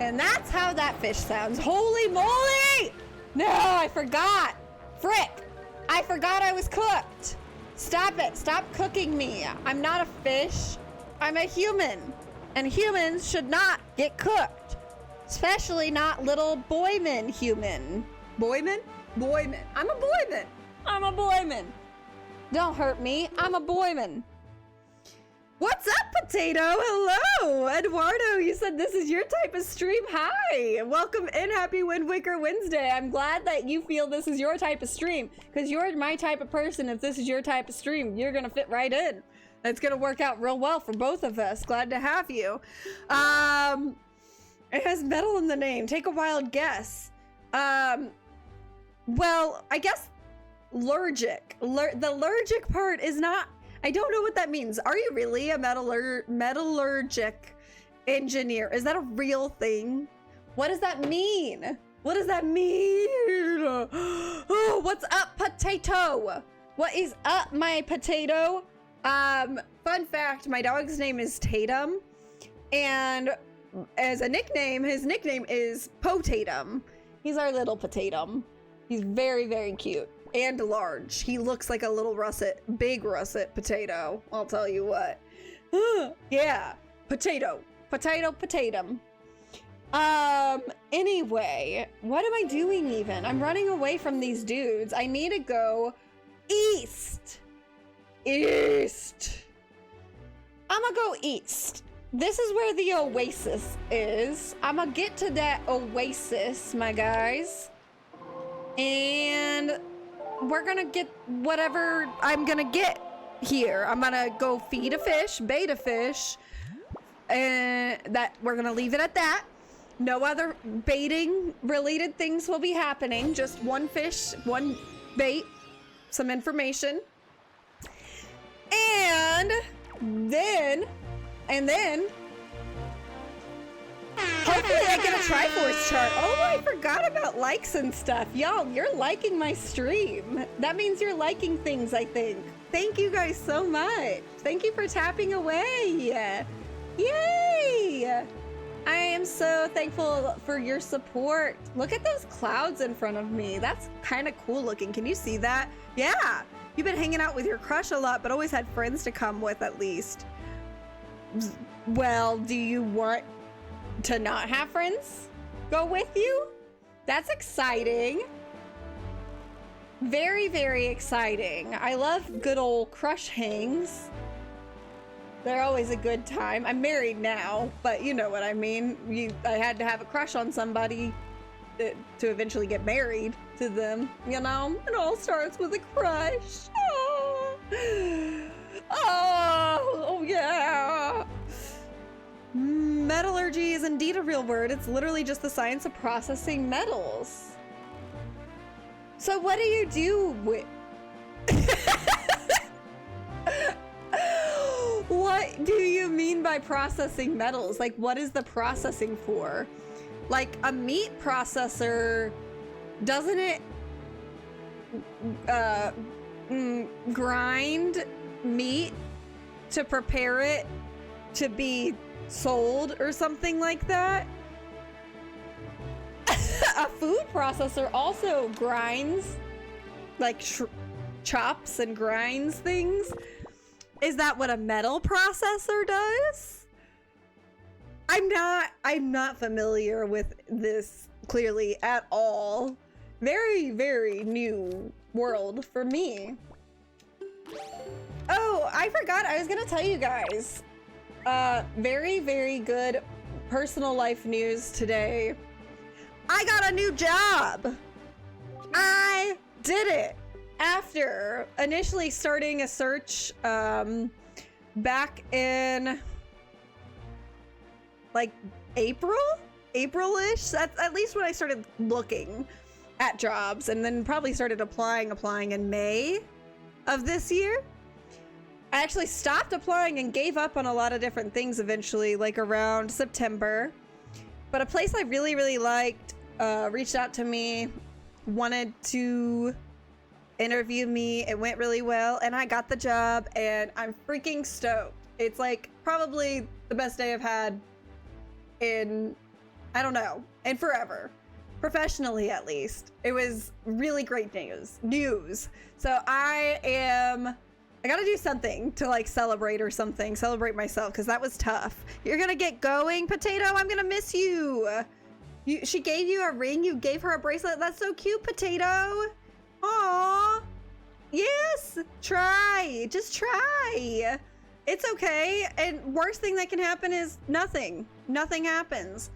And that's how that fish sounds. Holy moly! No, I forgot. Frick. I forgot I was cooked. Stop it. Stop cooking me. I'm not a fish. I'm a human. And humans should not get cooked. Especially not little boyman human. Boyman? Boyman. I'm a boyman. I'm a boyman. Don't hurt me. I'm a boyman. What's up, Potato? Hello. Eduardo, you said this is your type of stream. Hi. Welcome in. Happy Wind Waker Wednesday. I'm glad that you feel this is your type of stream, because you're my type of person. If this is your type of stream, you're going to fit right in. That's going to work out real well for both of us. Glad to have you. It has metal in the name. Take a wild guess. Well, I guess allergic. The allergic part is not... I don't know what that means. Are you really a metallurgic engineer? Is that a real thing? What does that mean? What does that mean? Oh, what's up, Potato? What is up, my potato? Fun fact, my dog's name is Tatum. And as a nickname, his nickname is Potatum. He's our little potato. He's very, very cute. And large. He looks like a little big russet potato. I'll tell you what. Yeah. Potato. Potatum. Anyway, what am I doing even? I'm running away from these dudes. I need to go east. I'm gonna go east. This is where the oasis is. I'm gonna get to that oasis, my guys. And we're gonna get whatever I'm gonna get here. I'm gonna go feed a fish, bait a fish, and that we're gonna leave it at that. No other baiting related things will be happening. Just one fish, one bait, some information. And then hopefully I get a Triforce chart. Oh, I forgot about likes and stuff. Y'all, you're liking my stream. That means you're liking things, I think. Thank you guys so much. Thank you for tapping away. Yay! I am so thankful for your support. Look at those clouds in front of me. That's kind of cool looking. Can you see that? Yeah. You've been hanging out with your crush a lot, but always had friends to come with at least. Well, do you want to not have friends go with you? That's exciting. Very, very exciting. I love good old crush hangs. They're always a good time. I'm married now, but you know what I mean. I had to have a crush on somebody to eventually get married to them, you know? It all starts with a crush. Oh, oh yeah. Metallurgy is indeed a real word. It's literally just the science of processing metals. So what do you do with... What do you mean by processing metals? Like, what is the processing for? Like, a meat processor, doesn't it grind meat to prepare it to be sold or something like that? A food processor also grinds, like chops and grinds things. Is that what a metal processor does? I'm not familiar with this clearly at all. Very, very new world for me. Oh, I forgot. I was gonna tell you guys. Very, very good personal life news today. I got a new job. I did it. After initially starting a search back in like April-ish. That's at least when I started looking at jobs, and then probably started applying in May of this year. I actually stopped applying and gave up on a lot of different things eventually, like around September. But a place I really, really liked reached out to me, wanted to interview me. It went really well, and I got the job, and I'm freaking stoked. It's like probably the best day I've had in, I don't know, in forever. Professionally, at least. It was really great news. So I gotta do something to like celebrate or something. Celebrate myself, because that was tough. You're gonna get going, Potato? I'm gonna miss you. She gave you a ring, you gave her a bracelet. That's so cute, Potato. Aww. Yes, try. Just try. It's okay. And worst thing that can happen is nothing. Nothing happens.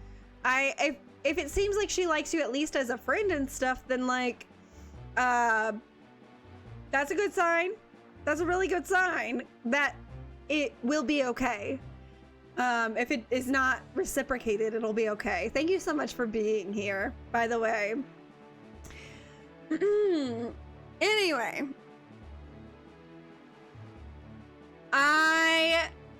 If it seems like she likes you at least as a friend and stuff, then like, that's a good sign. That's a really good sign that it will be okay. If it is not reciprocated, it'll be okay. Thank you so much for being here, by the way. Anyway,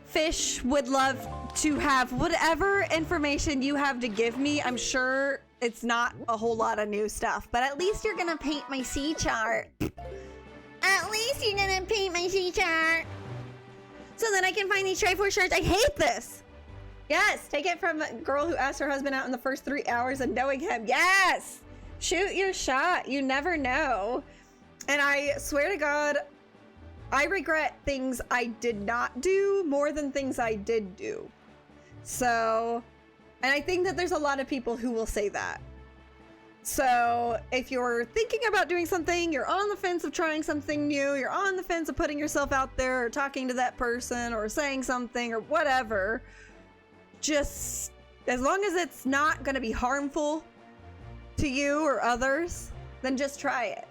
Fish would love to have whatever information you have to give me. I'm sure it's not a whole lot of new stuff, but at least you're gonna paint my sea chart. At least you're gonna paint my sea chart. So then I can find these Triforce shards. I hate this. Yes, take it from a girl who asked her husband out in the first 3 hours of knowing him. Yes, shoot your shot. You never know. And I swear to God, I regret things I did not do more than things I did do. So, and I think that there's a lot of people who will say that. So if you're thinking about doing something, you're on the fence of trying something new, you're on the fence of putting yourself out there or talking to that person or saying something or whatever, just as long as it's not going to be harmful to you or others, then just try it.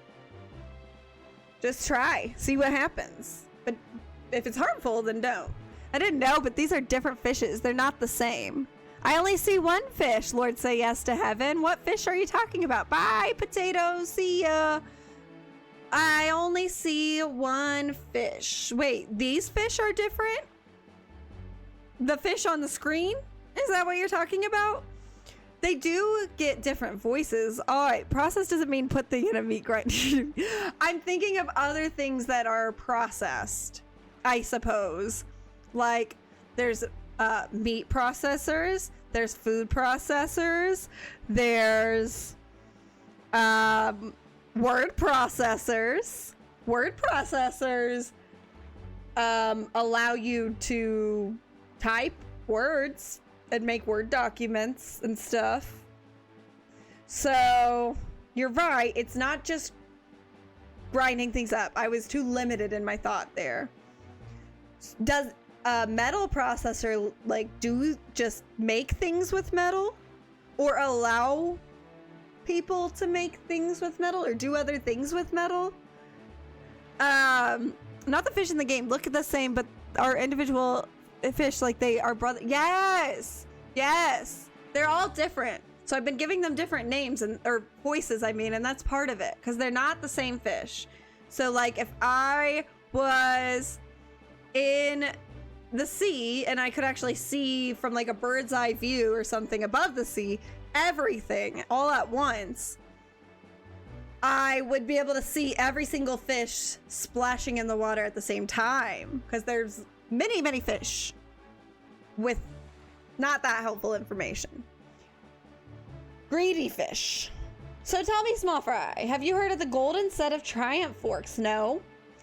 Just try, see what happens. But if it's harmful, then don't. I didn't know, but these are different fishes. They're not the same. I only see one fish, Lord say yes to heaven. What fish are you talking about? Bye, Potato, see ya. I only see one fish. Wait, these fish are different? The fish on the screen? Is that what you're talking about? They do get different voices. All right, processed doesn't mean put the in a meat grinder. I'm thinking of other things that are processed, I suppose. Like, there's meat processors, there's food processors, there's word processors. Word processors allow you to type words and make Word documents and stuff. So you're right, it's not just grinding things up. I was too limited in my thought there. Does a metal processor like just make things with metal, or allow people to make things with metal, or do other things with metal? Not the fish in the game look the same, but our individual fish, like they are brother. Yes, they're all different. So I've been giving them different names or voices, I mean, and that's part of it, because they're not the same fish. So like if I was in the sea and I could actually see from like a bird's eye view or something above the sea, everything all at once, I would be able to see every single fish splashing in the water at the same time, because there's many fish with not that helpful information. Greedy fish. So tell me, small fry, have you heard of the golden set of Triumph forks? No?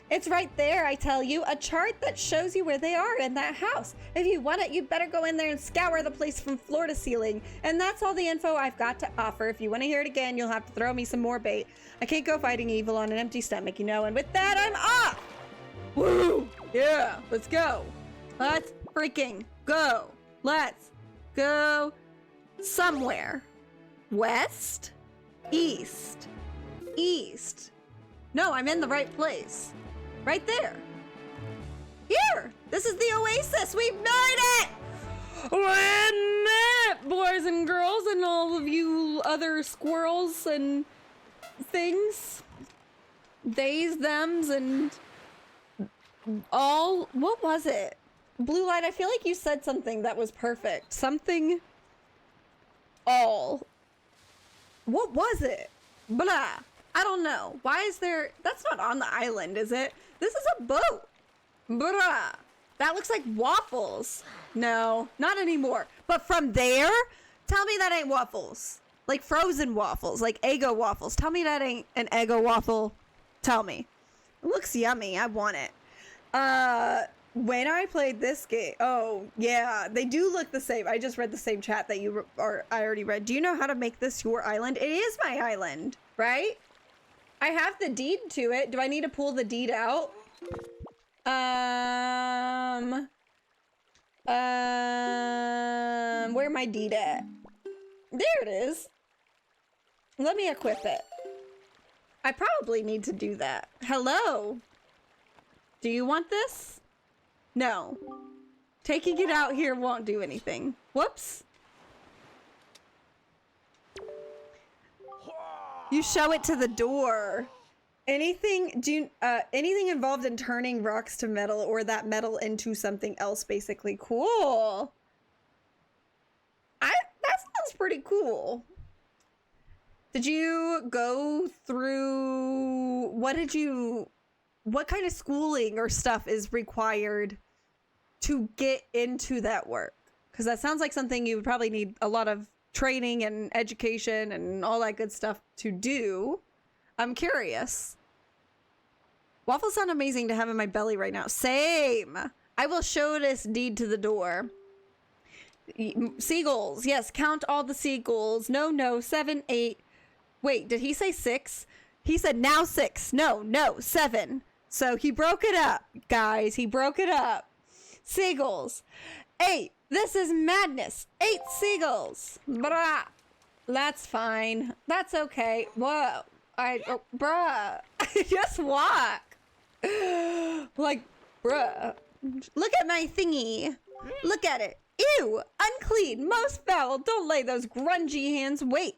It's right there, I tell you, a chart that shows you where they are in that house. If you want it, you better go in there and scour the place from floor to ceiling. And that's all the info I've got to offer. If you want to hear it again, you'll have to throw me some more bait. I can't go fighting evil on an empty stomach, you know, and with that, I'm off! Woo! Yeah, let's go. Let's freaking go. Let's go somewhere. West? East? East. No, I'm in the right place. Right there. Here! This is the oasis! We made it! We made it, boys and girls, and all of you other squirrels and things. Theys, thems, and all. What was it? Blue Light, I feel like you said something that was perfect. Something. All. What was it? Blah. I don't know. Why is there... That's not on the island, is it? This is a boat. Bruh. That looks like waffles. No, not anymore. But from there, tell me that ain't waffles. Like frozen waffles, like Eggo waffles. Tell me that ain't an Eggo waffle. Tell me. It looks yummy. I want it. When I played this game... Oh, yeah. They do look the same. I just read the same chat that I already read. Do you know how to make this your island? It is my island, right? I have the deed to it. Do I need to pull the deed out? Where my deed at? There it is. Let me equip it. I probably need to do that. Hello? Do you want this? No. Taking it out here won't do anything. Whoops. You show it to the door. Anything involved in turning rocks to metal or that metal into something else, basically. Cool. That sounds pretty cool. Did you go through, what kind of schooling or stuff is required to get into that work? Because that sounds like something you would probably need a lot of training and education and all that good stuff to do. I'm curious. Waffles sound amazing to have in my belly right now. Same. I will show this deed to the door. Seagulls. Yes, count all the seagulls. No, 7, 8. Wait, did he say 6? He said now 6. No, 7. So he broke it up, guys. He broke it up. Seagulls. 8. This is madness. 8 seagulls. Bruh. That's fine. That's okay. Whoa. Bruh. Just walk. Like, bruh. Look at my thingy. Look at it. Ew. Unclean. Most foul. Don't lay those grungy hands. Wait.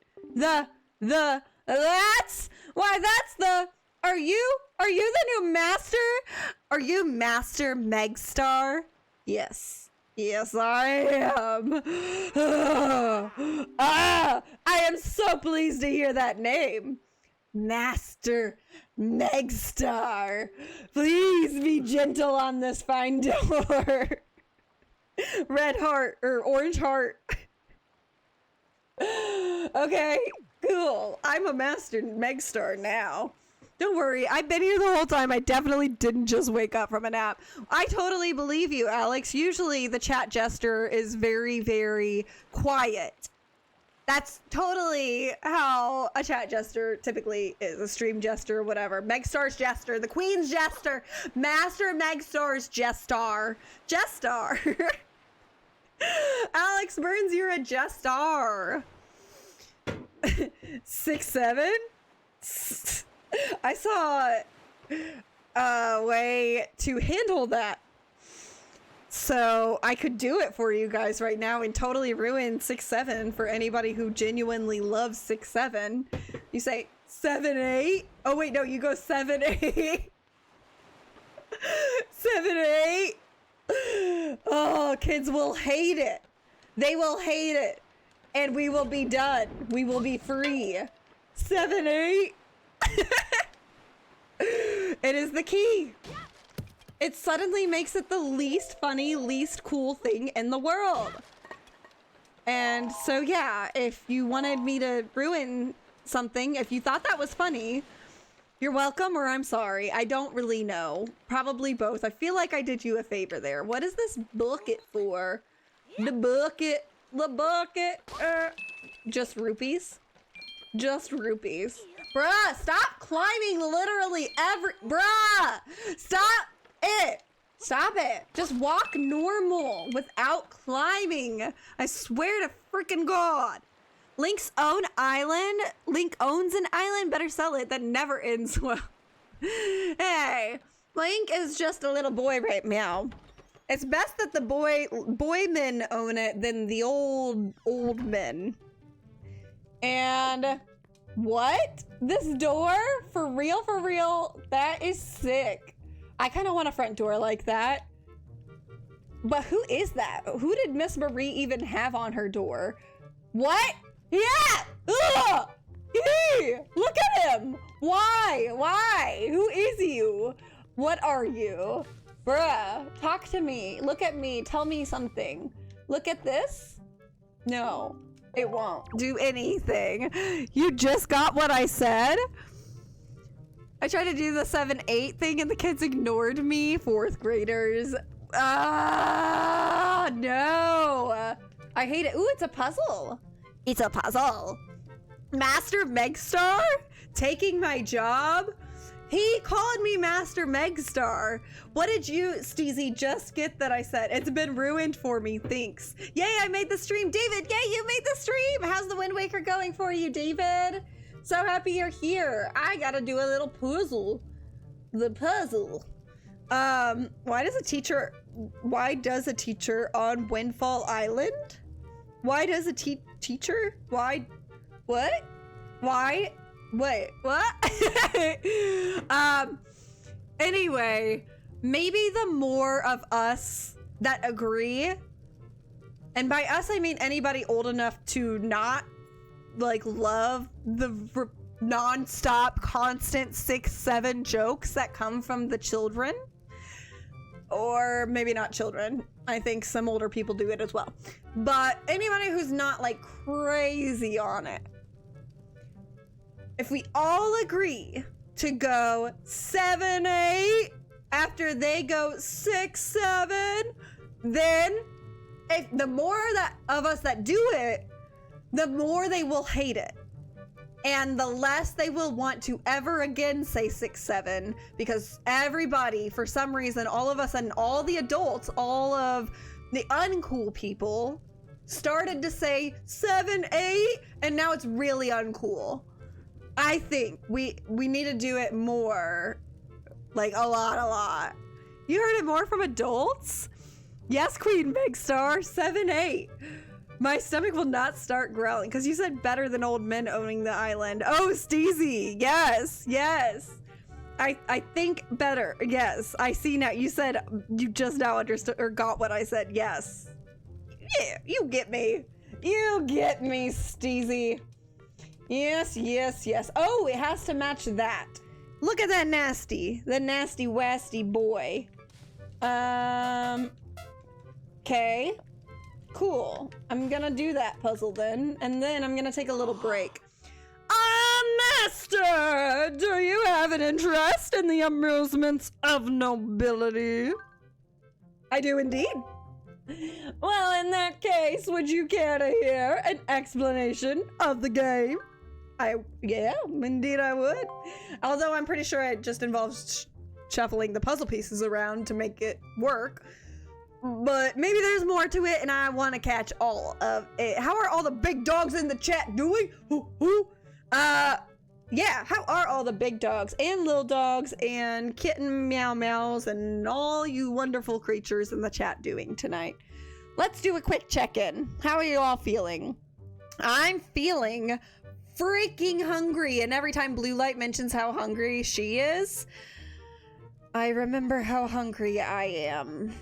Are you the new master? Are you Master Megstar? Yes. Yes, I am. I am so pleased to hear that name. Master Megstar. Please be gentle on this fine door. Red heart, or orange heart. Okay, cool. I'm a Master Megstar now. Don't worry, I've been here the whole time. I definitely didn't just wake up from a nap. I totally believe you, Alex. Usually the chat jester is very, very quiet. That's totally how a chat jester typically is, a stream jester, whatever. Megstar's jester, the queen's jester, Master Megstar's jestar. Jestar. Alex Burns, you're a jestar. 6'7"? I saw a way to handle that, so I could do it for you guys right now and totally ruin 6'7" for anybody who genuinely loves 6'7". You say 7'8". Oh wait, no, you go 7'8". 7'8". Oh, kids will hate it. They will hate it. And we will be done. We will be free. 7'8". It is the key. It suddenly makes it the least funny, least cool thing in the world. And so yeah, if you wanted me to ruin something, if you thought that was funny, you're welcome or I'm sorry. I don't really know. Probably both. I feel like I did you a favor there. What is this bucket for? The bucket. The bucket. Just rupees? Just rupees. Bruh, stop climbing literally bruh! Stop it! Stop it! Just walk normal without climbing. I swear to freaking God. Link's own island? Link owns an island? Better sell it. That never ends well. Hey, Link is just a little boy right now. It's best that the boy men own it than the old men. And what? This door? For real? That is sick. I kind of want a front door like that. But who is that? Who did Miss Marie even have on her door? What? Yeah! Ugh! Eee! Look at him! Why? Who is you? What are you? Bruh, talk to me. Look at me. Tell me something. Look at this? No, it won't do anything. You just got what I said? I tried to do the 7-8 thing and the kids ignored me. 4th graders. Ah, no. I hate it. Ooh, it's a puzzle. It's a puzzle. Master Megstar? Taking my job? He called me Master Megstar. What did you, Steezy, just get that I said? It's been ruined for me, thanks. Yay, I made the stream. David, yay, you made the stream. How's the Wind Waker going for you, David? So happy you're here. I gotta do a little puzzle. The puzzle. Why does a teacher on Windfall Island? Why does a teacher? Why? What? Why? Wait, what? Anyway, maybe the more of us that agree, and by us I mean anybody old enough to not like love the non-stop constant 6-7 jokes that come from the children, or maybe not children. I think some older people do it as well, but anybody who's not like crazy on it. If we all agree to go 7-8 after they go 6-7, then if the more of us that do it, the more they will hate it. And the less they will want to ever again say 6-7, because everybody, for some reason, all of us and all the adults, all of the uncool people started to say 7-8, and now it's really uncool. I think we need to do it more, like a lot. You heard it more from adults? Yes, Queen Megstar, 7-8. My stomach will not start growling, because you said better than old men owning the island. Oh, Steezy, yes. I think better, yes. I see now. You said you just now understood or got what I said, yes. Yeah, you get me. You get me, Steezy. Yes. Oh, it has to match that. Look at that nasty wasty boy. Okay. Cool. I'm gonna do that puzzle then, and then I'm gonna take a little break. Master! Do you have an interest in the amusements of nobility? I do indeed. Well, in that case, would you care to hear an explanation of the game? Yeah, indeed I would. Although I'm pretty sure it just involves shuffling the puzzle pieces around to make it work. But maybe there's more to it, and I want to catch all of it. How are all the big dogs in the chat doing? Yeah, how are all the big dogs and little dogs and kitten meow meows and all you wonderful creatures in the chat doing tonight? Let's do a quick check-in. How are you all feeling? I'm feeling freaking hungry, and every time Blue Light mentions how hungry she is, I remember how hungry I am.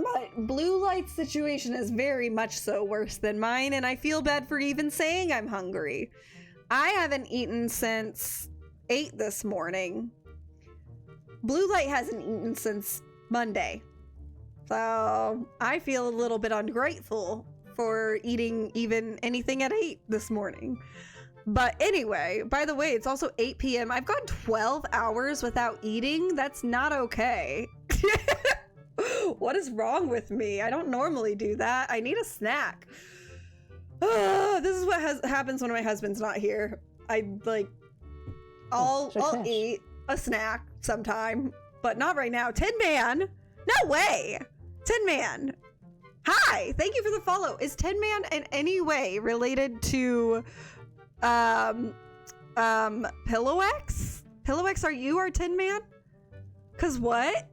But Blue Light's situation is very much so worse than mine, and I feel bad for even saying I'm hungry. I haven't eaten since 8 this morning. Blue Light hasn't eaten since Monday. So I feel a little bit ungrateful for eating even anything at 8 this morning. But anyway, by the way, it's also 8 p.m. I've gone 12 hours without eating. That's not okay. What is wrong with me? I don't normally do that. I need a snack. This is what happens when my husband's not here. I'll eat a snack sometime, but not right now. Tin Man? No way. Tin Man. Hi, thank you for the follow. Is Tin Man in any way related to Pillow-X? Pillow-X, are you our Tin Man? Cause what?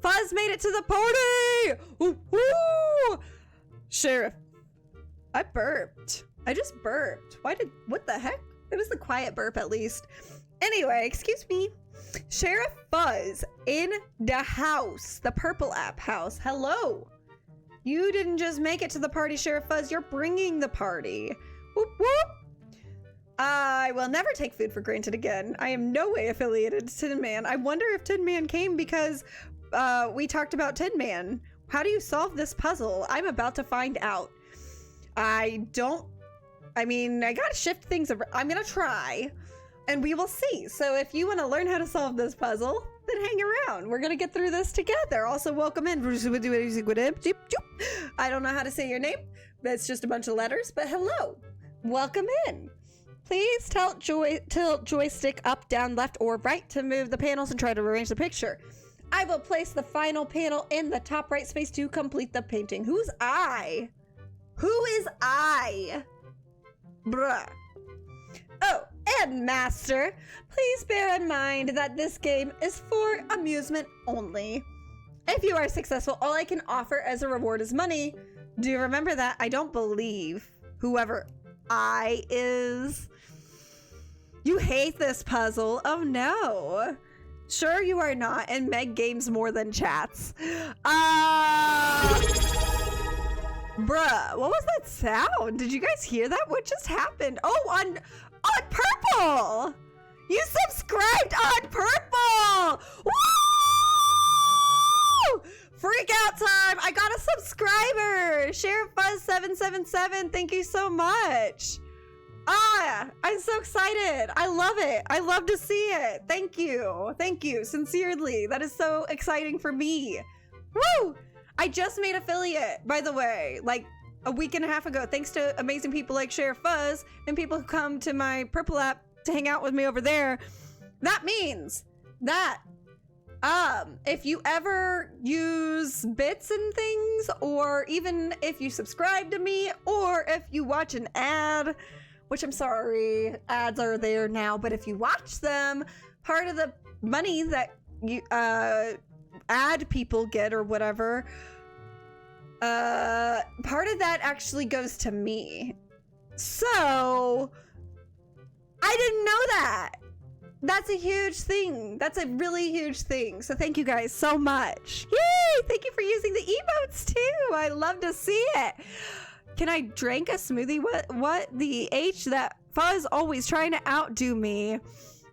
Fuzz made it to the party! Ooh, ooh! Sheriff, I burped. I just burped. What the heck? It was the quiet burp at least. Anyway, excuse me. Sheriff Fuzz in the house. The Purple App house. Hello. You didn't just make it to the party, Sheriff Fuzz. You're bringing the party. Whoop, whoop. I will never take food for granted again. I am no way affiliated to Tin Man. I wonder if Tin Man came because we talked about Tin Man. How do you solve this puzzle? I'm about to find out. I gotta shift things around. I'm gonna try, and we will see. So if you want to learn how to solve this puzzle, then hang around. We're gonna get through this together. Also, welcome in. I don't know how to say your name. That's just a bunch of letters, but hello. Welcome in. Please tilt joystick up, down, left, or right to move the panels and try to arrange the picture. I will place the final panel in the top right space to complete the painting. Who's I? Who is I? Bruh. Oh, and Master, please bear in mind that this game is for amusement only. If you are successful, all I can offer as a reward is money. Do you remember that? I don't believe whoever I is. You hate this puzzle. Oh no. Sure you are not, and Meg games more than chats. Bruh, what was that sound? Did you guys hear that? What just happened? Oh, on Purple! You subscribed on Purple! Woo! Freak out time! I got a subscriber! Sheriff Fuzz 777, thank you so much. I'm so excited. I love it. I love to see it. Thank you. Thank you. Sincerely. That is so exciting for me. Woo! I just made affiliate, by the way, like a week and a half ago, thanks to amazing people like Sheriff Fuzz and people who come to my Purple App to hang out with me over there. That means that if you ever use bits and things, or even if you subscribe to me, or if you watch an ad, which I'm sorry, ads are there now, but if you watch them, part of the money that you ad people get or whatever, part of that actually goes to me. So I didn't know that. That's a huge thing. That's a really huge thing. So thank you guys so much. Yay! Thank you for using the emotes too. I love to see it. Can I drink a smoothie? What the H? That Fuzz always trying to outdo me.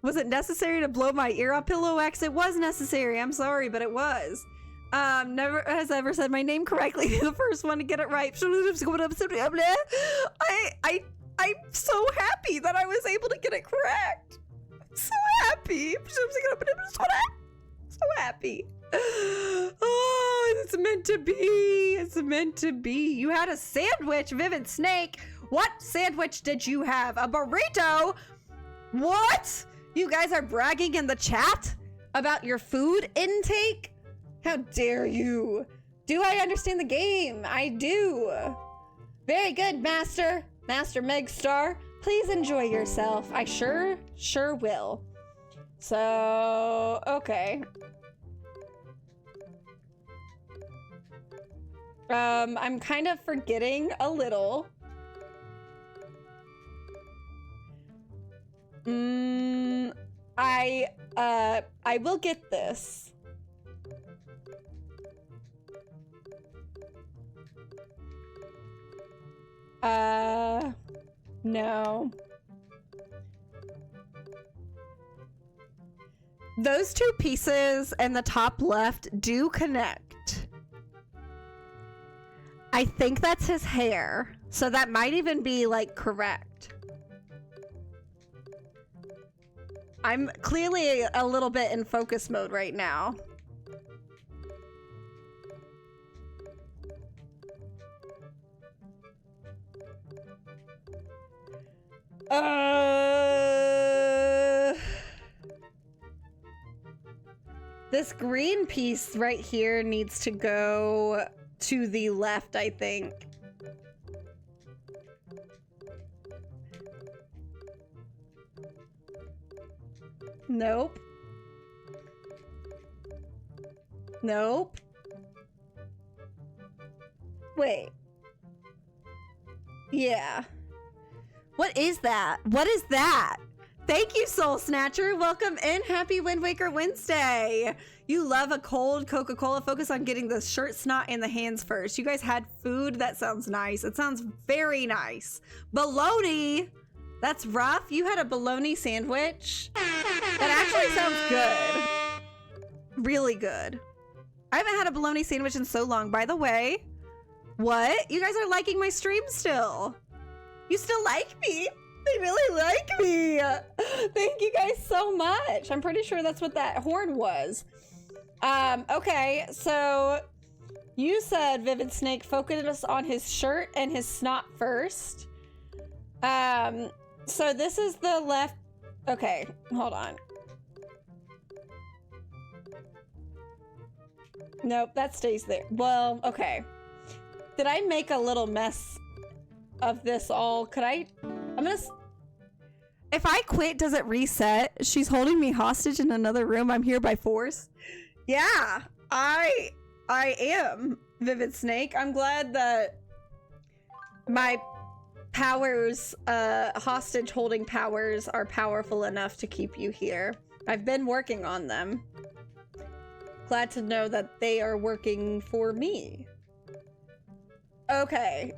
Was it necessary to blow my ear on Pillow-X? It was necessary. I'm sorry, but it was. Never has ever said my name correctly. The first one to get it right. I'm so happy that I was able to get it correct. I'm so happy. So happy. Oh, it's meant to be. It's meant to be. You had a sandwich, Vivid Snake. What sandwich did you have? A burrito? What? You guys are bragging in the chat about your food intake? How dare you? Do I understand the game? I do. Very good, Master. Master Megstar. Please enjoy yourself. I sure will. So, okay. I'm kind of forgetting a little. I will get this. No. Those two pieces in the top left do connect. I think that's his hair, so that might even be, like, correct. I'm clearly a little bit in focus mode right now. This green piece right here needs to go to the left, I think. Nope. Nope. Wait. Yeah. What is that? What is that? Thank you, Soul Snatcher. Welcome in. Happy Wind Waker Wednesday. You love a cold Coca-Cola. Focus on getting the shirt snot in the hands first. You guys had food? That sounds nice. It sounds very nice. Bologna. That's rough. You had a bologna sandwich? That actually sounds good. Really good. I haven't had a bologna sandwich in so long. By the way, what? You guys are liking my stream still. You still like me? They really like me. Thank you guys so much. I'm pretty sure that's what that horn was. Okay, so you said Vivid Snake focus on his shirt and his snot first. So this is the left. Okay, hold on. Nope, that stays there. Well, okay. Did I make a little mess of this all? If I quit, does it reset? She's holding me hostage in another room. I'm here by force. Yeah, I am Vivid Snake. I'm glad that my powers, hostage holding powers, are powerful enough to keep you here. I've been working on them. Glad to know that they are working for me. Okay.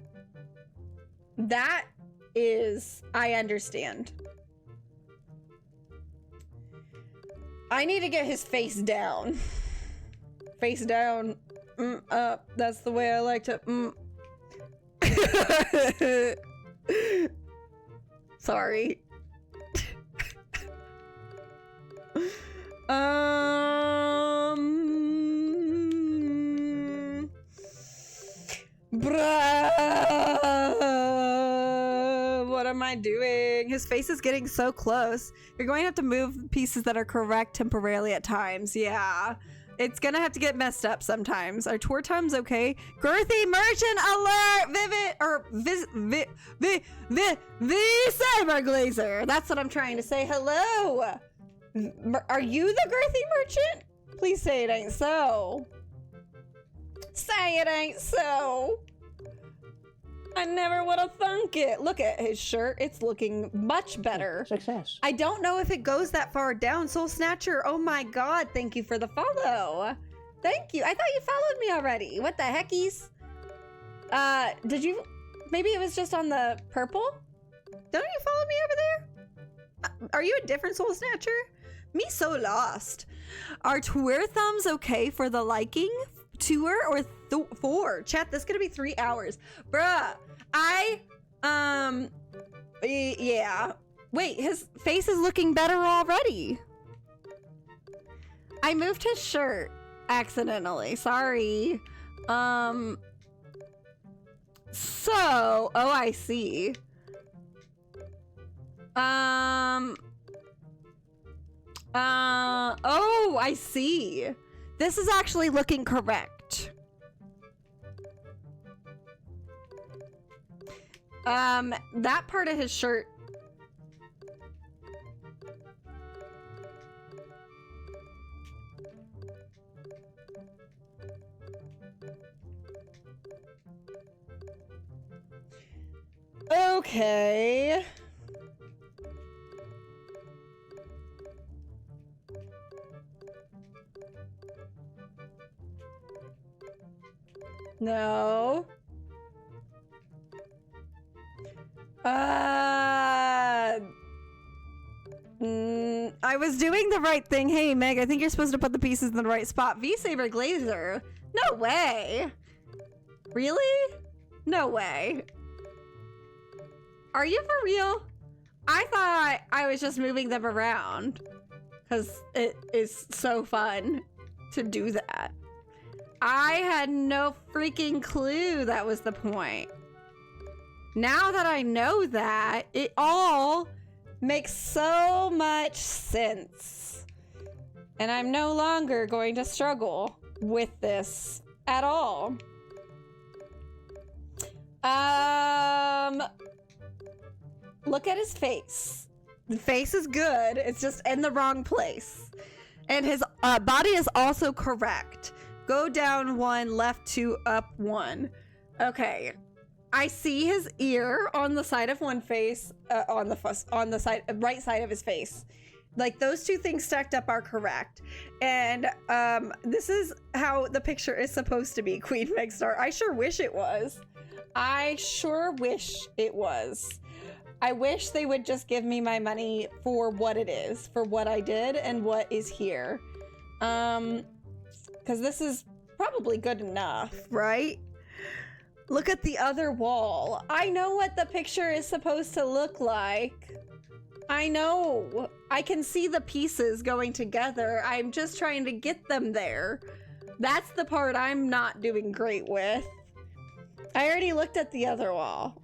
That is, I understand. I need to get his face down. Face down. Up. That's the way I like to. Sorry. Bruh. What am I doing? His face is getting so close. You're going to have to move pieces that are correct temporarily at times. Yeah. It's gonna have to get messed up sometimes. Are tour times okay? Girthy merchant alert! Vivid or Cyber Glazer. That's what I'm trying to say. Hello. Are you the girthy merchant? Please say it ain't so. Say it ain't so. I never would have thunk it. Look at his shirt. It's looking much better. Success. I don't know if it goes that far down. Soul Snatcher, oh my god. Thank you for the follow. Thank you. I thought you followed me already. What the heckies? Did you? Maybe it was just on the purple? Don't you follow me over there? Are you a different Soul Snatcher? Me so lost. Are Twitter thumbs okay for the liking? Tour or 4? Chat, this is gonna be 3 hours. Bruh, yeah. Wait, his face is looking better already. I moved his shirt. accidentally. Sorry. So, oh, I see. Oh, I see. This is actually looking correct. That part of his shirt. Okay. No. I was doing the right thing. Hey, Meg, I think you're supposed to put the pieces in the right spot. V-Saber Glazer? No way. Really? No way. Are you for real? I thought I was just moving them around because it is so fun to do that. I had no freaking clue that was the point. Now that I know that, it all makes so much sense. And I'm no longer going to struggle with this at all. Look at his face. The face is good. It's just in the wrong place. And his body is also correct. Go down 1, left 2, up 1. Okay. I see his ear on the side of one face, on the side, right side of his face. Like, those two things stacked up are correct. And this is how the picture is supposed to be, Queen Megstar. I sure wish it was. I sure wish it was. I wish they would just give me my money for what it is, for what I did and what is here. Because this is probably good enough, right? Look at the other wall. I know what the picture is supposed to look like. I know. I can see the pieces going together. I'm just trying to get them there. That's the part I'm not doing great with. I already looked at the other wall.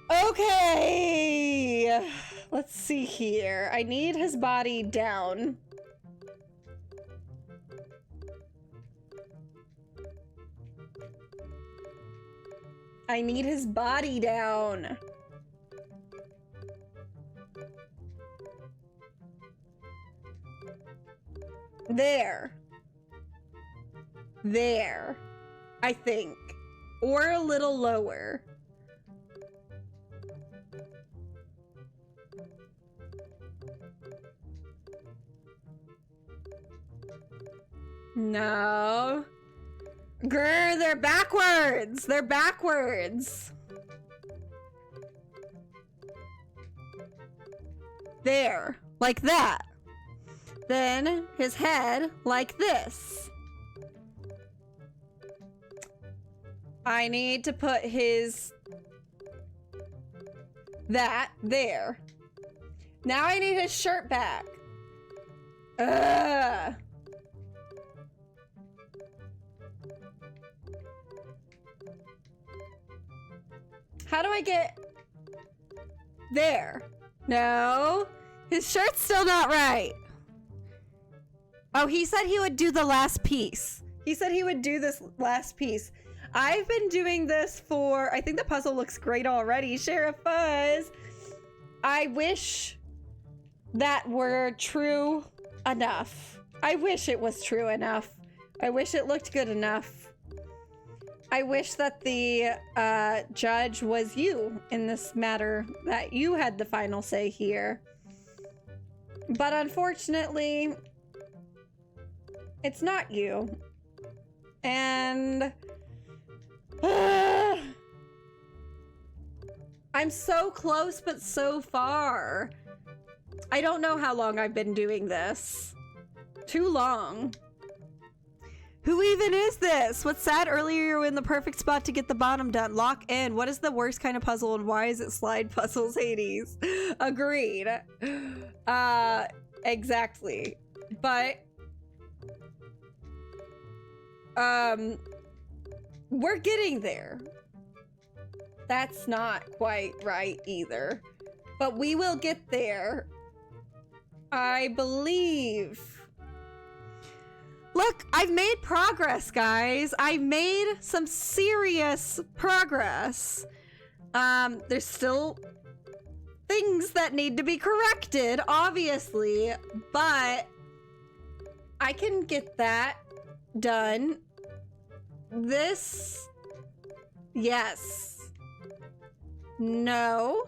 Okay. Let's see here. I need his body down. I need his body down. There. There. I think. Or a little lower. No. Grr, they're backwards! They're backwards! There. Like that. Then his head like this. I need to put his... that there. Now I need his shirt back. Ugh. How do I get... there? No. His shirt's still not right. Oh, he said he would do the last piece. He said he would do this last piece. I've been doing this for... I think the puzzle looks great already. Sheriff Fuzz. I wish that were true enough. I wish it was true enough. I wish it looked good enough. I wish that the judge was you in this matter, that you had the final say here. But unfortunately, it's not you. And I'm so close, but so far. I don't know how long I've been doing this. Too long. Who even is this? What's sad? Earlier you were in the perfect spot to get the bottom done. Lock in. What is the worst kind of puzzle and why is it slide puzzles, Hades? Agreed. Exactly. But we're getting there. That's not quite right either. But we will get there. I believe. Look, I've made progress, guys. I've made some serious progress. There's still things that need to be corrected, obviously, but I can get that done. This, yes. No.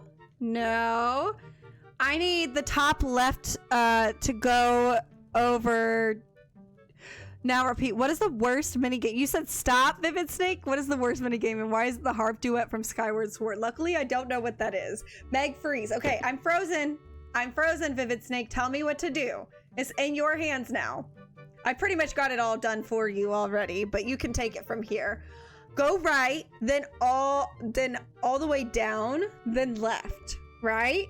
I need the top left to go over. Now repeat. What is the worst minigame? You said stop, Vivid Snake? What is the worst minigame, and why is it the harp duet from Skyward Sword? Luckily, I don't know what that is. Meg freeze. Okay, I'm frozen. I'm frozen, Vivid Snake. Tell me what to do. It's in your hands now. I pretty much got it all done for you already, but you can take it from here. Go right, then all the way down, then left. Right?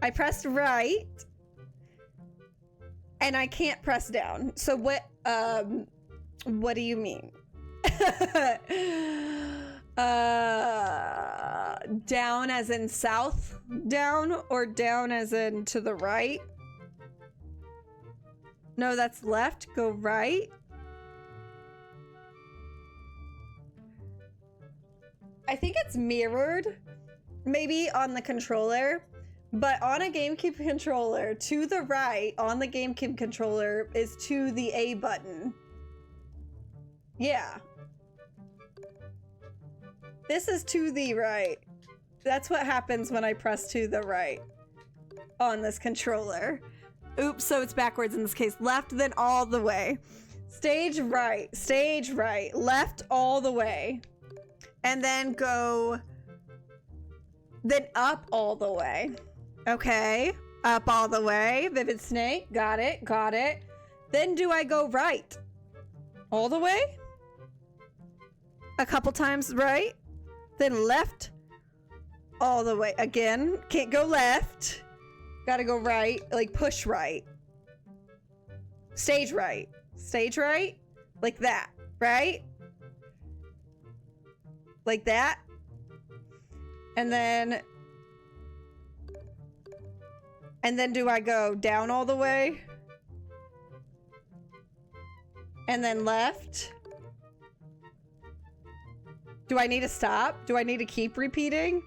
I pressed right. And I can't press down. So what do you mean? Down as in south down, or down as in to the right? No, that's left. Go right. I think it's mirrored, maybe on the controller. But on a GameCube controller, to the right on the GameCube controller is to the A button. Yeah. This is to the right. That's what happens when I press to the right on this controller. Oops, so it's backwards in this case. Left, then all the way. Stage right, left all the way. And then go, then up all the way. Okay, up all the way. Vivid Snake, got it. Then do I go right? All the way? A couple times right? Then left? All the way. Again, can't go left. Gotta go right, like push right. Stage right. Like that, right? Like that. And then do I go down all the way? And then left? Do I need to stop? Do I need to keep repeating?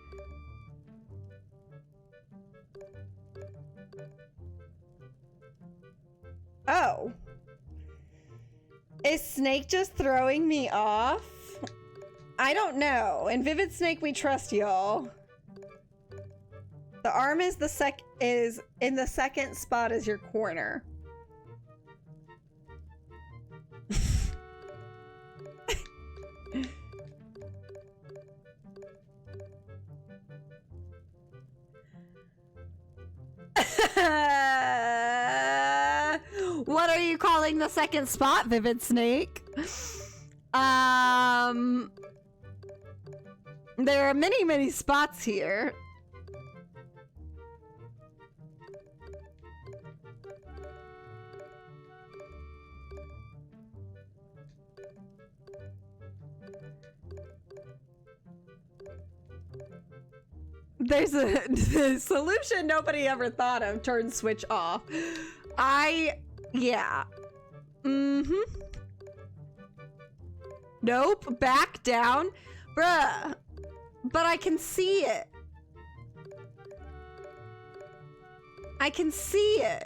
Oh. Is Snake just throwing me off? I don't know. In Vivid Snake, we trust y'all. The arm is in the second spot as your corner. What are you calling the second spot, Vivid Snake? There are many spots here. There's the solution nobody ever thought of. Turn switch off. Yeah. Nope. Back down. Bruh. But I can see it.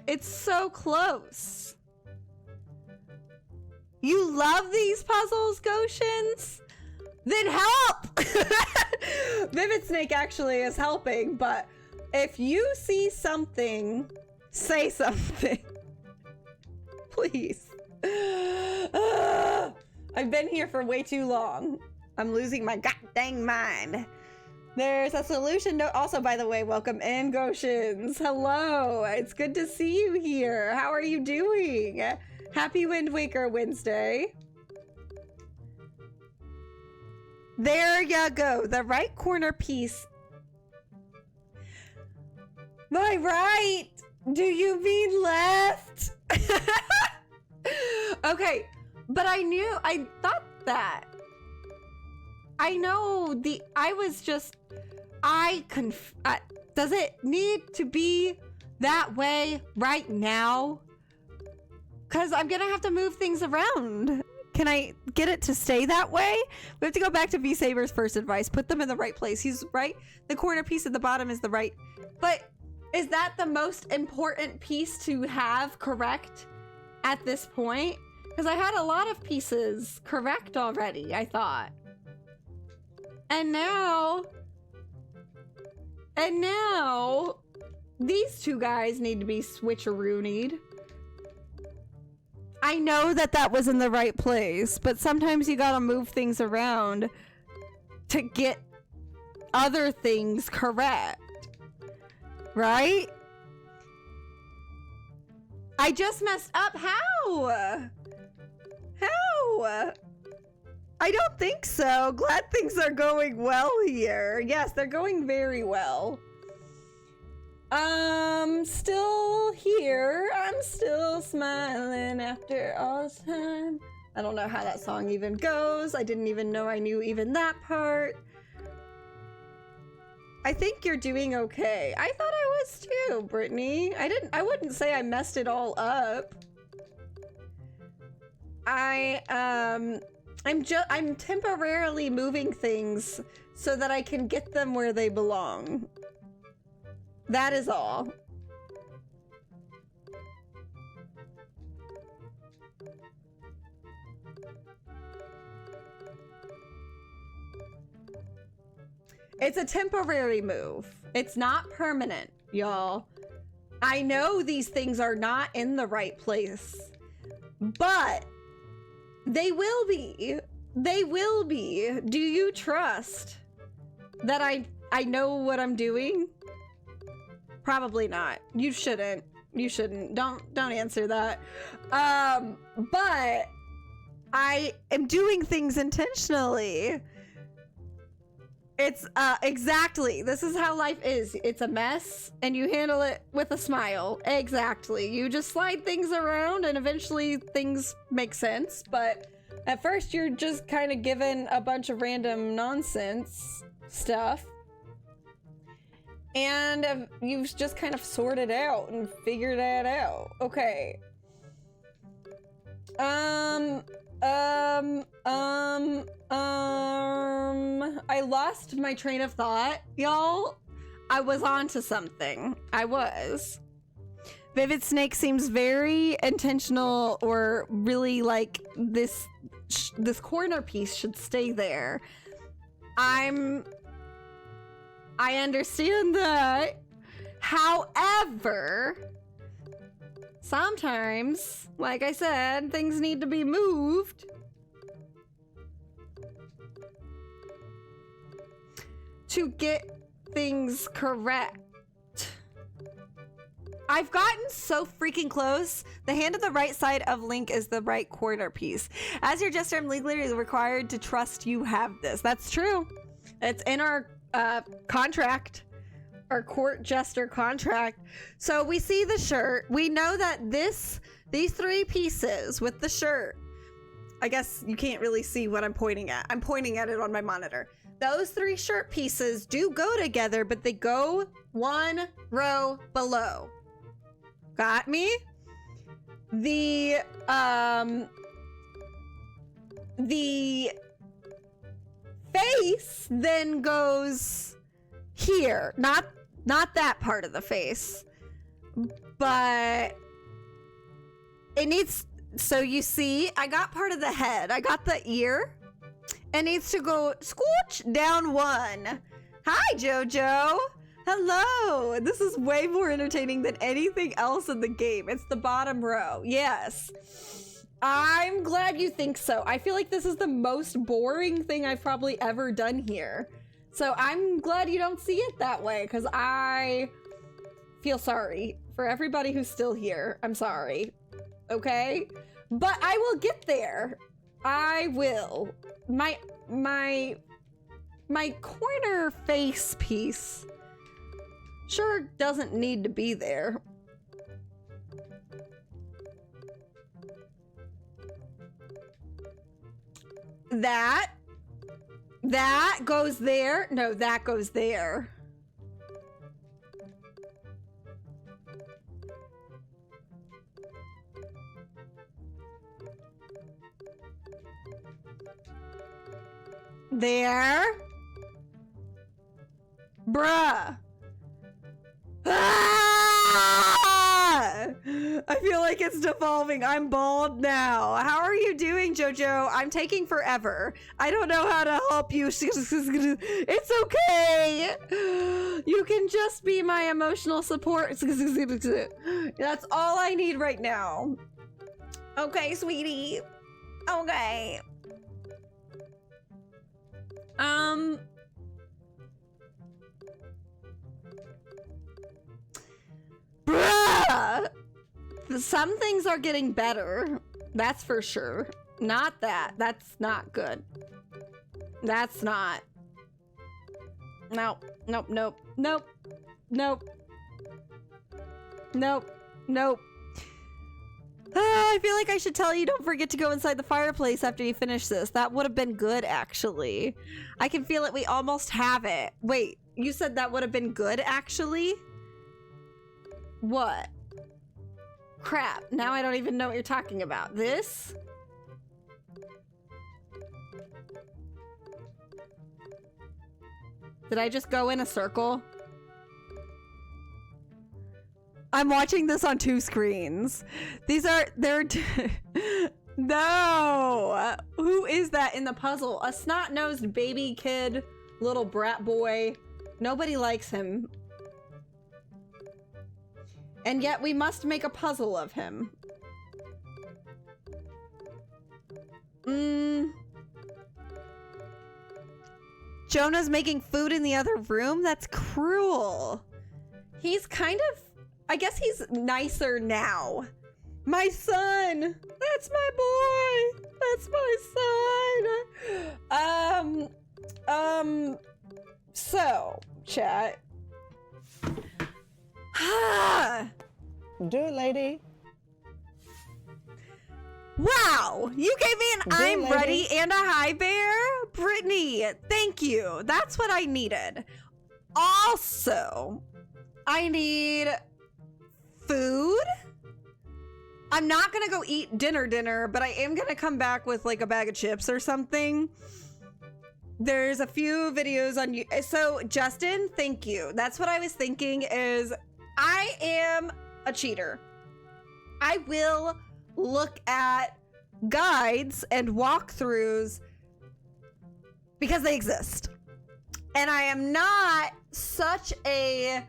It's so close. You love these puzzles, Goshins? Then help! Vivid Snake actually is helping, but if you see something, say something. Please. I've been here for way too long. I'm losing my goddamn mind. There's a solution note. Also, by the way, welcome in, Goshins. Hello. It's good to see you here. How are you doing? Happy Wind Waker Wednesday. There you go. The right corner piece. My right. Do you mean left? Okay, but I thought that. I know does it need to be that way right now? Because I'm gonna have to move things around. Can I get it to stay that way? We have to go back to V-Saber's first advice. Put them in the right place. He's right. The corner piece at the bottom is the right. But is that the most important piece to have correct at this point? Because I had a lot of pieces correct already, I thought. And now these two guys need to be switcheroonied. I know that was in the right place, but sometimes you gotta move things around to get other things correct. Right? I just messed up. How? How? I don't think so. Glad things are going well here. Yes, they're going very well. Still here. I'm still smiling after all this time. I don't know how that song even goes. I didn't even know I knew even that part. I think you're doing okay. I thought I was too, Brittany. I wouldn't say I messed it all up. I'm temporarily moving things so that I can get them where they belong. That is all. It's a temporary move. It's not permanent, y'all. I know these things are not in the right place, but they will be. They will be. Do you trust that I know what I'm doing? Probably not. You shouldn't. You shouldn't. Don't answer that. But I am doing things intentionally. It's exactly. This is how life is. It's a mess and you handle it with a smile. Exactly. You just slide things around and eventually things make sense, but at first you're just kind of given a bunch of random nonsense stuff. And you've just kind of sorted out and figured that out. Okay. I lost my train of thought, y'all. I was onto something. I was. Vivid Snake seems very intentional, or really like this corner piece should stay there. I understand that. However, sometimes, like I said, things need to be moved. To get things correct. I've gotten so freaking close. The hand on the right side of Link is the right corner piece. As your jester, I'm legally required to trust you have this. That's true. It's in our contract, our court jester contract. So we see the shirt. We know that these three pieces with the shirt, I guess you can't really see what I'm pointing at. I'm pointing at it on my monitor. Those three shirt pieces do go together, but they go one row below. Got me? The face then goes here. Not that part of the face. But it needs, so you see, I got part of the head. I got the ear. It needs to go scooch down one. Hi, Jojo. Hello. This is way more entertaining than anything else in the game. It's the bottom row. Yes. I'm glad you think so. I feel like this is the most boring thing I've probably ever done here. So I'm glad you don't see it that way, because I feel sorry for everybody who's still here. I'm sorry. Okay? But I will get there. I will. My corner face piece sure doesn't need to be there. That goes there. No, that goes there. There. Bruh. Ah! I feel like it's devolving. I'm bald now. How are you doing, Jojo? I'm taking forever. I don't know how to help you. It's okay. You can just be my emotional support. That's all I need right now. Okay, sweetie. Okay. Bruh! Some things are getting better. That's for sure. Not that. That's not good. That's not. Nope. Nope. Nope. Nope. Nope. Nope. Nope. I feel like I should tell you don't forget to go inside the fireplace after you finish this. That would have been good, actually. I can feel it. We almost have it. Wait, you said that would have been good, actually? What? Crap. Now I don't even know what you're talking about. This? Did I just go in a circle? I'm watching this on 2 screens. They're no. Who is that in the puzzle? A snot-nosed baby kid, little brat boy. Nobody likes him. And yet we must make a puzzle of him. Jonah's making food in the other room? That's cruel. He's kind of, I guess he's nicer now. My son! That's my boy! That's my son! So, chat. Do it, lady. Wow! You gave me an I'm lady. ready and a hi bear? Brittany, thank you. That's what I needed. Also, I need food. I'm not gonna go eat dinner, but I am gonna come back with like a bag of chips or something. There's a few videos on you. So Justin, thank you. That's what I was thinking is I am a cheater. I will look at guides and walkthroughs because they exist. And I am not such a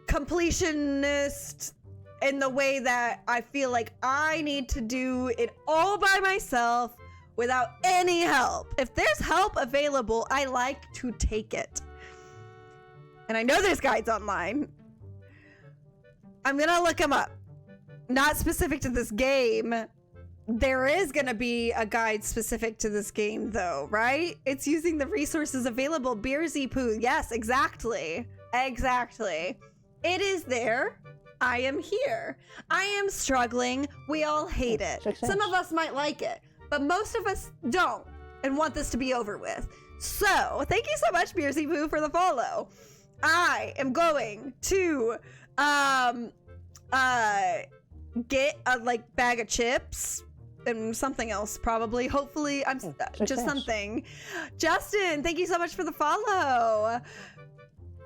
completionist in the way that I feel like I need to do it all by myself without any help. If there's help available, I like to take it. And I know there's guides online. I'm gonna look them up. Not specific to this game. There is gonna be a guide specific to this game though, right? It's using the resources available. Beersy Poo. Yes, exactly. Exactly. It is there. I am here. I am struggling. We all hate it. Success. Some of us might like it, but most of us don't and want this to be over with. So, thank you so much, Beersy Poo, for the follow. I am going to get a like bag of chips and something else probably. Hopefully, I'm just something. Justin, thank you so much for the follow.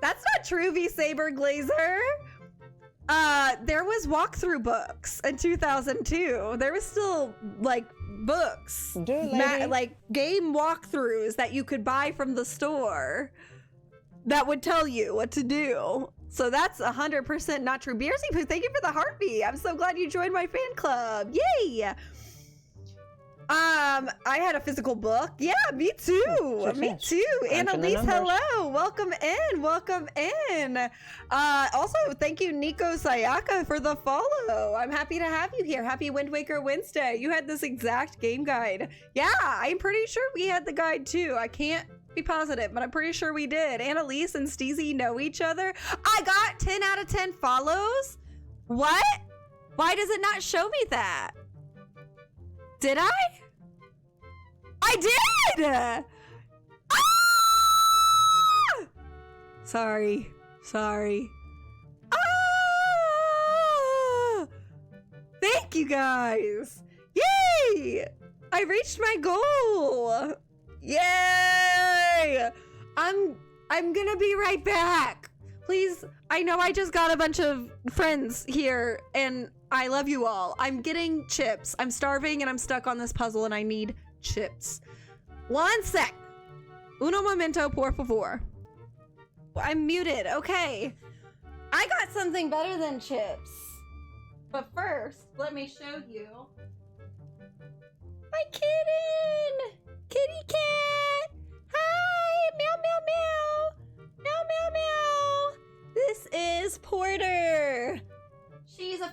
That's not true, V Saber Glazer. There was walkthrough books in 2002. There was still like books, Do it, lady. like game walkthroughs that you could buy from the store that would tell you what to do. So that's 100% not true. Beersy Poo, thank you for the heartbeat. I'm so glad you joined my fan club. Yay! I had a physical book. Yeah, me too. Success. Me too. Annalise, hello. Welcome in. Welcome in. Also, thank you, Nico Sayaka, for the follow. I'm happy to have you here. Happy Wind Waker Wednesday. You had this exact game guide. Yeah, I'm pretty sure we had the guide too. I can't be positive, but I'm pretty sure we did. Annalise and Steezy know each other. I got 10 out of 10 follows. What? Why does it not show me that? Did I? I did! Ah! Sorry. Ah! Thank you guys. Yay! I reached my goal. Yay! I'm gonna be right back. Please, I know I just got a bunch of friends here and I love you all. I'm getting chips. I'm starving and I'm stuck on this puzzle and I need chips. 1 sec. Uno momento, por favor. I'm muted. Okay. I got something better than chips. But first, let me show you my kitten. Kitty cat. Hi. Meow, meow, meow. Meow, meow, meow. This is Porter. She's a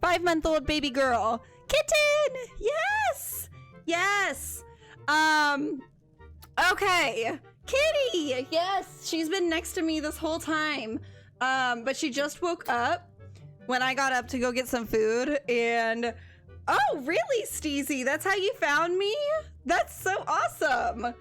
5-month-old baby girl. Kitten. Yes. Okay. Kitty. Yes. She's been next to me this whole time. But she just woke up when I got up to go get some food and oh, really, Steezy? That's how you found me? That's so awesome.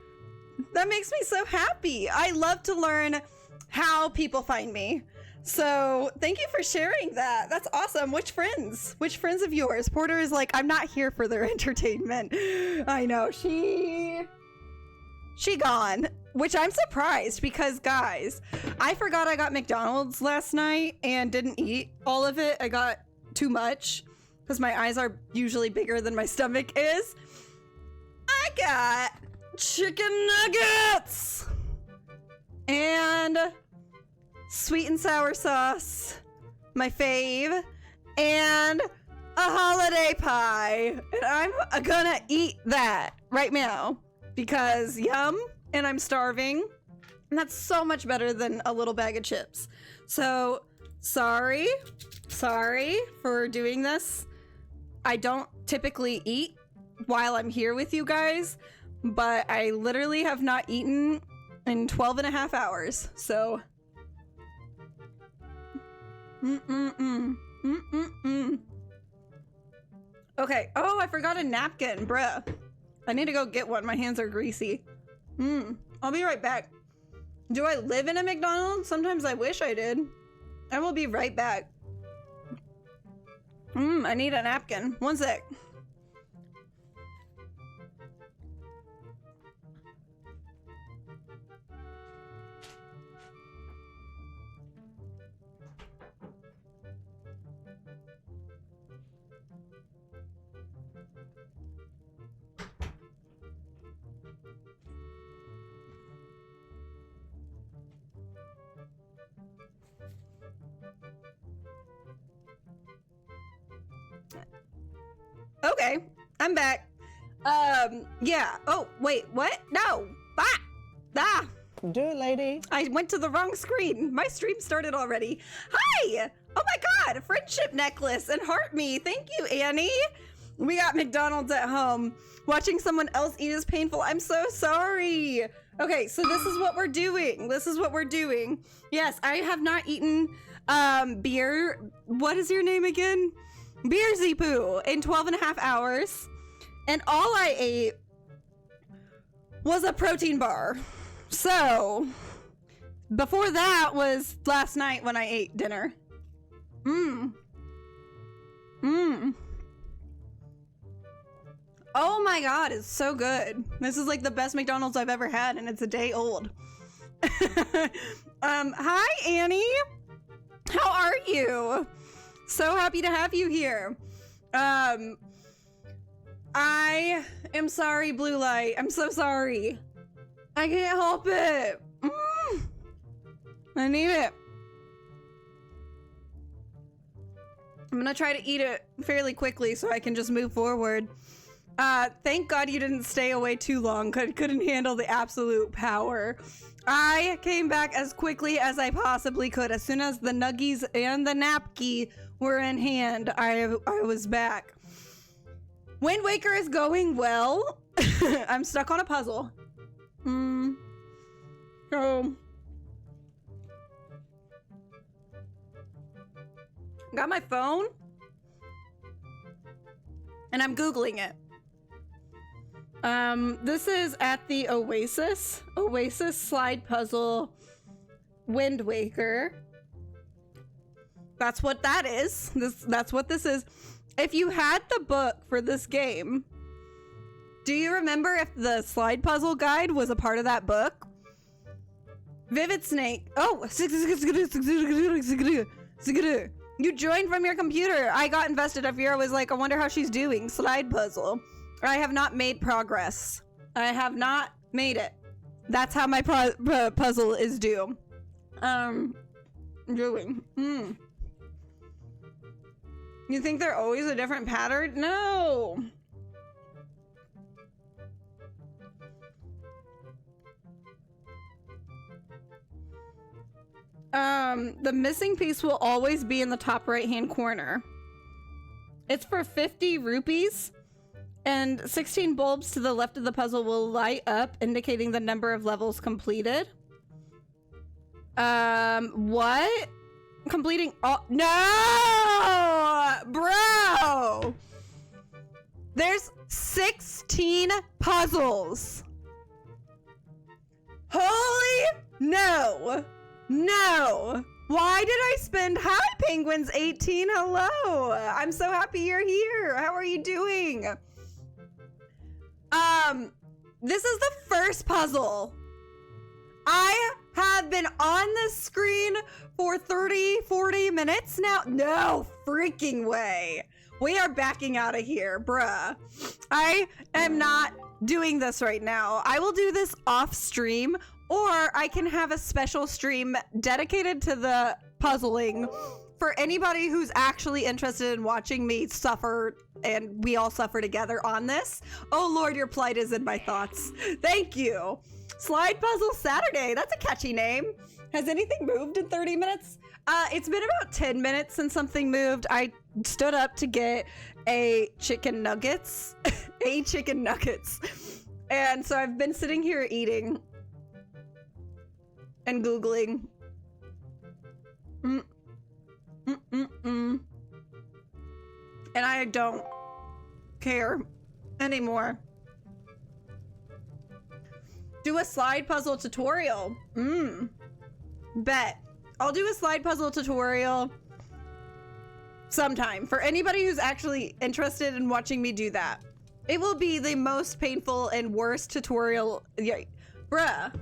That makes me so happy. I love to learn how people find me. So thank you for sharing that. That's awesome. Which friends of yours? Porter is like, I'm not here for their entertainment. I know, she gone, which I'm surprised because guys, I forgot I got McDonald's last night and didn't eat all of it. I got too much because my eyes are usually bigger than my stomach is. I got chicken nuggets and sweet and sour sauce, my fave, and a holiday pie. And I'm gonna eat that right now because yum, and I'm starving. And that's so much better than a little bag of chips. So sorry for doing this. I don't typically eat while I'm here with you guys, but I literally have not eaten in 12 and a half hours. So okay. Oh, I forgot a napkin, bruh. I need to go get one. My hands are greasy. I'll be right back. Do I live in a McDonald's? Sometimes I wish I did. I will be right back. I need a napkin. 1 sec. Okay, I'm back. Yeah. Oh, wait, what? No. Ah! Do it, lady. I went to the wrong screen. My stream started already. Hi! Oh my god, friendship necklace and heart me. Thank you, Annie. We got McDonald's at home. Watching someone else eat is painful. I'm so sorry. Okay, so this is what we're doing. Yes, I have not eaten beer. What is your name again? Beersy Poo in 12 and a half hours. And all I ate was a protein bar. So, before that was last night when I ate dinner. Oh my god, it's so good. This is like the best McDonald's I've ever had and it's a day old. Hi Annie. How are you? So happy to have you here. I am sorry, Blue Light. I'm so sorry. I can't help it. I need it. I'm gonna try to eat it fairly quickly so I can just move forward. Thank God you didn't stay away too long. Couldn't handle the absolute power. I came back as quickly as I possibly could. As soon as the nuggies and the napki were in hand, I was back. Wind Waker is going well. I'm stuck on a puzzle. So got my phone and I'm Googling it. This is at the Oasis slide puzzle Wind Waker. That's what that is. That's what this is. If you had the book for this game, do you remember if the slide puzzle guide was a part of that book? Vivid Snake. Oh, you joined from your computer. I got invested. Afira was like, I wonder how she's doing. Slide puzzle. I have not made progress. I have not made it. That's how my puzzle is due. Doing. You think they're always a different pattern? No. The missing piece will always be in the top right-hand corner. It's for 50 rupees, and 16 bulbs to the left of the puzzle will light up, indicating the number of levels completed. What? Completing all— No! Bro! There's 16 puzzles. Holy no! No! Why did I spend— Hi, Penguins 18, hello! I'm so happy you're here. How are you doing? This is the first puzzle. I have been on this screen for 30-40 minutes now. No freaking way. We are backing out of here, bruh. I am not doing this right now. I will do this off stream, or I can have a special stream dedicated to the puzzling for anybody who's actually interested in watching me suffer, and we all suffer together on this. Oh Lord, your plight is in my thoughts. Thank you. Slide Puzzle Saturday. That's a catchy name. Has anything moved in 30 minutes? It's been about 10 minutes since something moved. I stood up to get a chicken nuggets. Chicken nuggets. And so I've been sitting here eating and Googling. And I don't care anymore. Do a slide puzzle tutorial. Bet. I'll do a slide puzzle tutorial sometime for anybody who's actually interested in watching me do that. It will be the most painful and worst tutorial. Yeah. Bruh.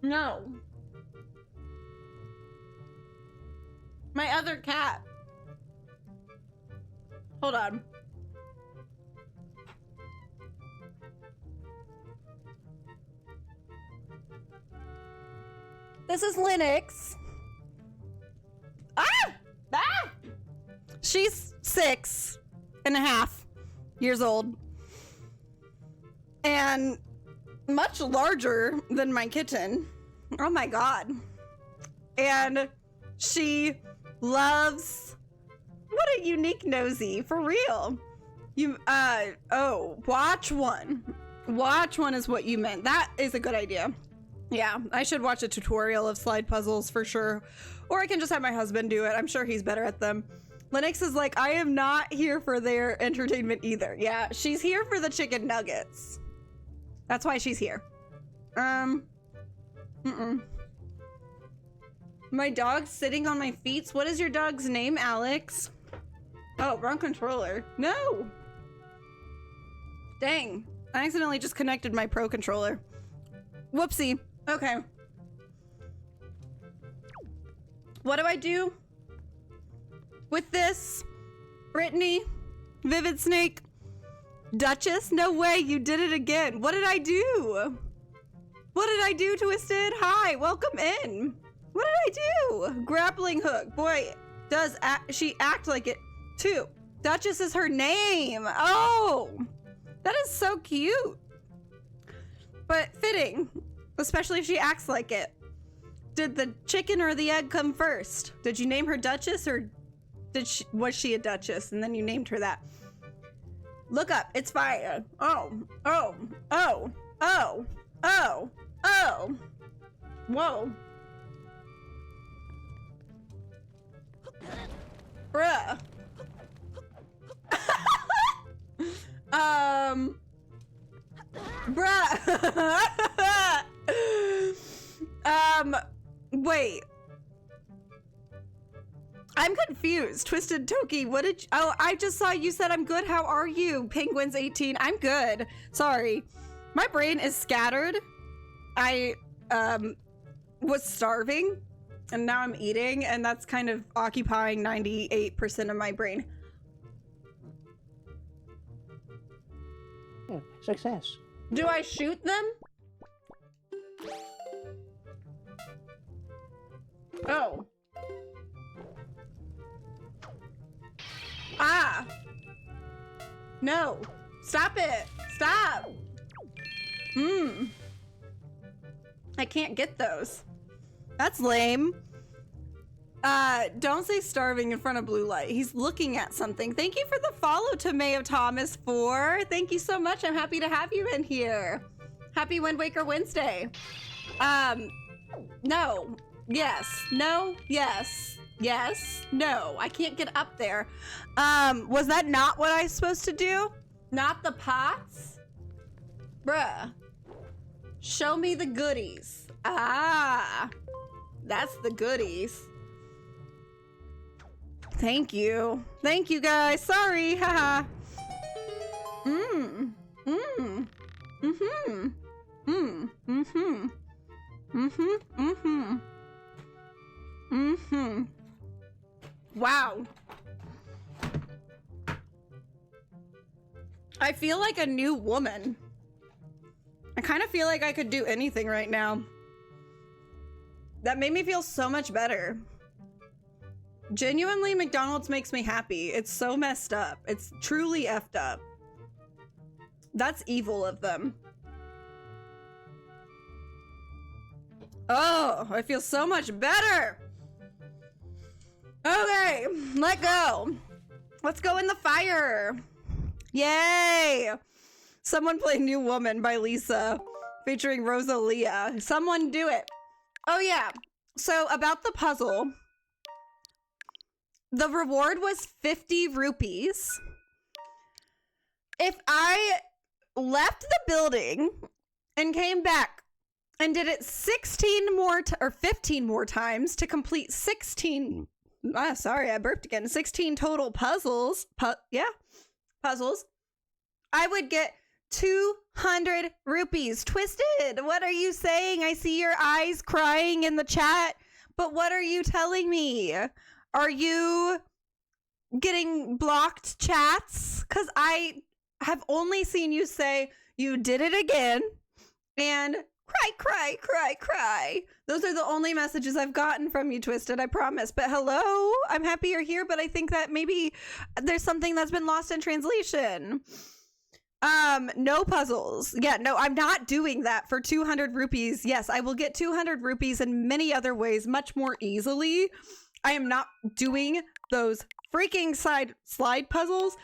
No. My other cat. Hold on. This is Linux. She's 6.5 years old. And much larger than my kitten. Oh my god. And she loves— what a unique nosy, for real. Watch one. Watch one is what you meant. That is a good idea. Yeah, I should watch a tutorial of slide puzzles for sure. Or I can just have my husband do it. I'm sure he's better at them. Linux is like, I am not here for their entertainment either. Yeah, she's here for the chicken nuggets. That's why she's here. My dog's sitting on my feet. What is your dog's name, Alex? Oh, wrong controller. No! Dang. I accidentally just connected my Pro controller. Whoopsie. Okay. What do I do with this? Brittany? Vivid Snake? Duchess? No way, you did it again. What did I do? What did I do, Twisted? Hi, welcome in. What did I do? Grappling hook. Boy, does she act like it too. Duchess is her name. Oh, that is so cute. But fitting, especially if she acts like it. Did the chicken or the egg come first? Did you name her Duchess, or was she a Duchess and then you named her that? Look up, it's fire. Oh. Whoa. Bruh. Bruh. Wait. I'm confused. Twisted Toki, what did you... Oh, I just saw you said I'm good. How are you? Penguins 18. I'm good. Sorry. My brain is scattered. I, was starving, and now I'm eating, and that's kind of occupying 98% of my brain. Success. Do I shoot them? Oh. Ah. No. Stop it. Stop. I can't get those. That's lame. Don't say starving in front of blue light. He's looking at something. Thank you for the follow to Mayo Thomas 4. Thank you so much. I'm happy to have you in here. Happy Wind Waker Wednesday. No. Yes. No. Yes. Yes. No. I can't get up there. Was that not what I was supposed to do? Not the pots? Bruh. Show me the goodies. Ah. That's the goodies. Thank you. Thank you, guys. Sorry. Haha. Wow. I feel like a new woman. I kind of feel like I could do anything right now. That made me feel so much better. Genuinely, McDonald's makes me happy. It's so messed up. It's truly effed up. That's evil of them. Oh, I feel so much better. Okay, let go. Let's go in the fire. Yay. Someone play New Woman by Lisa featuring Rosalia. Someone do it. Oh yeah. So about the puzzle, the reward was 50 rupees. If I left the building and came back and did it 16 more or 15 more times to complete 16 sorry, I burped again. 16 total puzzles. Puzzles. I would get 200 rupees. Twisted, what are you saying? I see your eyes crying in the chat, but what are you telling me? Are you getting blocked chats? Because I have only seen you say you did it again and cry, cry, cry, cry. Those are the only messages I've gotten from you, Twisted, I promise. But hello, I'm happy you're here, but I think that maybe there's something that's been lost in translation. No puzzles. Yeah, no, I'm not doing that for 200 rupees. Yes, I will get 200 rupees in many other ways much more easily. I am not doing those freaking slide puzzles.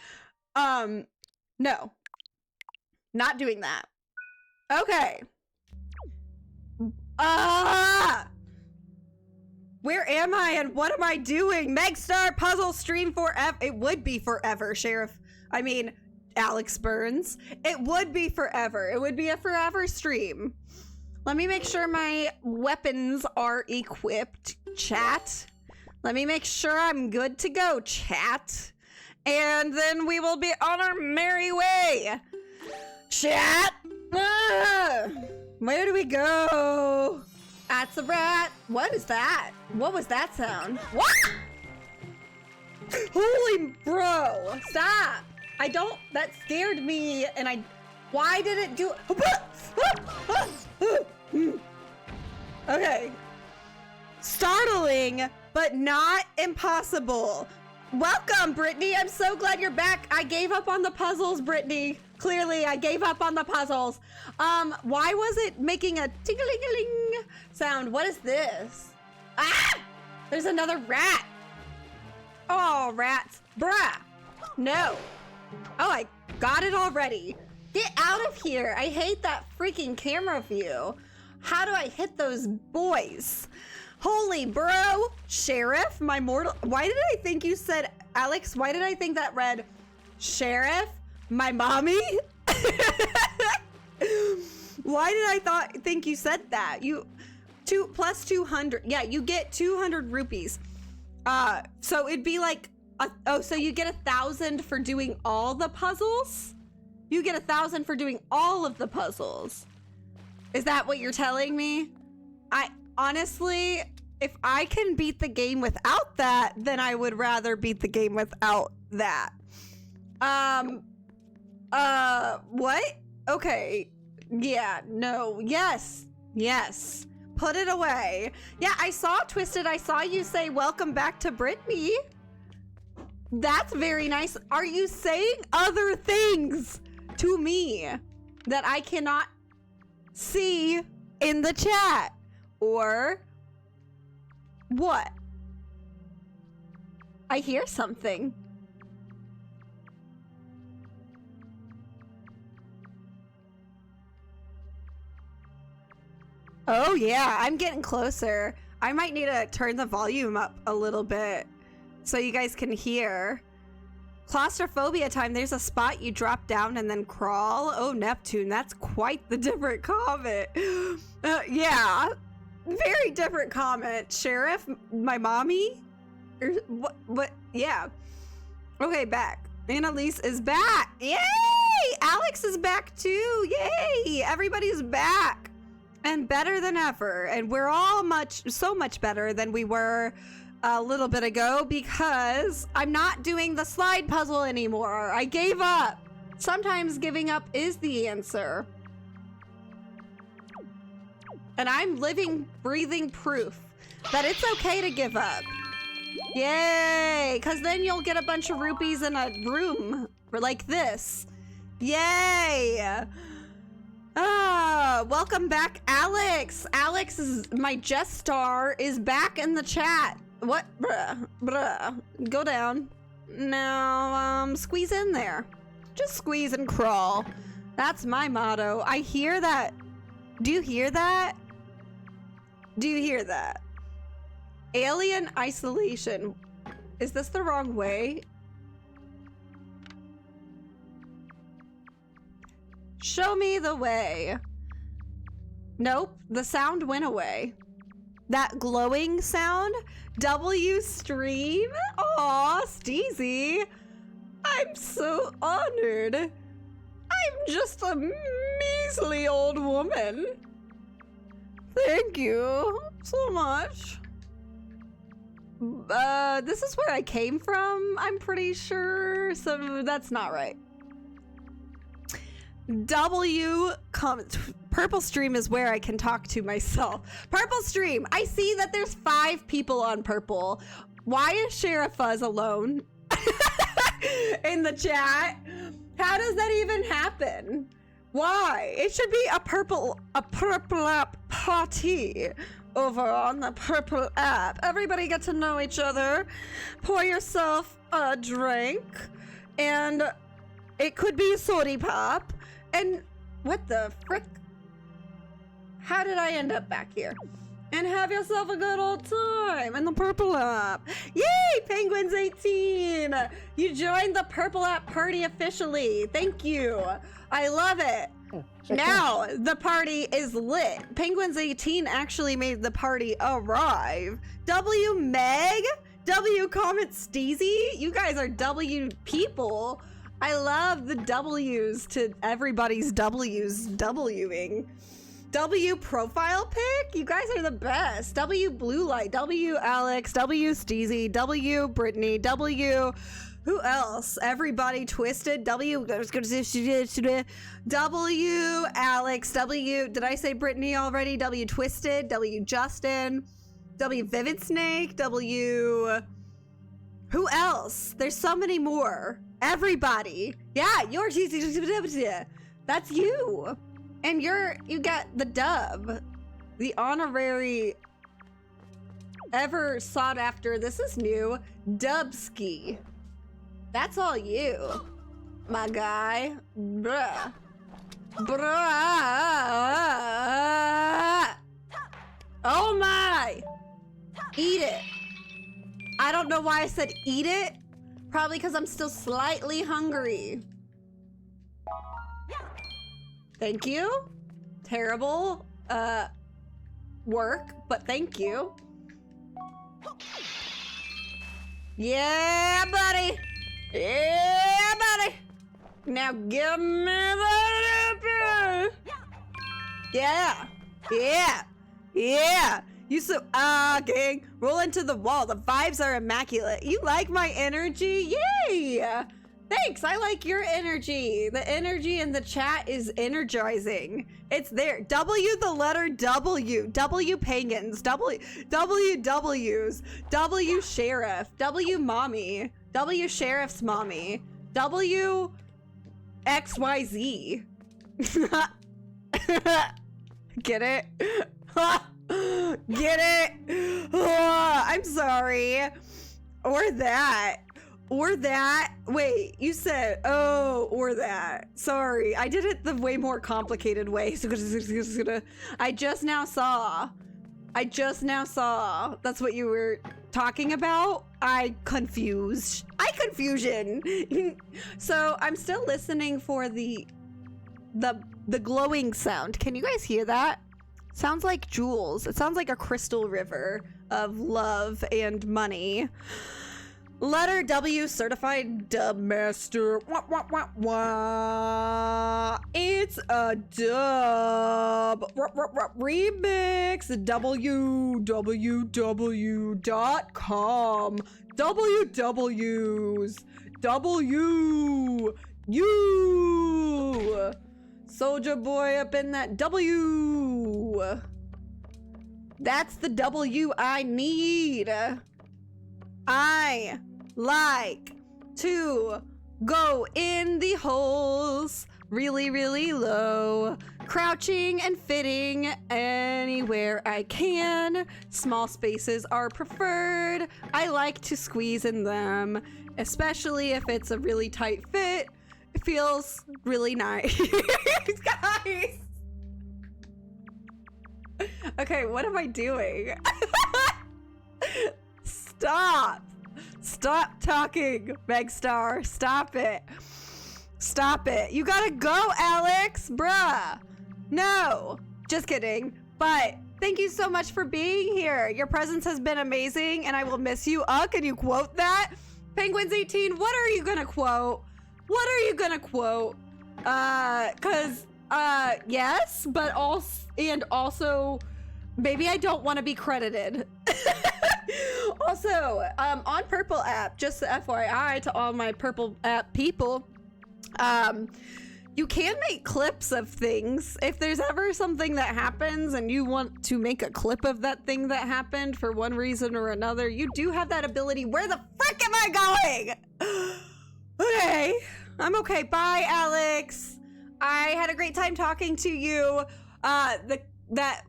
No. Not doing that. Okay. Where am I and what am I doing? Megstar puzzle stream forever. It would be forever, Sheriff. I mean, Alex Burns. It would be forever. It would be a forever stream. Let me make sure my weapons are equipped, chat. Let me make sure I'm good to go, chat. And then we will be on our merry way. Chat! Where do we go? That's a rat. What is that? What was that sound? What? Holy bro, stop. I don't, that scared me and why did it do it? Okay. Startling, but not impossible. Welcome, Brittany. I'm so glad you're back. I gave up on the puzzles, Brittany. Clearly, I gave up on the puzzles. Why was it making a ting-a-ling-a-ling sound? What is this? Ah! There's another rat. Oh, rats. Bruh. No. Oh, I got it already. Get out of here. I hate that freaking camera view. How do I hit those boys? Holy bro. Sheriff, my mortal. Why did I think you said, Alex, why did I think that read Sheriff, My mommy? Why did I think you said that? Plus 200. Yeah, you get 200 rupees. So it'd be like, so you get 1,000 for doing all the puzzles? You get 1,000 for doing all of the puzzles. Is that what you're telling me? I honestly, if I can beat the game without that, then I would rather beat the game without that. What? Okay. Yeah, no, yes. Put it away. Yeah, I saw Twisted. I saw you say, welcome back to Brittany. That's very nice. Are you saying other things to me that I cannot see in the chat? Or what? I hear something. Oh yeah, I'm getting closer. I might need to turn the volume up a little bit so you guys can hear. Claustrophobia time, there's a spot you drop down and then crawl. Oh, Neptune, that's quite the different comment. Yeah, very different comment. Sheriff, my mommy? Or what? Yeah. Okay, back. Annalise is back. Yay! Alex is back too. Yay! Everybody's back. And better than ever. And we're all so much better than we were a little bit ago because I'm not doing the slide puzzle anymore. I gave up. Sometimes giving up is the answer. And I'm living, breathing proof that it's okay to give up. Yay! Because then you'll get a bunch of rupees in a room like this. Yay! Welcome back, Alex. Alex is my guest star is back in the chat. What? Bruh. Go down. Now, squeeze in there. Just squeeze and crawl. That's my motto. I hear that. Do you hear that? Do you hear that? Alien isolation. Is this the wrong way? Show me the way. Nope, the sound went away. That glowing sound? W stream? Aw, Steezy. I'm so honored. I'm just a measly old woman. Thank you so much. This is where I came from, I'm pretty sure. So that's not right. Purple Stream is where I can talk to myself. Purple Stream, I see that there's 5 people on Purple. Why is Sheriff Fuzz alone in the chat? How does that even happen? Why? It should be a purple app party over on the Purple app. Everybody get to know each other. Pour yourself a drink, and it could be a sody pop. And what the frick? How did I end up back here? And have yourself a good old time in the Purple app. Yay, Penguins 18! You joined the Purple app party officially. Thank you. I love it. Now the party is lit. Penguins 18 actually made the party arrive. W Meg? W comment Steezy? You guys are W people. I love the W's to everybody's W's Wing. W profile pic? You guys are the best. W blue light, W Alex, W Steezy, W Brittany, W who else? Everybody Twisted, W Alex, W, did I say Brittany already? W Twisted, W Justin, W Vivid Snake, W, who else? There's so many more. Everybody. Yeah, yours. That's you. And you got the dub. The honorary ever sought after, this is new, Dubski. That's all you, my guy. Bruh. Oh my. Eat it. I don't know why I said eat it. Probably because I'm still slightly hungry. Thank you. Terrible work, but thank you. Yeah, buddy. Yeah, buddy. Now give me the... Yeah. Yeah. Yeah. You so gang. Roll into the wall. The vibes are immaculate. You like my energy? Yay! Thanks. I like your energy. The energy in the chat is energizing. It's there. W the letter W. W pagans. W W's. W sheriff. W mommy. W sheriff's mommy. W XYZ. Get it? Get it? I'm sorry. Or that. Or that. Wait, you said, oh, or that. Sorry, I did it the way more complicated way. I just now saw. That's what you were talking about. Confusion. So I'm still listening for the glowing sound. Can you guys hear that? Sounds like jewels. It sounds like a crystal river of love and money. Letter W, certified dub master. Wah, wah, wah, wah. It's a dub. Remix. www.com. WW's. W. Soldier boy up in that W. That's the W I need. I like to go in the holes really, really low, crouching and fitting anywhere I can. Small spaces are preferred. I like to squeeze in them, especially if it's a really tight fit. It feels really nice. Guys. Okay, what am I doing? Stop talking, Megstar. Stop it. You gotta go, Alex. Bruh. No, just kidding. But thank you so much for being here. Your presence has been amazing and I will miss you. Can you quote that? Penguins18, what are you gonna quote? Yes, but also maybe I don't want to be credited. Also, on Purple app, just the FYI to all my Purple app people, you can make clips of things. If there's ever something that happens and you want to make a clip of that thing that happened for one reason or another, you do have that ability. Where the frick am I going? Okay, I'm okay. Bye, Alex. I had a great time talking to you.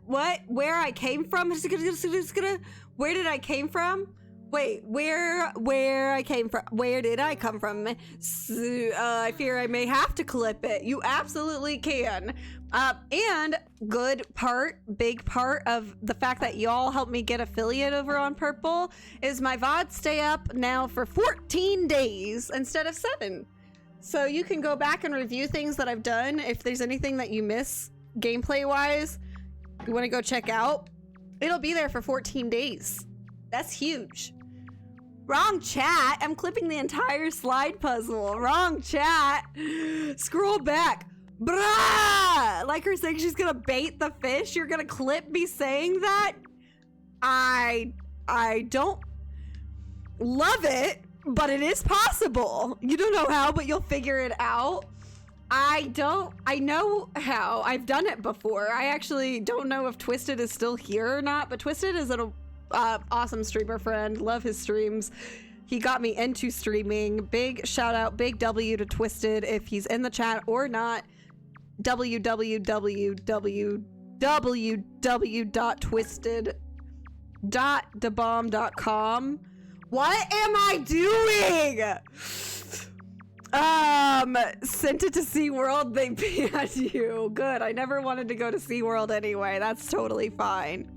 Where I came from? Where did I came from? Wait, where I came from? Where did I come from? I fear I may have to clip it. You absolutely can. And big part of the fact that y'all helped me get affiliate over on Purple is my VODs stay up now for 14 days instead of 7. So you can go back and review things that I've done. If there's anything that you miss gameplay wise, you want to go check out, it'll be there for 14 days. That's huge. Wrong chat. I'm clipping the entire slide puzzle. Wrong chat. Scroll back. Bruh! Like her saying she's gonna bait the fish. You're gonna clip me saying that? I don't love it, but it is possible. You don't know how, but you'll figure it out. I know how. I've done it before. I actually don't know if Twisted is still here or not, but Twisted is an awesome streamer friend. Love his streams. He got me into streaming. Big shout out, big W to Twisted if he's in the chat or not. www.twisted.debomb.com. What am I doing? Sent it to SeaWorld, they banned you. Good, I never wanted to go to SeaWorld anyway. That's totally fine.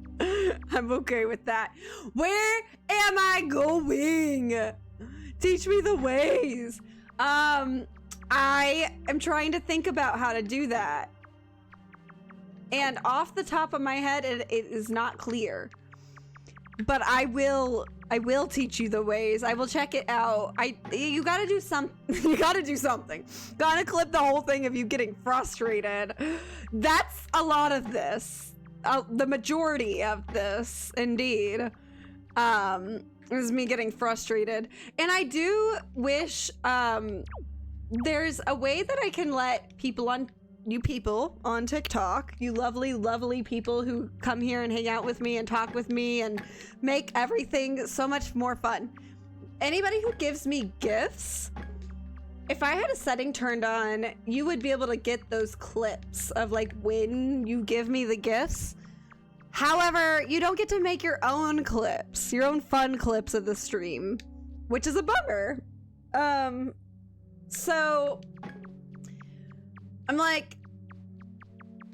I'm okay with that. Where am I going? Teach me the ways. I am trying to think about how to do that. And off the top of my head, it is not clear. But I will teach you the ways. I will check it out. You gotta do you gotta do something. Gotta clip the whole thing of you getting frustrated. That's a lot of this. The majority of this, indeed, is me getting frustrated. And I do wish there's a way that I can let you people on TikTok, you lovely, lovely people who come here and hang out with me and talk with me and make everything so much more fun. Anybody who gives me gifts, if I had a setting turned on, you would be able to get those clips of like when you give me the gifts. However, you don't get to make your own clips, your own fun clips of the stream, which is a bummer. So I'm like,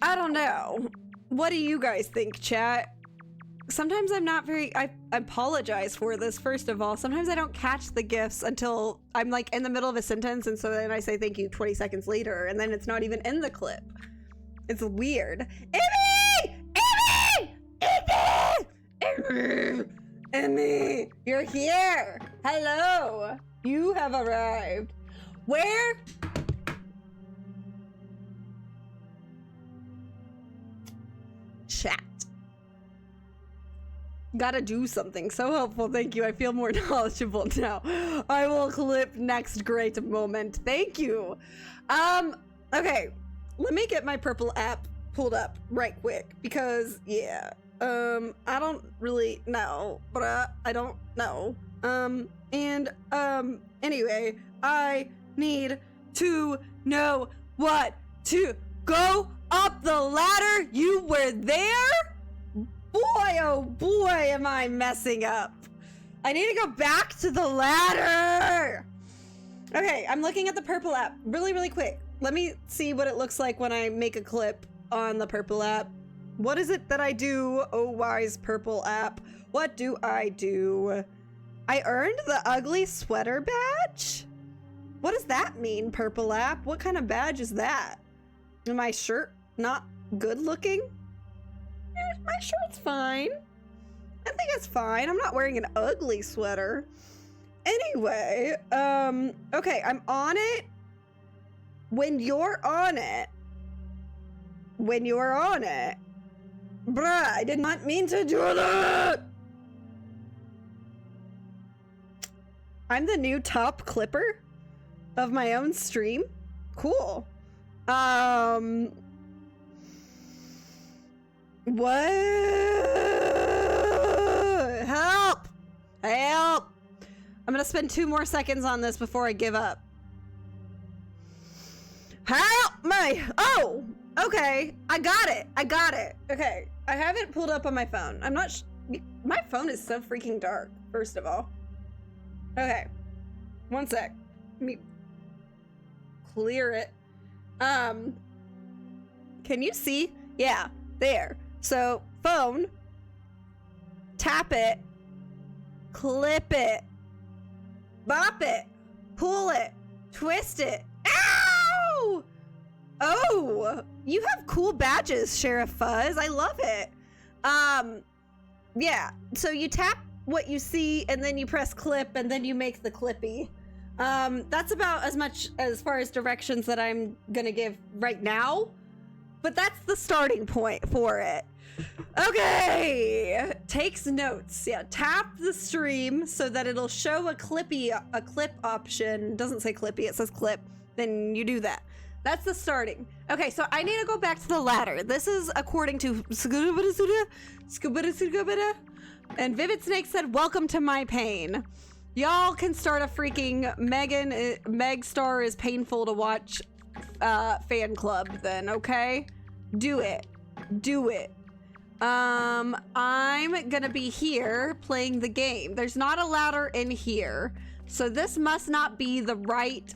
I don't know. What do you guys think, chat? Sometimes I'm not I apologize for this, first of all. Sometimes I don't catch the gifts until I'm like in the middle of a sentence, and so then I say thank you 20 seconds later, and then it's not even in the clip. It's weird. Emmy! Emmy! Emmy! Emmy! You're here! Hello! You have arrived. Where? Chat. Gotta do something. So helpful. Thank you. I feel more knowledgeable now. I will clip next great moment. Thank you. Okay. Let me get my purple app pulled up right quick because yeah. I don't really know, but I don't know. Anyway, I need to know what to go up the ladder. You were there? Boy, oh boy, am I messing up. I need to go back to the ladder. Okay, I'm looking at the purple app really, really quick. Let me see what it looks like when I make a clip on the purple app. What is it that I do? Oh, wise purple app. What do I do? I earned the ugly sweater badge? What does that mean, purple app? What kind of badge is that? Is my shirt not good looking? My shirt's fine. I think it's fine. I'm not wearing an ugly sweater. Anyway, okay, I'm on it. When you're on it, bruh, I did not mean to do that. I'm the new top clipper of my own stream. Cool. What? Help! Help! I'm gonna spend 2 more seconds on this before I give up. Help me! Oh! Okay, I got it. Okay, I have it pulled up on my phone. I'm not my phone is so freaking dark, first of all. Okay, 1 sec. Let me clear it. Can you see? Yeah, there. So, phone, tap it, clip it, bop it, pull it, twist it. Ow! Oh, you have cool badges, Sheriff Fuzz. I love it. Yeah, so you tap what you see and then you press clip and then you make the clippy. That's about as far as directions that I'm gonna give right now, but that's the starting point for it. Okay, takes notes. Yeah, tap the stream so that it'll show a clip option. It doesn't say clippy, it says clip. Then you do that. That's the starting. Okay, so I need to go back to the ladder. This is according to and Vivid Snake said, "Welcome to my pain." Y'all can start a freaking Meg Star is painful to watch fan club then, okay? Do it. I'm gonna be here playing the game. There's not a ladder in here, so this must not be the right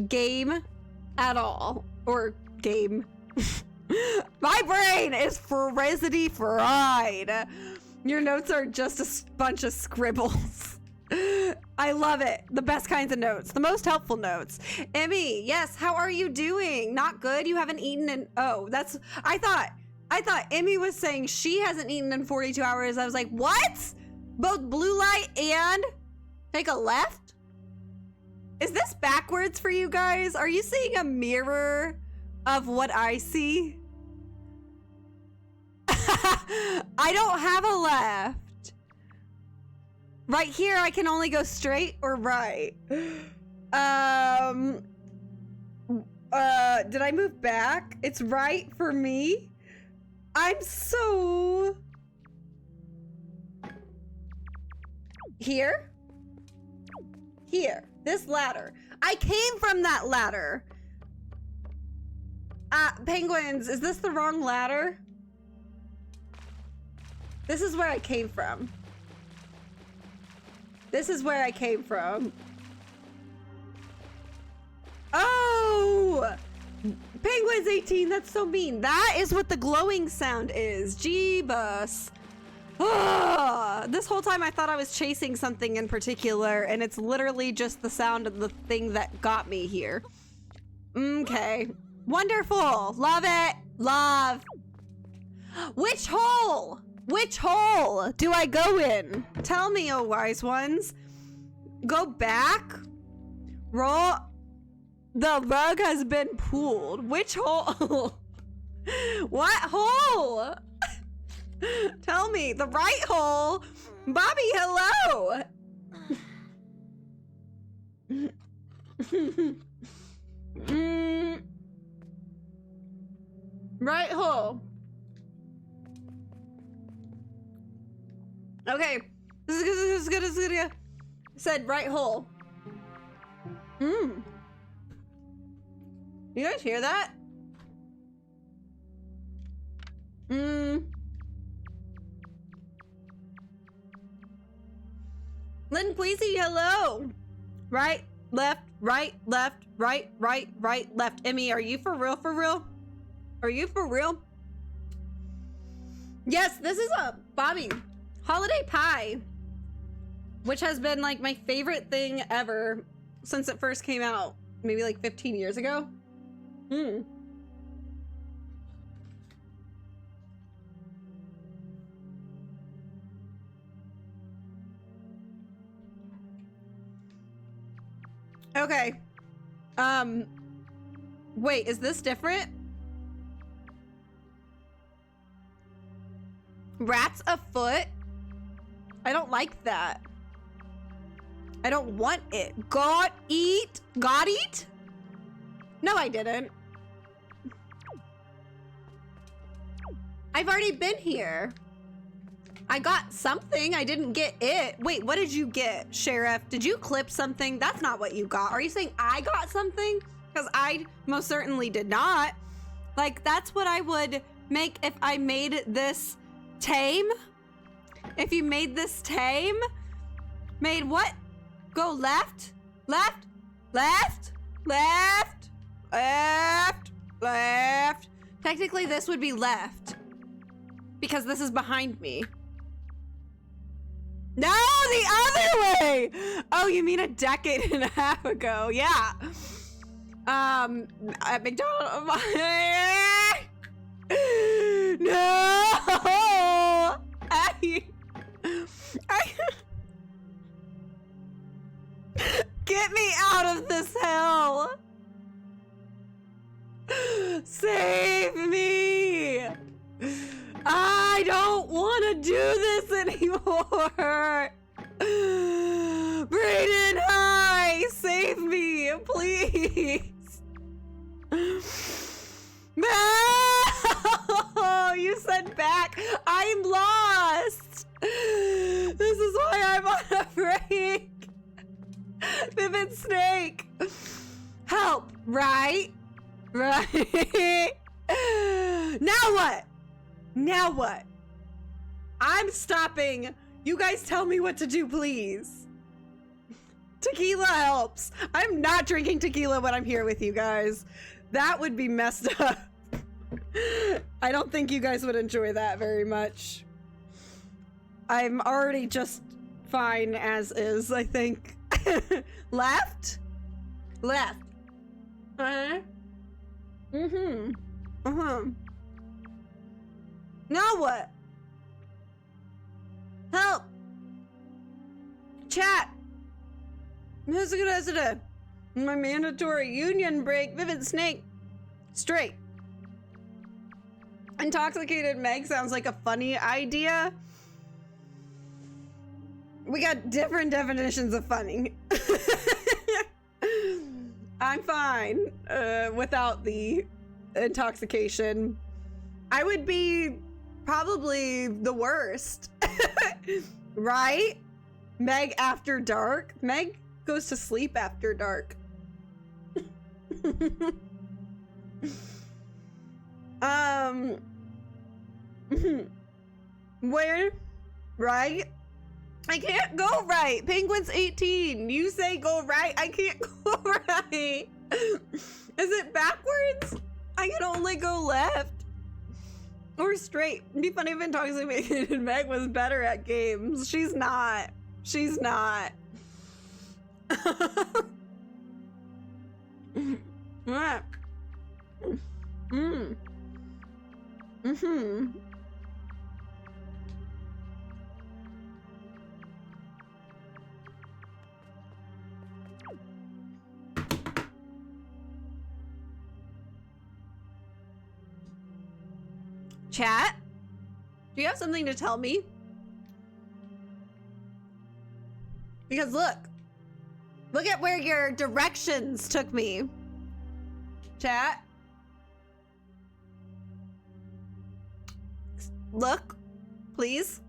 game at all. Or game. My brain is frizzity fried. Your notes are just a bunch of scribbles. I love it. The best kinds of notes. The most helpful notes. Emmy, yes, how are you doing? Not good? You haven't eaten and... Oh, that's... I thought... I thought Emmy was saying she hasn't eaten in 42 hours. I was like, what? Both blue light and take a left? Is this backwards for you guys? Are you seeing a mirror of what I see? I don't have a left. Right here, I can only go straight or right. Did I move back? It's right for me. I'm so... Here? Here. This ladder. I came from that ladder. Penguins, is this the wrong ladder? This is where I came from. This is where I came from. Oh! Penguins 18, that's so mean. That is what the glowing sound is. Jeebus. This whole time I thought I was chasing something in particular, and it's literally just the sound of the thing that got me here. Okay. Wonderful. Love it. Love. Which hole? Which hole do I go in? Tell me, oh wise ones. Go back. Roll. The rug has been pulled. Which hole? What hole? Tell me. The right hole. Bobby, hello. Right hole. Okay. This is good. This is good. This is good. Yeah. Said right hole. You guys hear that? Lynn Queasy, hello. Right, left, right, left, right, right, right, left. Emmy, are you for real? For real? Are you for real? Yes, this is a Bobby holiday pie, which has been like my favorite thing ever since it first came out, maybe like 15 years ago. Okay. Wait, is this different? Rats afoot? I don't like that. I don't want it. God eat? God eat? No, I didn't. I've already been here. I got something. I didn't get it. Wait, what did you get, Sheriff? Did you clip something? That's not what you got. Are you saying I got something? Because I most certainly did not. Like, that's what I would make if I made this tame. If you made this tame. Made what? Go left, left, left, left, left, left. Technically, this would be left. Because this is behind me. No, the other way! Oh, you mean a decade and a half ago. Yeah. At McDonald's. No! Get me out of this hell! Save me! I don't want to do this anymore! Brayden, hi! Save me, please! No! You said back! I'm lost! This is why I'm on a break! Vivid Snake! Help! Right? Right? Now what? Now what? I'm stopping. You guys tell me what to do, please. Tequila helps. I'm not drinking tequila when I'm here with you guys. That would be messed up. I don't think you guys would enjoy that very much. I'm already just fine as is, I think. Left? Left. Uh-huh. Mm-hmm. Uh-huh. Now what? Help! Chat! Who's gonna my mandatory union break? Vivid Snake. Straight. Intoxicated Meg sounds like a funny idea. We got different definitions of funny. I'm fine without the intoxication. I would be probably the worst. Right? Meg after dark. Meg goes to sleep after dark. Where? Right? I can't go right. Penguin's 18. You say go right. I can't go right. Is it backwards? I can only go left. Or straight. It'd be funny if Intoxicated Meg was better at games. She's not. She's not. Chat? Do you have something to tell me? Because look at where your directions took me. Chat? Look, please.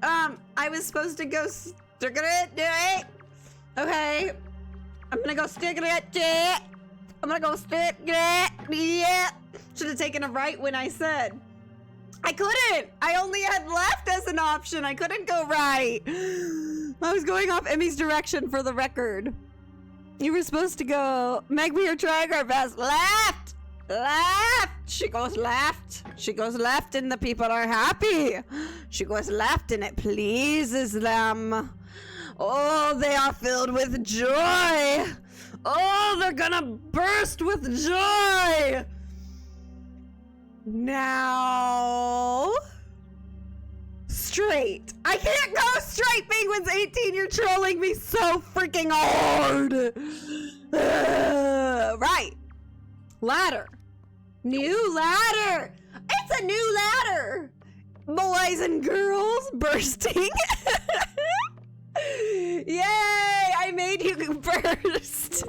I was supposed to go stick it. Okay. I'm gonna go stick it. I'm gonna go stick it. Yeah. Should have taken a right when I said. I couldn't. I only had left as an option. I couldn't go right. I was going off Emmy's direction for the record. You were supposed to go, Meg, we are trying our best. Left! Left! She goes left. She goes left and the people are happy. She goes left and it pleases them. Oh, they are filled with joy. Oh, they're gonna burst with joy. Now, straight. I can't go straight, Penguin's 18. You're trolling me so freaking hard. Right. Ladder. New ladder. It's a new ladder. Boys and girls bursting. Yay! I made you burst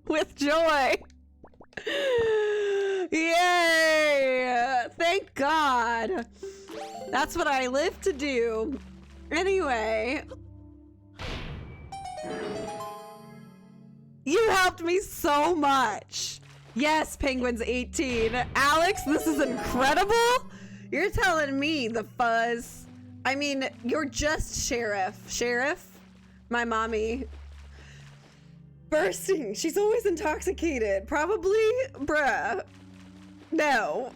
with joy. Yay! Thank God. That's what I live to do. Anyway. You helped me so much. Yes, Penguin's 18. Alex, this is incredible. You're telling me the fuzz. I mean, you're just Sheriff. Sheriff? My mommy. Bursting. She's always intoxicated. Probably, bruh. No.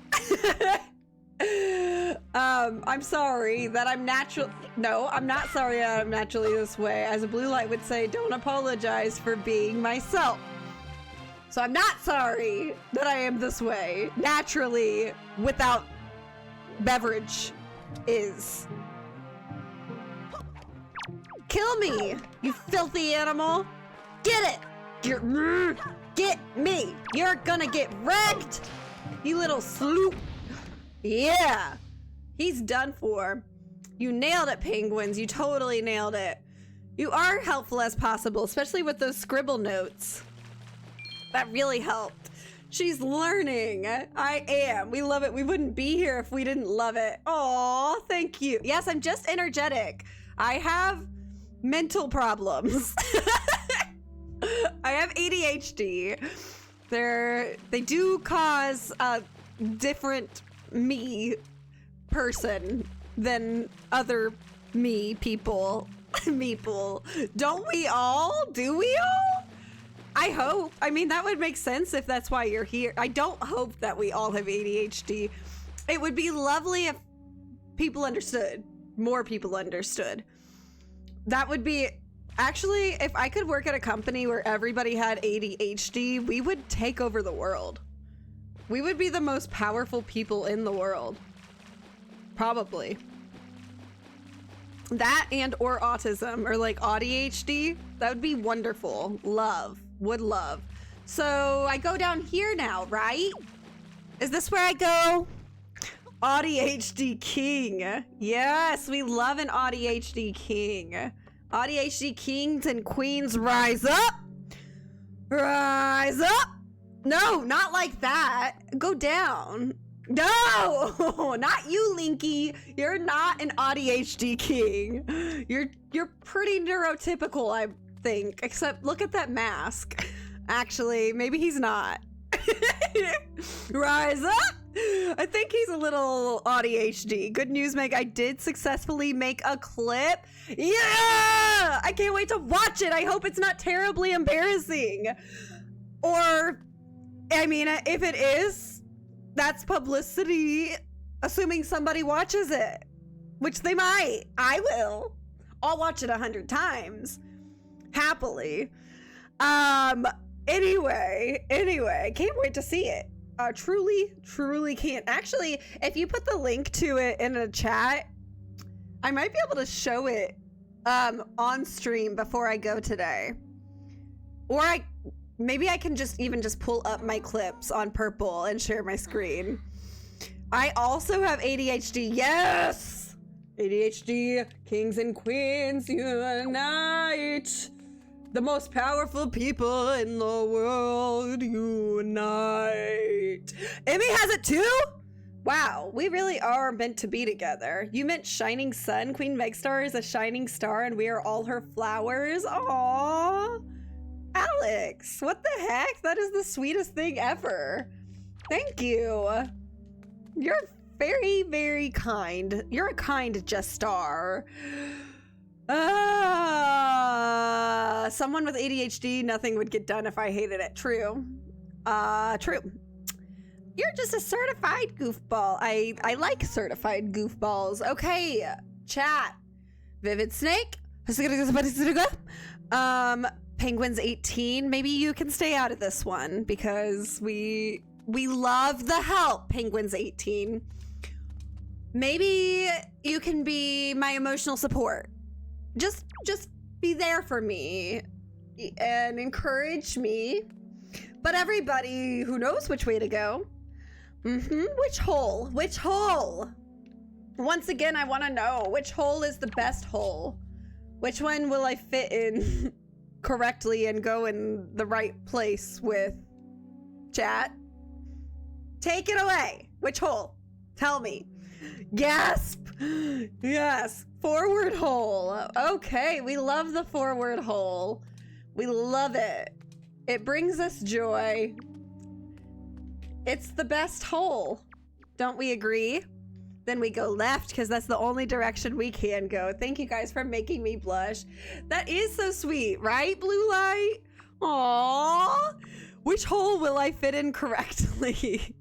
I'm sorry that I'm natural. No, I'm not sorry that I'm naturally this way. As a blue light would say, don't apologize for being myself. So I'm not sorry that I am this way. Naturally, without beverage is. Kill me, you filthy animal. Get it. Get me. You're gonna get wrecked, you little sloop. Yeah. He's done for. You nailed it, Penguins. You totally nailed it. You are helpful as possible, especially with those scribble notes. That really helped. She's learning. I am. We love it. We wouldn't be here if we didn't love it. Aw, thank you. Yes, I'm just energetic. I have mental problems. I have ADHD. They do cause a different me person than other me people. Meeple. Don't we all? Do we all? I hope. I mean, that would make sense if that's why you're here. I don't hope that we all have ADHD. It would be lovely if people understood. More people understood. That would be Actually, if I could work at a company where everybody had ADHD, we would take over the world. We would be the most powerful people in the world. Probably. That and or autism or like ADHD, that would be wonderful. Would love. So I go down here now, right? Is this where I go? ADHD King. Yes, we love an ADHD King. ADHD kings and queens, rise up. Rise up. No, not like that. Go down. No, not you, Linky. You're not an ADHD king. You're pretty neurotypical, I think. Except look at that mask. Actually, maybe he's not. Rise up. I think he's a little ADHD. Good news, Meg. I did successfully make a clip. Yeah! I can't wait to watch it. I hope it's not terribly embarrassing. Or, I mean, if it is, that's publicity, assuming somebody watches it, which they might. I will. I'll watch it 100 times. Happily. Anyway, can't wait to see it. Truly can't. Actually, if you put the link to it in a chat, I might be able to show it on stream before I go today. Or maybe I can just pull up my clips on Purple and share my screen. I also have ADHD. Yes! ADHD, kings and queens unite. The most powerful people in the world unite. Emmy has it too? Wow, we really are meant to be together. You meant shining sun? Queen Megstar is a shining star and we are all her flowers. Aww. Alex, what the heck? That is the sweetest thing ever. Thank you. You're very, very kind. You're a kind Jestar. Someone with ADHD, nothing would get done if I hated it. True. True. You're just a certified goofball. I like certified goofballs. Okay, chat. Vivid Snake. Penguins 18. Maybe you can stay out of this one because we love the help, Penguins 18. Maybe you can be my emotional support. Just be there for me and encourage me. But everybody who knows which way to go. Which hole? Which hole? Once again, I want to know which hole is the best hole. Which one will I fit in correctly and go in the right place with? Chat? Take it away. Which hole? Tell me. Gasp! Yes. Forward hole. Okay, we love the forward hole. We love it. It brings us joy. It's the best hole. Don't we agree? Then we go left because that's the only direction we can go. Thank you guys for making me blush. That is so sweet, right, Blue Light? Aww. Which hole will I fit in correctly?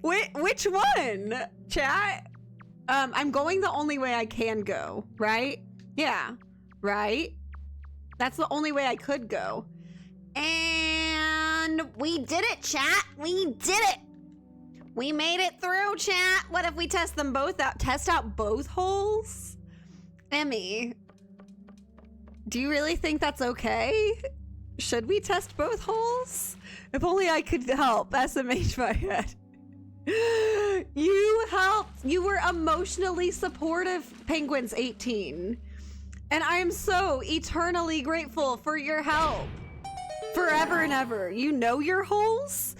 Which one? Chat? I'm going the only way I can go, right? Yeah, right? That's the only way I could go. And we did it, chat. We did it. We made it through, chat. What if we test them both out? Test out both holes? Emmy, do you really think that's okay? Should we test both holes? If only I could help. SMH my head. You helped. You were emotionally supportive, Penguins 18. And I am so eternally grateful for your help. Forever and ever. You know your holes?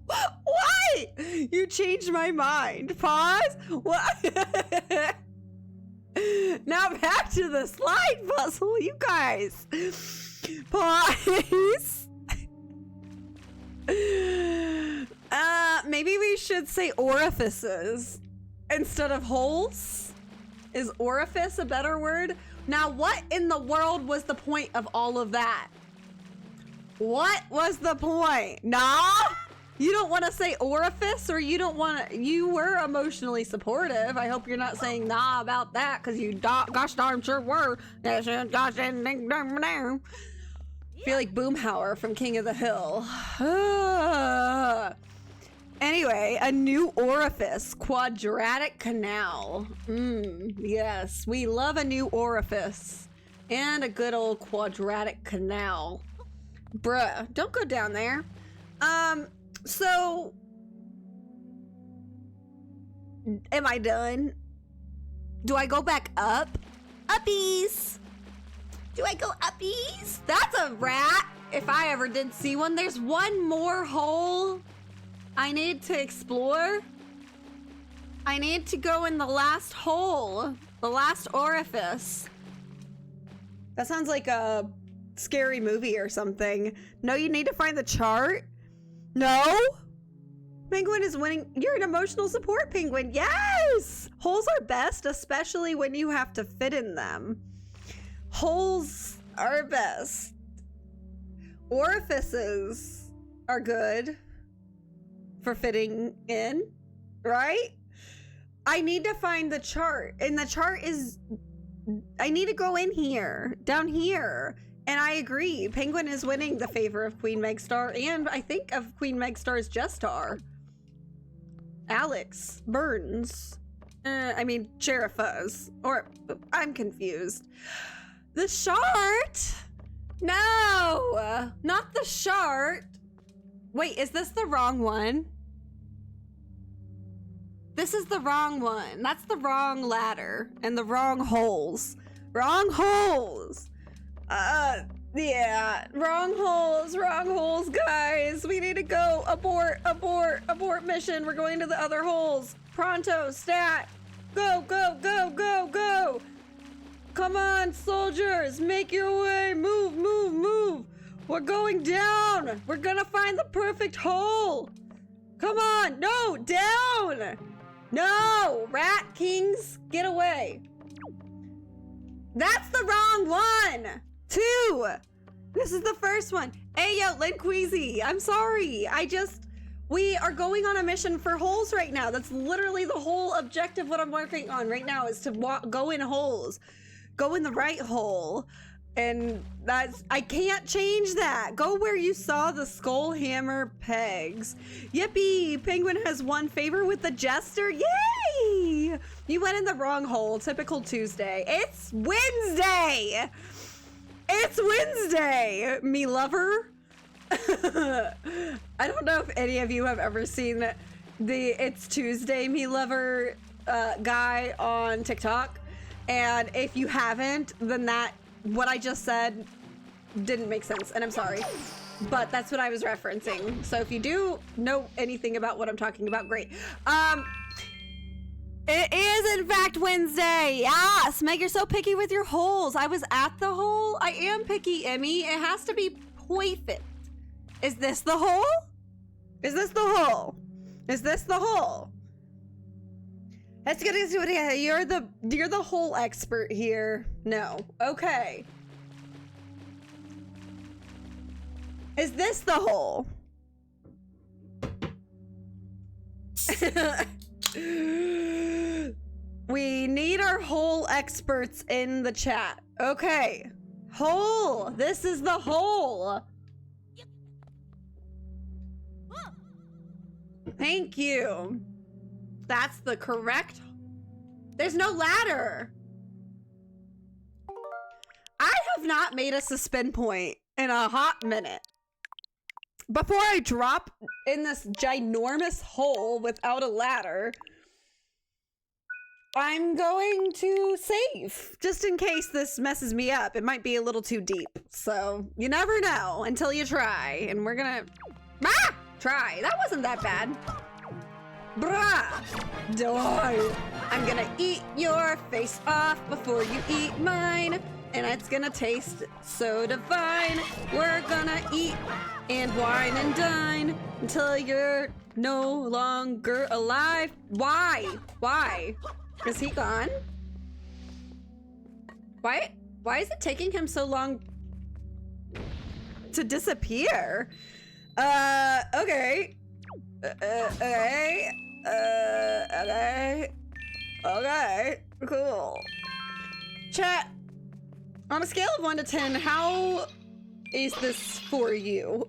Why? You changed my mind. Pause. What? Now back to the slide puzzle, you guys. Pause. Maybe we should say orifices instead of holes. Is orifice a better word? Now, what in the world was the point of all of that? What was the point? Nah? You don't want to say orifice, or you don't want to... You were emotionally supportive. I hope you're not saying nah about that, because you gosh darn sure were. I feel like Boomhauer from King of the Hill. Anyway, a new orifice. Quadratic canal. Yes, we love a new orifice. And a good old quadratic canal. Bruh, don't go down there. So, am I done? Do I go back up? Uppies! Do I go uppies? That's a rat, if I ever did see one. There's one more hole I need to explore. I need to go in the last hole, the last orifice. That sounds like a scary movie or something. No, you need to find the chart? No? Penguin is winning. You're an emotional support penguin. Yes! Holes are best, especially when you have to fit in them. Holes are best. Orifices are good for fitting in, right? I need to find the chart. And the chart is... I need to go in here. Down here. And I agree, Penguin is winning the favor of Queen Megstar, and I think of Queen Megstar's Jestar. Alex Burns. I mean, Sheriffuz. Or, I'm confused. The chart? No! Not the chart. Wait, is this the wrong one? This is the wrong one. That's the wrong ladder. And the wrong holes. Wrong holes! Yeah, wrong holes, guys. We need to go. Abort mission. We're going to the other holes. Pronto, stat. Go. Come on, soldiers, make your way. Move. We're going down. We're gonna find the perfect hole. Come on, no, down. No, rat kings, get away. That's the wrong one. 2. This is the first one. Hey, yo, Linqueezy, I'm sorry. We are going on a mission for holes right now. That's literally the whole objective. What I'm working on right now is to go in holes. Go in the right hole. And I can't change that. Go where you saw the skull hammer pegs. Yippee! Penguin has won favor with the Jester. Yay! You went in the wrong hole. Typical Tuesday. It's Wednesday! It's Wednesday, me lover. I don't know if any of you have ever seen the It's Tuesday, me lover guy on TikTok. And if you haven't, then what I just said didn't make sense, and I'm sorry. But that's what I was referencing. So if you do know anything about what I'm talking about, great. It is, in fact, Wednesday. Yes, Meg, you're so picky with your holes. I was at the hole. I am picky, Emmy. It has to be perfect. Is this the hole? Is this the hole? Is this the hole? Let's get into it. You're the hole expert here. No. Okay. Is this the hole? We need our hole experts in the chat. Okay. Hole. This is the hole. Thank you. That's the correct. There's no ladder. I have not made a suspend point in a hot minute. Before I drop in this ginormous hole without a ladder, I'm going to save just in case this messes me up. It might be a little too deep. So you never know until you try. And we're gonna try. That wasn't that bad. Bruh! Die! I'm gonna eat your face off before you eat mine, and it's gonna taste so divine. We're gonna eat and wine and dine until you're no longer alive. Why? Why? Is he gone? Why is it taking him so long to disappear? Okay. Okay. Okay. Okay. Cool. Chat. On a scale of 1 to 10, how is this for you?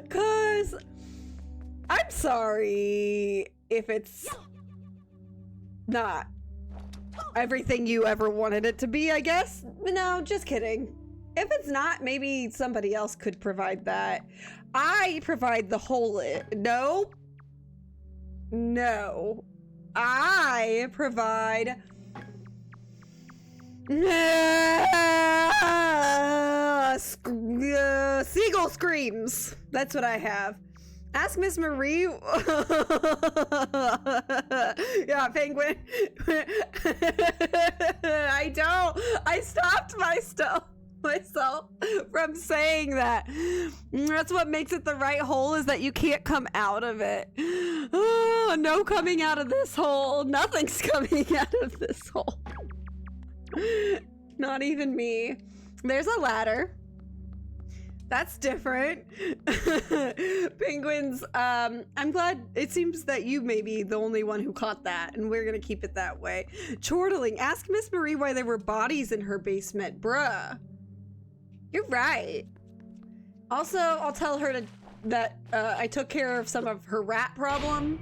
Cause I'm sorry if it's not everything you ever wanted it to be, I guess. No, just kidding. If it's not, maybe somebody else could provide that. I provide the whole no. No. I provide seagull screams. That's what I have. Ask Miss Marie. Yeah, penguin. I stopped myself from saying that. That's what makes it the right hole, is that you can't come out of it. Oh, no coming out of this hole. Nothing's coming out of this hole. Not even me. There's a ladder. That's different. Penguins, I'm glad. It seems that you may be the only one who caught that, and we're gonna keep it that way. Chortling, ask Miss Marie why there were bodies in her basement. Bruh. You're right. Also, I'll tell her that I took care of some of her rat problem.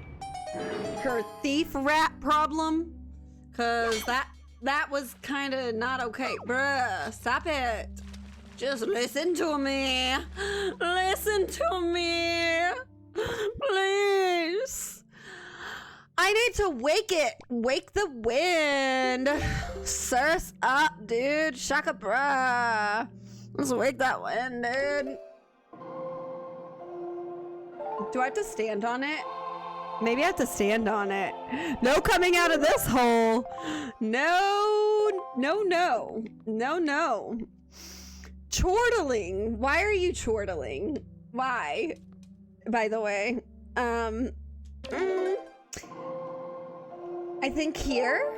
Her thief rat problem. Cause that was kinda not okay. Bruh, stop it. Just listen to me. Listen to me. Please. I need to wake it. Wake the wind. Surf up, dude. Shaka bruh. Let's wake that wind, dude. Do I have to stand on it? Maybe I have to stand on it. No coming out of this hole. No, no, no. No, no. Chortling. Why are you chortling? Why? By the way. I think here.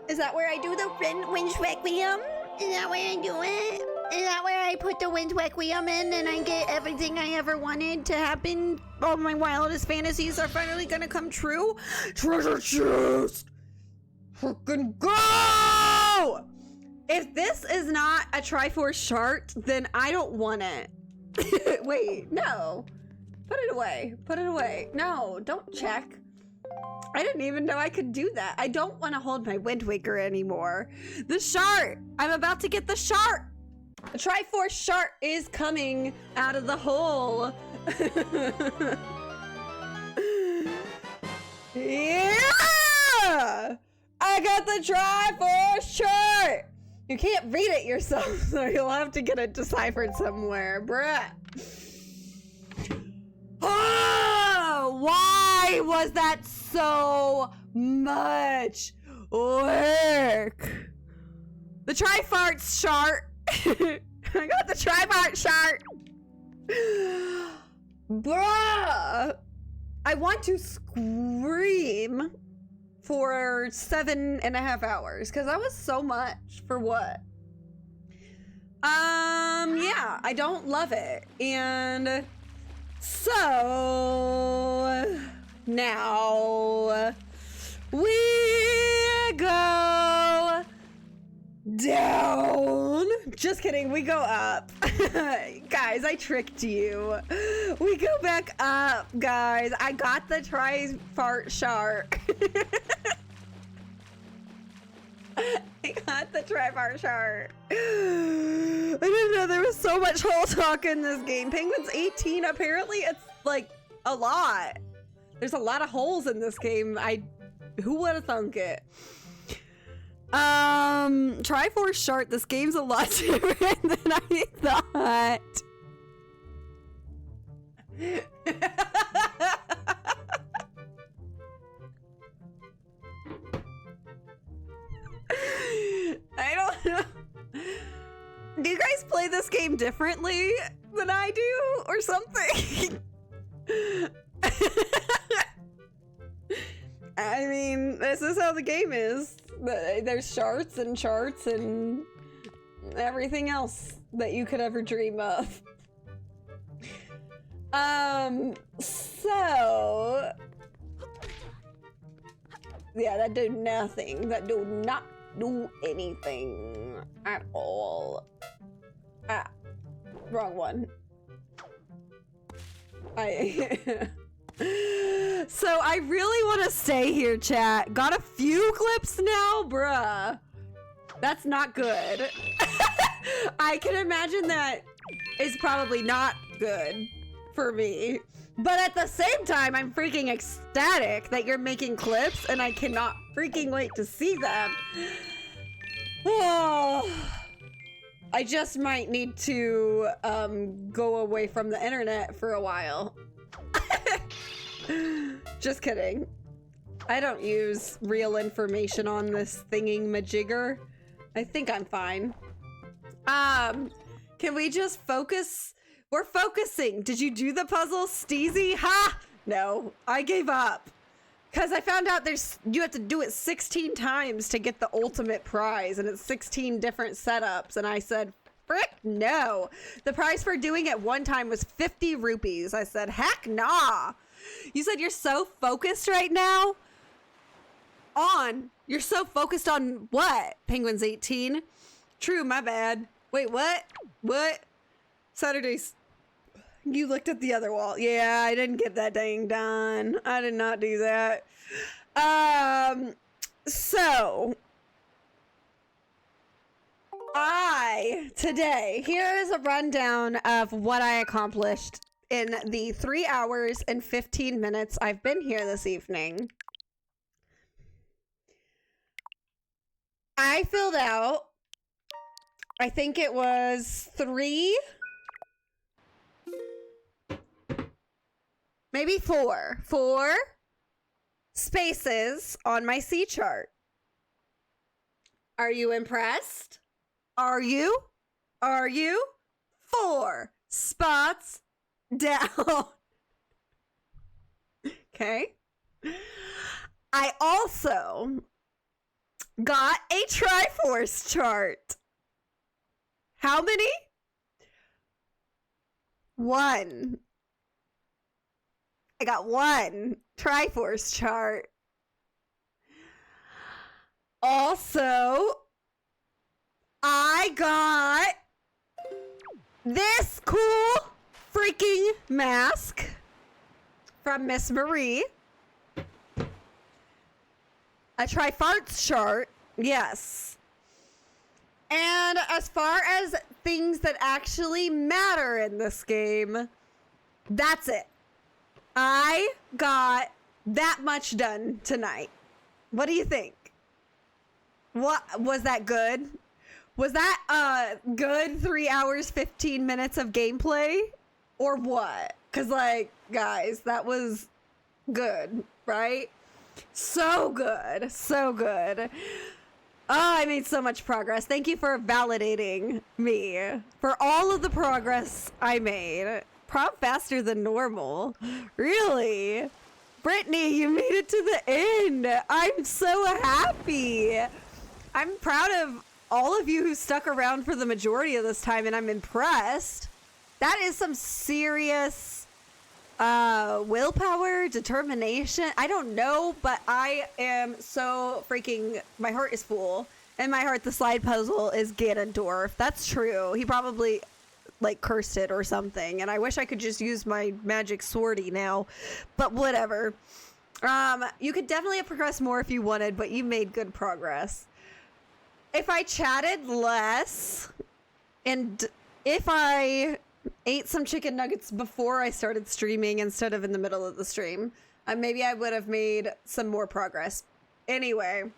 Is that where I do the wind requiem? Is that where I do it? Is that where I put the wind requiem in and I get everything I ever wanted to happen? All my wildest fantasies are finally gonna come true? Treasure chest! Fucking go! If this is not a Triforce Shart, then I don't want it. Wait, no. Put it away. Put it away. No, don't check. I didn't even know I could do that. I don't want to hold my Wind Waker anymore. The Shart! I'm about to get the Shart! The Triforce Shart is coming out of the hole. Yeah! I got the Triforce Shart! You can't read it yourself, so you'll have to get it deciphered somewhere, bruh. Oh, why was that so much work? The Trifarts Shart. I got the Trifart Shart. Bruh. I want to scream for 7.5 hours because that was so much for what? Yeah, I don't love it. And so now we go down. Just kidding, we go up. Guys, I tricked you. We go back up, guys. I got the Trifart Shark. I got the Trifart Shark. I didn't know there was so much hole talk in this game. Penguin's 18, apparently it's like a lot. There's a lot of holes in this game. Who would have thunk it? Triforce Shart, this game's a lot different than I thought. I don't know. Do you guys play this game differently than I do or something? I mean, this is how the game is. There's sharts and everything else that you could ever dream of. So yeah, that do nothing. That do not do anything at all. Ah, wrong one. So I really want to stay here, chat. Got a few clips now, bruh. That's not good. I can imagine that is probably not good for me. But at the same time, I'm freaking ecstatic that you're making clips and I cannot freaking wait to see them. Oh, I just might need to go away from the internet for a while. Just kidding. I don't use real information on this thingy-majigger. I think I'm fine. Can we just focus? We're focusing. Did you do the puzzle, Steezy? Ha! No, I gave up. Because I found out you have to do it 16 times to get the ultimate prize, and it's 16 different setups, and I said, frick no. The prize for doing it one time was 50 rupees. I said, heck nah. You said you're so focused right now? You're so focused on what? Penguins 18? True, my bad. Wait, what? What? Saturdays. You looked at the other wall. Yeah, I didn't get that dang done. I did not do that. So today, here is a rundown of what I accomplished in the 3 hours and 15 minutes I've been here this evening. I filled out, I think it was 3, maybe 4 spaces on my C chart. Are you impressed? Are you? 4 spots down. Okay. I also got a Triforce chart. How many? 1. I got 1 Triforce chart. Also, I got this cool freaking mask from Miss Marie. A Trifarts chart, yes. And as far as things that actually matter in this game, that's it. I got that much done tonight. What do you think? What was that good? Was that a good 3 hours, 15 minutes of gameplay? Or what? Because, like, guys, that was good, right? So good. So good. Oh, I made so much progress. Thank you for validating me for all of the progress I made. Prop faster than normal. Really? Brittany, you made it to the end. I'm so happy. I'm proud of all of you who stuck around for the majority of this time, and I'm impressed. That is some serious willpower, determination. I don't know, but I am so freaking, my heart is full. In my heart, the slide puzzle is Ganondorf. That's true. He probably like cursed it or something, and I wish I could just use my magic swordy now, but whatever. You could definitely have progressed more if you wanted, but you made good progress. If I chatted less, and if I ate some chicken nuggets before I started streaming instead of in the middle of the stream, maybe I would have made some more progress. Anyway,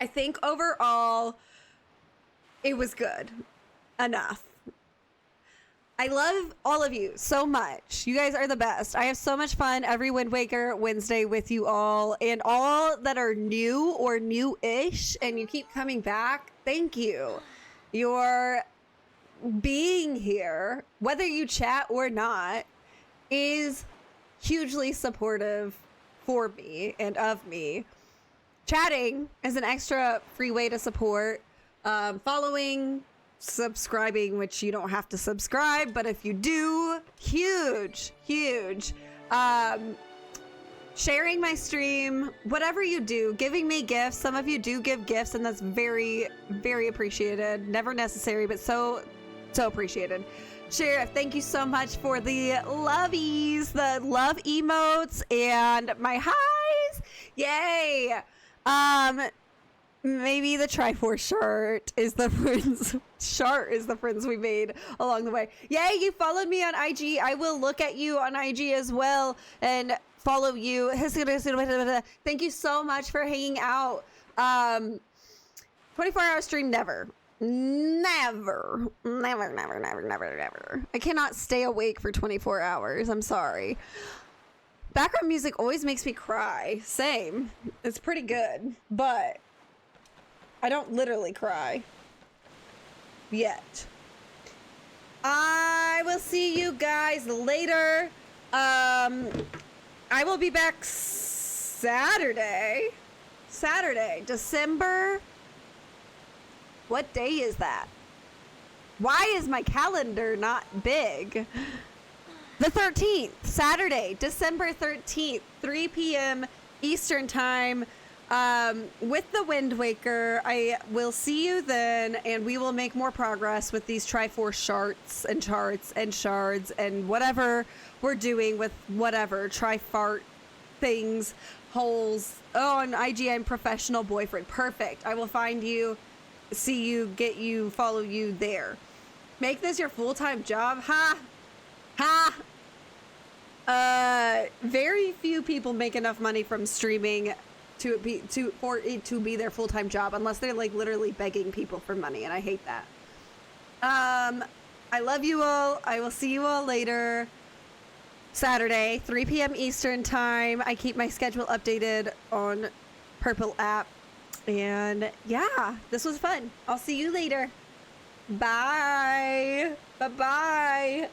I think overall it was good enough. I love all of you so much. You guys are the best. I have so much fun every Wind Waker Wednesday with you all, and all that are new or new-ish and you keep coming back. Thank you. Your being here, whether you chat or not, is hugely supportive for me and of me. Chatting is an extra free way to support. Following subscribing, which you don't have to subscribe, but if you do, huge. Sharing my stream, whatever you do, giving me gifts. Some of you do give gifts, and that's very, very appreciated. Never necessary, but so appreciated. Sheriff, thank you so much for the lovies, the love emotes, and my highs. Yay! Maybe the Triforce shirt is the friends we made along the way. Yay, you followed me on IG. I will look at you on IG as well and follow you. Thank you so much for hanging out. 24-hour stream, never. I cannot stay awake for 24 hours. I'm sorry. Background music always makes me cry. Same. It's pretty good, but I don't literally cry yet. I will see you guys later. I will be back Saturday, December. What day is that? Why is my calendar not big? The 13th, Saturday, December 13th, 3 p.m. Eastern Time, with the Wind Waker. I will see you then, and we will make more progress with these Triforce charts and shards and whatever we're doing with whatever Trifart things, holes. Oh, on IG, I'm professional boyfriend. Perfect. I will find you, see you, get you, follow you there. Make this your full-time job. Very few people make enough money from streaming for it to be their full-time job, unless they're like literally begging people for money, and I hate that. I love you all. I will see you all later. Saturday, 3 p.m. Eastern Time. I keep my schedule updated on Purple app. And yeah, this was fun. I'll see you later. Bye. Bye-bye.